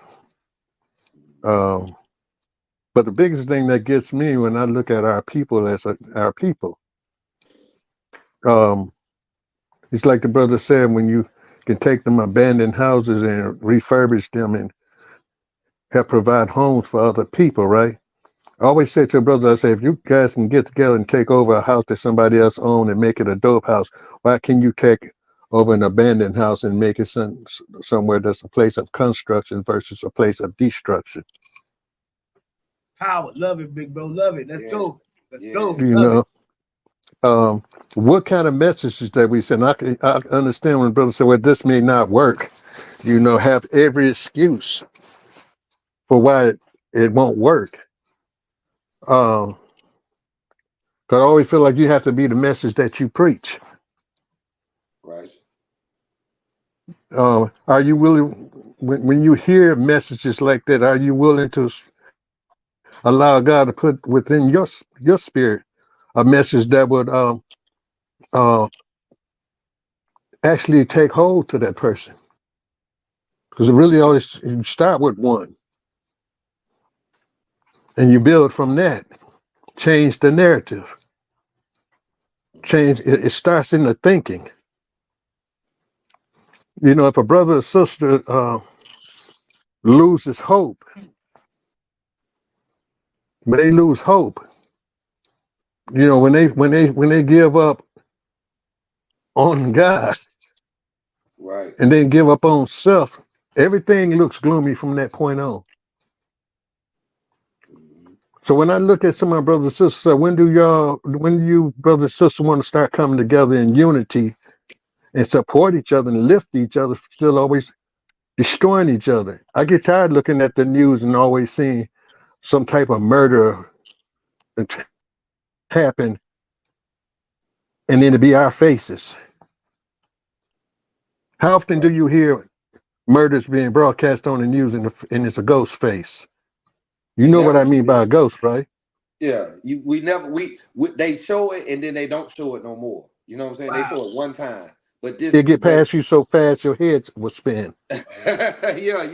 [SPEAKER 9] But the biggest thing that gets me when I look at our people as our people, it's like the brother said, when you can take them abandoned houses and refurbish them and help provide homes for other people, right? I always say to brothers, I say, if you guys can get together and take over a house that somebody else owned and make it a dope house, why can you take over an abandoned house and make it somewhere that's a place of construction versus a place of destruction?
[SPEAKER 4] Power, love it, big bro, love it. Let's go. Let's go.
[SPEAKER 9] You know, what kind of messages that we send? I understand when brothers say, well, this may not work, you know, have every excuse for why it won't work. Because I always feel like you have to be the message that you preach.
[SPEAKER 1] Right.
[SPEAKER 9] Are you willing, when you hear messages like that, are you willing to allow God to put within your spirit a message that would actually take hold to that person? Because it really always, you start with one and you build from that. Change the narrative. Change, it starts in the thinking. You know, if a brother or sister loses hope, but they lose hope, you know, when they give up on God,
[SPEAKER 1] right,
[SPEAKER 9] and then give up on self, everything looks gloomy from that point on. So when I look at some of my brothers and sisters, when do you brothers and sisters want to start coming together in unity and support each other and lift each other, still always destroying each other? I get tired looking at the news and always seeing some type of murder happen, and then to be our faces. How often do you hear murders being broadcast on the news and it's a ghost face? You know what I mean by a ghost, right?
[SPEAKER 1] Yeah, they show it and then they don't show it no more. You know what I'm saying? Wow. They show it one time, but this
[SPEAKER 9] it get past you so fast your head will spin.
[SPEAKER 1] Yeah,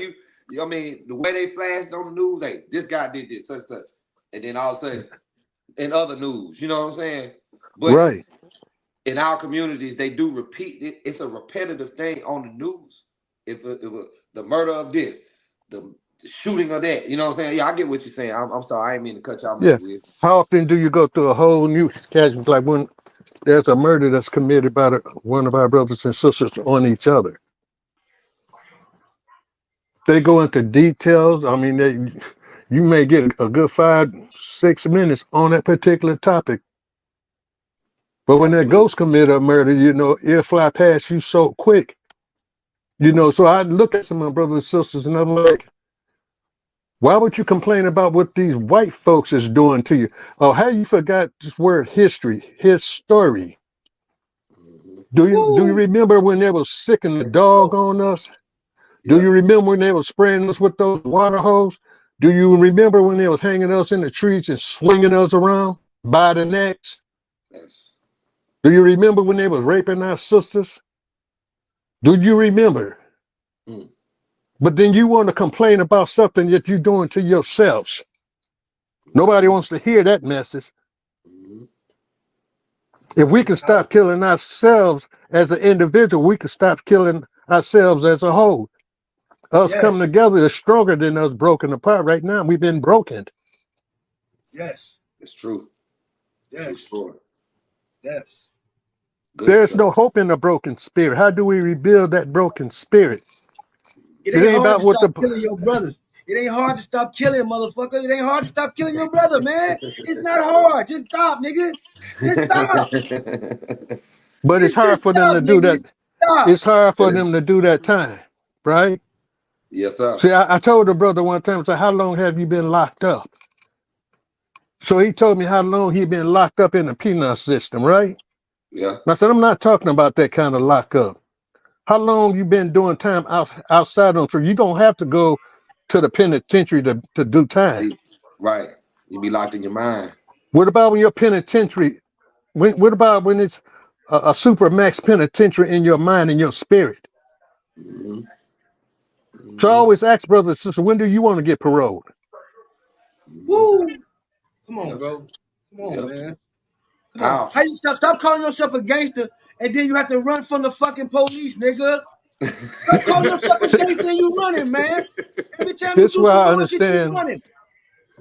[SPEAKER 1] I mean, the way they flashed on the news, hey, this guy did this, such, and then all of a sudden, in other news, you know what I'm saying? But
[SPEAKER 9] right.
[SPEAKER 1] In our communities, they do repeat it. It's a repetitive thing on the news. If the murder of this, the shooting of that, you know what I'm saying? Yeah, I get what you're saying. I'm sorry, I didn't mean to cut y'all.
[SPEAKER 9] Yeah. How often do you go through a whole new casualty, like when there's a murder that's committed by one of our brothers and sisters on each other? They go into details. I mean, you may get a good 5-6 minutes on that particular topic. But when that ghost commit a murder, you know, it'll fly past you so quick. You know, so I look at some of my brothers and sisters and I'm like, why would you complain about what these white folks is doing to you? Oh, how you forgot this word history, his story. Do you remember when they was sicking the dog on us? Do you remember when they was spraying us with those water hoses? Do you remember when they was hanging us in the trees and swinging us around by the necks?
[SPEAKER 1] Yes.
[SPEAKER 9] Do you remember when they was raping our sisters? Do you remember? But then you want to complain about something that you're doing to yourselves. Nobody wants to hear that message. If we can stop killing ourselves as an individual, we can stop killing ourselves as a whole. Us coming together is stronger than us broken apart. Right now, we've been broken.
[SPEAKER 4] Yes.
[SPEAKER 1] It's true.
[SPEAKER 4] Yes. Yes.
[SPEAKER 9] There's no hope in a broken spirit. How do we rebuild that broken spirit?
[SPEAKER 4] It ain't hard to stop killing your brothers. It ain't hard to stop killing, motherfucker. It ain't hard to stop killing your brother, man. It's not hard. Just stop, nigga. Just stop.
[SPEAKER 9] But it's hard for them to do that. It's hard for them to do that time, right?
[SPEAKER 1] Yes, sir.
[SPEAKER 9] See, I told the brother one time, I said, how long have you been locked up? So he told me how long he'd been locked up in the penal system, right?
[SPEAKER 1] Yeah.
[SPEAKER 9] I said, I'm not talking about that kind of lockup. How long you been doing time outside on truth? You don't have to go to the penitentiary to do time.
[SPEAKER 1] Right. You be locked in your mind.
[SPEAKER 9] What about when your penitentiary, what about when it's a supermax penitentiary in your mind and your spirit? So I always ask brothers and sisters, when do you want to get paroled?
[SPEAKER 4] Woo! Come on, bro. Come on, man. Come on. How you stop calling yourself a gangster and then you have to run from the fucking police, nigga? Stop calling yourself a gangster and you running, man. Every time
[SPEAKER 9] this
[SPEAKER 4] you do
[SPEAKER 9] why I
[SPEAKER 4] some bullshit, you
[SPEAKER 9] understand.
[SPEAKER 4] running.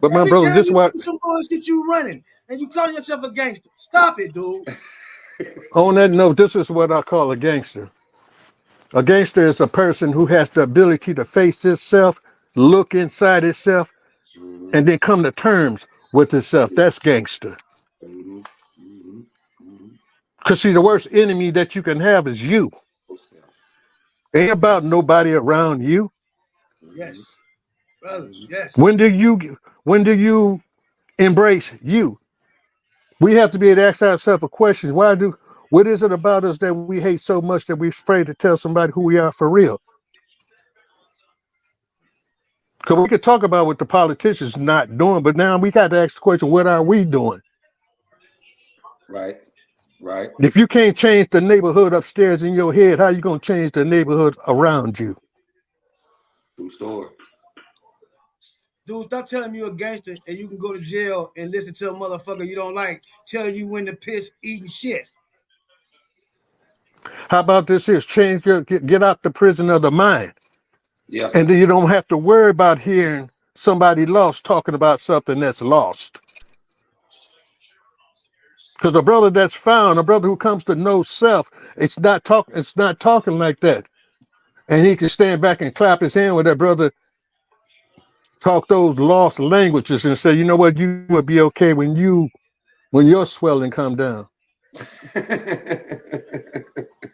[SPEAKER 9] But my
[SPEAKER 4] Every
[SPEAKER 9] brother,
[SPEAKER 4] time
[SPEAKER 9] this
[SPEAKER 4] you
[SPEAKER 9] what
[SPEAKER 4] do some bullshit, you running, and you calling yourself a gangster. Stop it, dude.
[SPEAKER 9] on that note, this is what I call a gangster. A gangster is a person who has the ability to face itself, look inside itself, and then come to terms with itself. That's gangster. Because see, the worst enemy that you can have is you. Ain't about nobody around you.
[SPEAKER 4] Yes, brother. Yes.
[SPEAKER 9] When do you embrace you? We have to be able to ask ourselves a question. What is it about us that we hate so much that we're afraid to tell somebody who we are for real? Because we could talk about what the politicians not doing, but now we got to ask the question, what are we doing?
[SPEAKER 1] Right.
[SPEAKER 9] If you can't change the neighborhood upstairs in your head, how you going to change the neighborhood around you?
[SPEAKER 1] True story.
[SPEAKER 4] Dude, stop telling me you're a gangster and you can go to jail and listen to a motherfucker you don't like tell you when to piss eating shit.
[SPEAKER 9] How about this is get out the prison of the mind.
[SPEAKER 1] Yeah.
[SPEAKER 9] And then you don't have to worry about hearing somebody lost talking about something that's lost. Because a brother that's found, a brother who comes to know self, it's not talking like that. And he can stand back and clap his hand with that brother talk those lost languages and say, you know what, you would be okay when your swelling come down.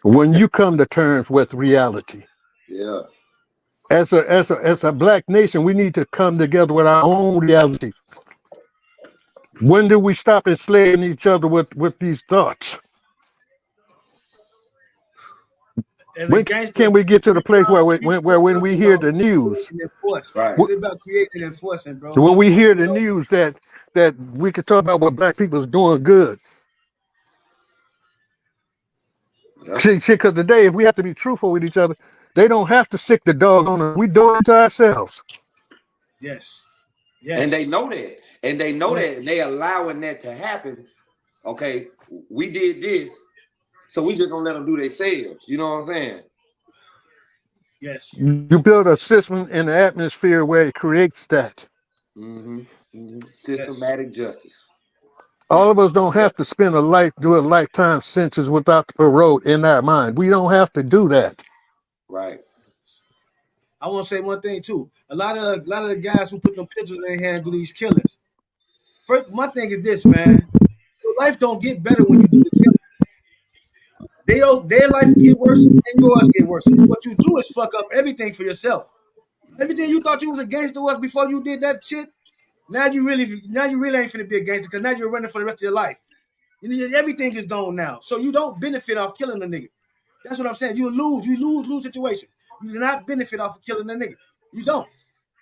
[SPEAKER 9] When you come to terms with reality.
[SPEAKER 1] Yeah.
[SPEAKER 9] As a black nation, we need to come together with our own reality. When do we stop enslaving each other with these thoughts? When can we get to the place where when we hear the news,
[SPEAKER 1] right.
[SPEAKER 4] It's about creating and enforcing, bro.
[SPEAKER 9] When we hear the news that we can talk about what black people's doing good. Yep. See, because today, if we have to be truthful with each other, they don't have to sick the dog on us. We do it to ourselves.
[SPEAKER 4] Yes.
[SPEAKER 1] And they know that. And they know that. And they allowing that to happen. Okay, we did this. So we just gonna let them do themselves. You know what I'm saying?
[SPEAKER 4] Yes.
[SPEAKER 9] You build a system in the atmosphere where it creates that.
[SPEAKER 1] Systematic justice.
[SPEAKER 9] All of us don't have to do a lifetime sentence without the parole in our mind. We don't have to do that.
[SPEAKER 1] Right.
[SPEAKER 4] I want to say one thing too. A lot of the guys who put them pictures in their hand do these killings. First, my thing is this, man. Your life don't get better when you do the killing. Their life get worse and yours get worse. What you do is fuck up everything for yourself. Everything you thought you was a gangster was before you did that shit. Now you really ain't finna be a gangster because now you're running for the rest of your life. Everything is gone now. So you don't benefit off killing a nigga. That's what I'm saying. You lose situation. You do not benefit off of killing a nigga. You don't.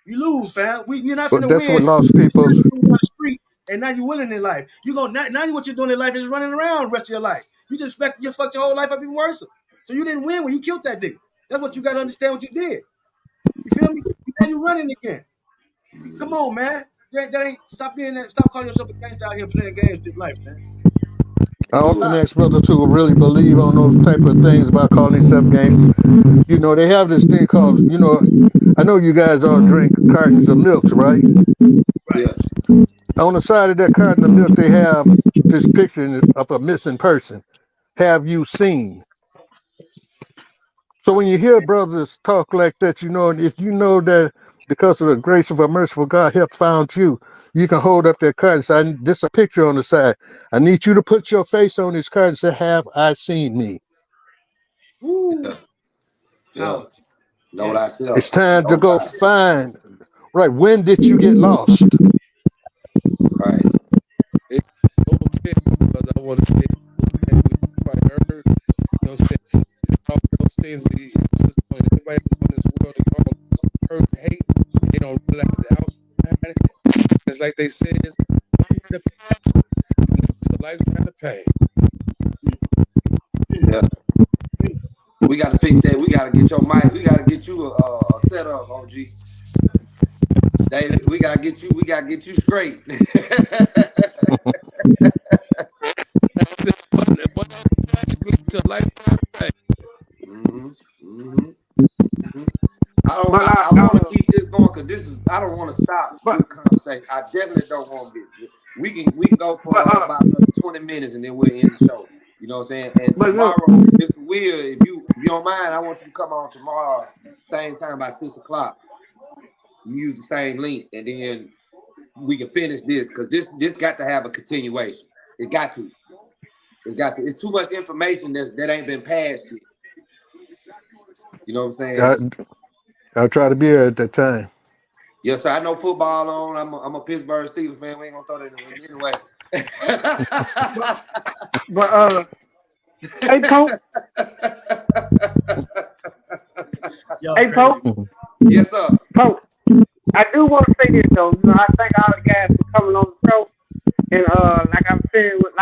[SPEAKER 4] You lose, fam. You're not finna win.
[SPEAKER 9] That's what lost people.
[SPEAKER 4] On the street, and now you're winning in life. Now what you're doing in life is running around the rest of your life. You just fucked your whole life up even worse. So you didn't win when you killed that nigga. That's what you got to understand what you did. You feel me? Now you running again. Come on, man. Stop calling yourself a gangster out here playing games with life, man.
[SPEAKER 9] I often ask brothers who really believe on those type of things about calling themselves gangsters. You know, they have this thing called, I know you guys all drink cartons of milks, right?
[SPEAKER 1] Yeah.
[SPEAKER 9] On the side of that carton of milk, they have this picture of a missing person. Have you seen? So when you hear brothers talk like that, if you know that because of the grace of a merciful God help found you, you can hold up that card and say, "This a picture on the side. I need you to put your face on this card and say, have I seen me?"
[SPEAKER 1] Yeah. Know thyself.
[SPEAKER 9] It's time to go find. Right. When did you get lost?
[SPEAKER 1] Right.
[SPEAKER 6] I want to say we heard those things. Everybody in this world, they all hurt, hate. They don't realize the outside. It's like they said, it's a lifetime of pain.
[SPEAKER 1] Yeah. We got to fix that. We got to get your mic. We got to get you a setup, OG. David, we got to get you straight.
[SPEAKER 6] It's a lifetime of pain.
[SPEAKER 1] I don't want to stop good conversation. I definitely don't want to be. We can go for about 20 minutes and then we'll end the show. You know what I'm saying? And tomorrow, Mr. Will, if you don't mind, I want you to come on tomorrow, same time by 6 o'clock. You use the same link, and then we can finish this because this got to have a continuation. It got to. It's got to. It's too much information that ain't been passed yet. You know what I'm saying?
[SPEAKER 9] I'll try to be here at that time.
[SPEAKER 1] Yes, sir. I know football on. I'm a Pittsburgh Steelers fan. We ain't gonna throw that in anyway.
[SPEAKER 3] But hey, Pope. Hey, Pope.
[SPEAKER 1] Yes, sir.
[SPEAKER 3] Pope. I do want to say this though. You know, I thank all the guys for coming on the show, and like I'm saying, with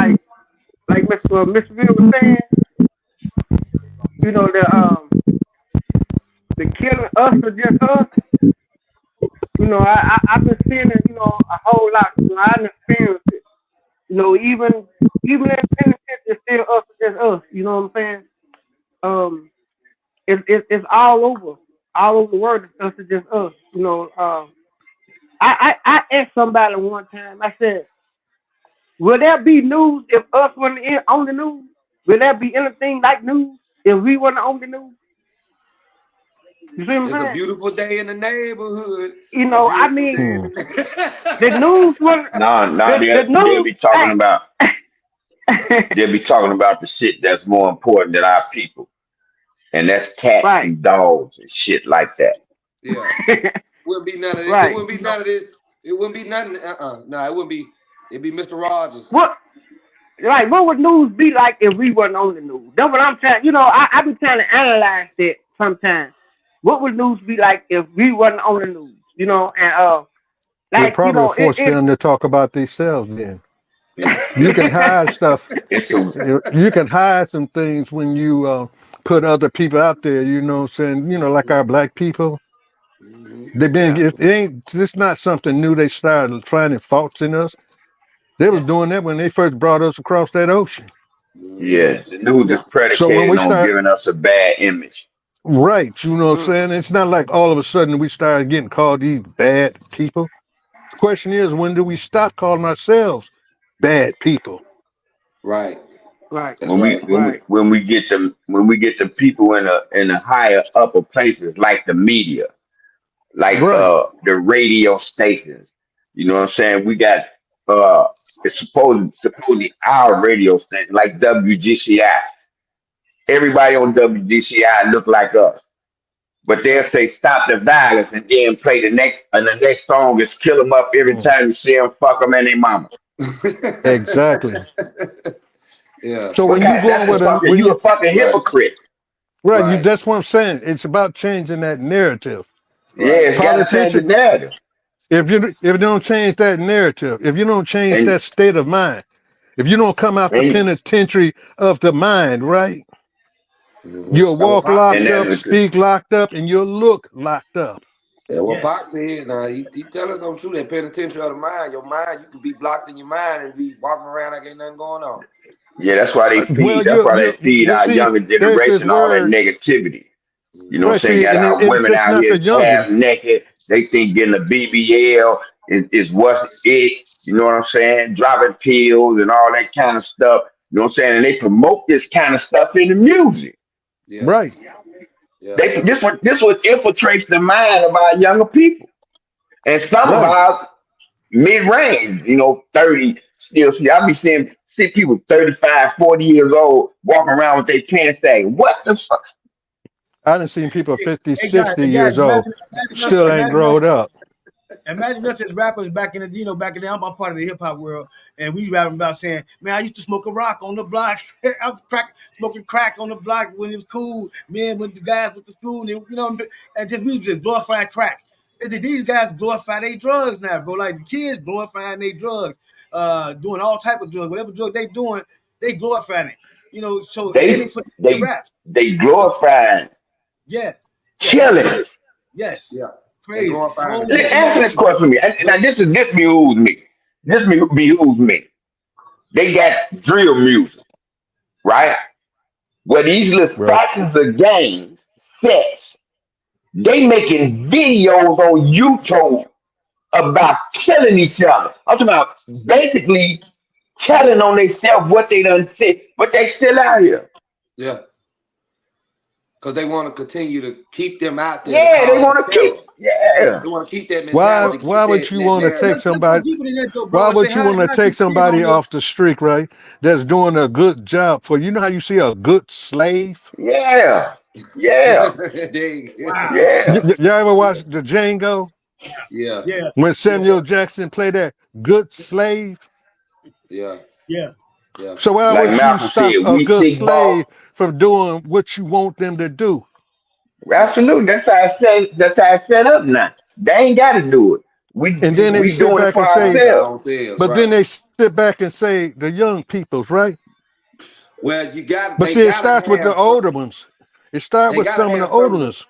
[SPEAKER 3] like Mr. Bill was saying, you know, the killing us or just us. You know, I've been seeing it, you know, a whole lot. You know, I've experienced it. You know, even in penitentiary, it's still us or just us. You know what I'm saying? It's all over the world. It's us or just us. You know, I asked somebody one time. I said, "Will there be news if us weren't on the news? Will there be anything like news if we weren't on the news?" You see what I'm saying?
[SPEAKER 1] It's a beautiful day in the neighborhood.
[SPEAKER 3] You know, I mean, the news was
[SPEAKER 8] they'll be talking about. They'll be talking about the shit that's more important than our people, and that's cats and dogs and shit like that.
[SPEAKER 1] Yeah, wouldn't be none of this. It wouldn't be none of this. It wouldn't be nothing. No, it wouldn't be. It'd be Mr. Rogers.
[SPEAKER 3] What would news be like if we wasn't on the news? That's what I'm trying. You know, I be trying to analyze that sometimes. What would news be like if we wasn't on the news? You know, and
[SPEAKER 9] they probably force them to talk about themselves. Then you can hide stuff. You can hide some things when you put other people out there. You know what I'm saying? You know, like our black people. They've been. It's not something new. They started finding faults in us. They was doing that when they first brought us across that ocean.
[SPEAKER 8] Yes, the news is predicated on giving us a bad image.
[SPEAKER 9] Right, you know what I'm saying? It's not like all of a sudden we started getting called these bad people. The question is, when do we stop calling ourselves bad people?
[SPEAKER 1] Right.
[SPEAKER 8] When we get the people in the higher upper places, like the media, like the radio stations. You know what I'm saying? We got it's supposedly our radio station, like WGCI. Everybody on WGCI look like us, but they'll say stop the violence and then play the next song is kill them up every time you see them, fuck them and their mama.
[SPEAKER 9] Exactly.
[SPEAKER 1] Yeah.
[SPEAKER 9] So when you go with
[SPEAKER 8] you a fucking hypocrite.
[SPEAKER 9] Right. That's what I'm saying. It's about changing that narrative.
[SPEAKER 8] Yeah, politicians. The narrative.
[SPEAKER 9] If you don't change that narrative, if you don't change that state of mind, if you don't come out the penitentiary of the mind, right? You'll walk locked up, speak locked up, and you'll look locked up.
[SPEAKER 1] Yeah, what Fox said, now he tell us on true that penitentiary of the mind. Your mind, you can be blocked in your mind and be walking around like ain't nothing going on.
[SPEAKER 8] Yeah, that's why they feed. They feed our younger generation all that negativity. You know what I'm saying? Got our women out here half naked. They think getting a BBL is what it. You know what I'm saying? Dropping pills and all that kind of stuff. You know what I'm saying? And they promote this kind of stuff in the music.
[SPEAKER 1] Yeah.
[SPEAKER 9] Right.
[SPEAKER 1] Yeah.
[SPEAKER 8] This what infiltrates the mind of our younger people. And some of our mid-range, 30, still, I be seeing people 35, 40 years old walking around with their pants saying, what the fuck?
[SPEAKER 9] I done seen people 50, 60 years old still ain't grown up.
[SPEAKER 4] Imagine us as rappers back in the, back in the, I'm part of the hip hop world, and we rapping about saying, man, I used to smoke a rock on the block. I was smoking crack on the block when it was cool. Man, when the guys went to school, and we just glorifying crack. These guys glorify their drugs now, bro. Like the kids glorifying their drugs, doing all type of drugs, whatever drug they doing, they glorifying it. So they put the raps.
[SPEAKER 8] They glorifying.
[SPEAKER 4] Yeah.
[SPEAKER 8] Killing.
[SPEAKER 4] Yes.
[SPEAKER 1] Yeah.
[SPEAKER 4] Crazy.
[SPEAKER 8] Answer this question for me. Now this behooves me. This behooves me. They got drill music, right? Where these little factions of gangs, sets, they making videos on YouTube about killing each other. I'm talking about basically telling on themselves what they done said, but they still out here.
[SPEAKER 1] Yeah. Because they want to continue to keep them out there.
[SPEAKER 8] Yeah, they want to keep. Yeah.
[SPEAKER 1] They want to keep that mentality.
[SPEAKER 9] Why would you want to take somebody? Why would you want to take somebody off the street, right? That's doing a good job for you. Know how you see a good slave?
[SPEAKER 8] Yeah. Yeah.
[SPEAKER 1] Wow.
[SPEAKER 8] Yeah.
[SPEAKER 9] Y'all ever watch the Django?
[SPEAKER 1] Yeah.
[SPEAKER 4] Yeah.
[SPEAKER 9] When Samuel Jackson played that good slave?
[SPEAKER 1] Yeah.
[SPEAKER 4] Yeah.
[SPEAKER 1] Yeah.
[SPEAKER 9] So why
[SPEAKER 8] Like
[SPEAKER 9] would
[SPEAKER 8] Malcolm
[SPEAKER 9] you stop
[SPEAKER 8] said,
[SPEAKER 9] a
[SPEAKER 8] we
[SPEAKER 9] good
[SPEAKER 8] seek
[SPEAKER 9] slave from doing what you want them to do?
[SPEAKER 8] Absolutely. That's how it's set up now. They ain't got to do it.
[SPEAKER 9] And then they
[SPEAKER 8] We
[SPEAKER 9] sit
[SPEAKER 8] doing it
[SPEAKER 9] back
[SPEAKER 8] for
[SPEAKER 9] and say,
[SPEAKER 8] ourselves.
[SPEAKER 9] but then they sit back and say the young people's, right?
[SPEAKER 1] Well, you got.
[SPEAKER 9] But see, it starts with the older ones. It starts with some of the older ones.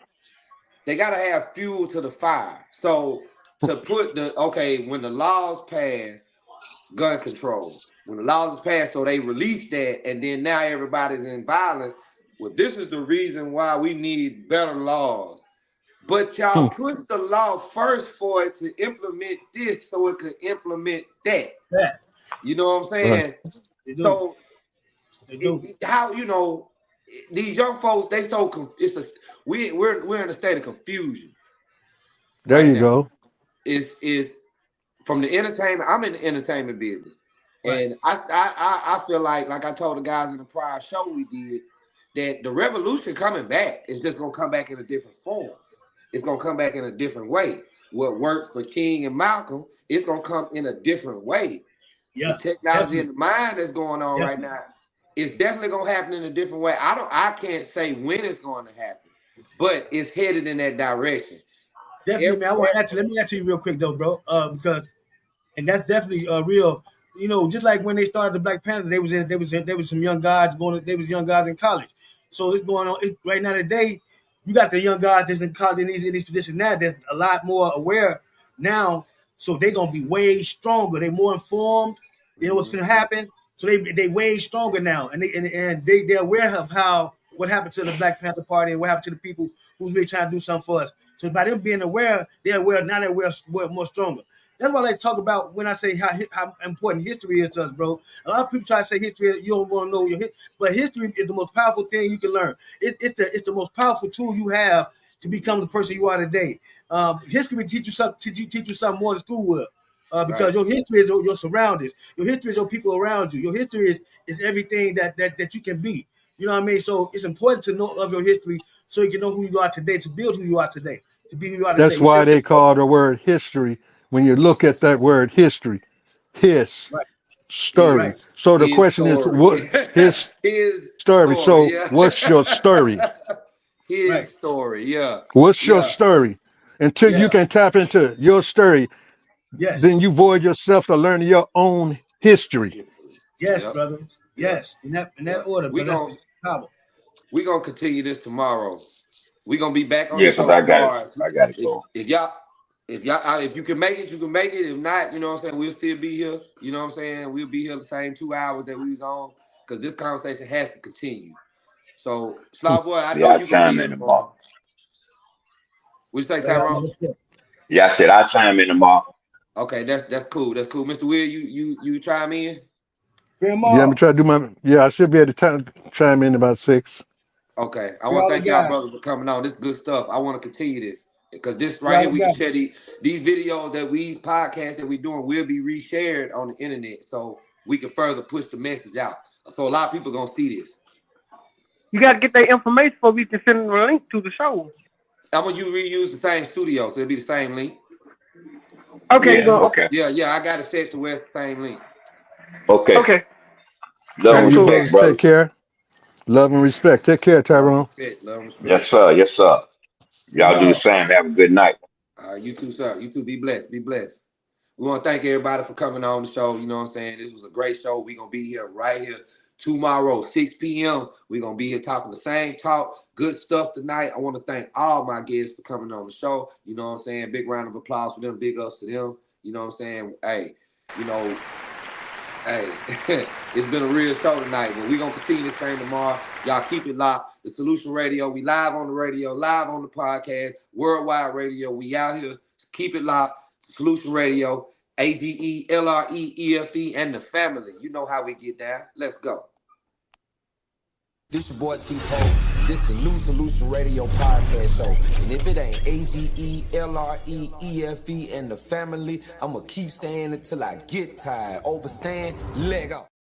[SPEAKER 1] They gotta have fuel to the fire. So to put when the laws pass, gun control. When the laws is passed, so they release that, and then now everybody's in violence. Well, this is the reason why we need better laws. But y'all push the law first for it to implement this, so it could implement that.
[SPEAKER 4] Yeah.
[SPEAKER 1] You know what I'm saying?
[SPEAKER 4] They do.
[SPEAKER 1] So
[SPEAKER 4] they do.
[SPEAKER 1] How these young folks? They we're in a state of confusion.
[SPEAKER 9] There you go.
[SPEAKER 1] Is from the entertainment. I'm in the entertainment business, and I feel like I told the guys in the prior show we did that the revolution coming back is just gonna come back in a different form. It's gonna come back in a different way. What worked for King and Malcolm, it's gonna come in a different way.
[SPEAKER 4] Yeah,
[SPEAKER 1] the technology and the mind that's going on right now, it's definitely gonna happen in a different way. I can't say when it's going to happen, but it's headed in that direction.
[SPEAKER 4] Definitely, man. Let me answer you real quick though, bro. Because that's definitely real. You know, just like when they started the Black Panther, there was some young guys there was young guys in college. So it's going on right now today. You got the young guys that's in college in these positions now that's a lot more aware now. So they're gonna be way stronger. They're more informed. You know what's gonna happen. So they way stronger now, and they're aware of what happened to the Black Panther Party and what happened to the people who's really trying to do something for us. So by them being aware, they're aware now. They're aware more stronger. That's why I like to talk about when I say how important history is to us, bro. A lot of people try to say history, you don't want to know your history, but history is the most powerful thing you can learn. It's the most powerful tool you have to become the person you are today. History will teach you something more than school will. Because your history is your surroundings. Your history is your people around you. Your history is everything that you can be. You know what I mean? So it's important to know of your history so you can know who you are today, to build who you are today, to be who you are today.
[SPEAKER 9] That's why they call the word history. When you look at that word history, story. Right. So the question is, what his story? So what's your story?
[SPEAKER 1] His story, yeah.
[SPEAKER 9] What's your story? Until you can tap into your story, then you void yourself to learn your own history.
[SPEAKER 4] Yes, brother. Yes, in that order.
[SPEAKER 1] We're gonna continue this tomorrow. We're gonna be back on
[SPEAKER 8] the show. I got it.
[SPEAKER 1] If you can make it, you can make it. If not, you know what I'm saying, we'll still be here. You know what I'm saying? We'll be here the same 2 hours that we was on, because this conversation has to continue. So, Slaw Boy, I know you can be here tomorrow. What you say, Tyrone?
[SPEAKER 8] Yeah, I said I'll chime in tomorrow.
[SPEAKER 1] Okay, that's cool. That's cool. Mr. Will, you chime in?
[SPEAKER 9] Yeah, I'm gonna try to do my. Yeah, I should be able to chime in about 6.
[SPEAKER 1] Okay, I want to thank y'all brothers for coming on. This is good stuff. I want to continue this, because this right here, we can share these videos podcasts that we're doing will be reshared on the internet, so we can further push the message out. So a lot of people gonna see this.
[SPEAKER 3] You gotta get that information before we can send a link to the show.
[SPEAKER 1] I'm gonna reuse the same studio, so it'll be the same link.
[SPEAKER 3] Okay,
[SPEAKER 8] okay.
[SPEAKER 1] Yeah, I got it set to where it's the same link.
[SPEAKER 8] Okay. Love and respect, brother.
[SPEAKER 9] Take care. Love and respect. Take care, Tyrone.
[SPEAKER 8] Yes, sir. Yes, sir. Y'all do the same. Have a good night.
[SPEAKER 1] You too, sir. You too. Be blessed. Be blessed. We want to thank everybody for coming on the show. You know what I'm saying? This was a great show. We're going to be here right here tomorrow, 6 p.m. We're going to be here talking the same talk. Good stuff tonight. I want to thank all my guests for coming on the show. You know what I'm saying? Big round of applause for them. Big ups to them. You know what I'm saying? Hey, it's been a real show tonight, but we're going to continue this thing tomorrow. Y'all keep it locked. The Solution Radio, we live on the radio, live on the podcast, worldwide radio. We out here. Keep it locked. Solution Radio, ADE, LRE, EFE, and the family. You know how we get down. Let's go. This your boy T-Poe. This the new Solution Radio podcast show. And if it ain't AGE, LRE, EFE, and the family, I'ma keep saying it till I get tired. Overstand, leg up.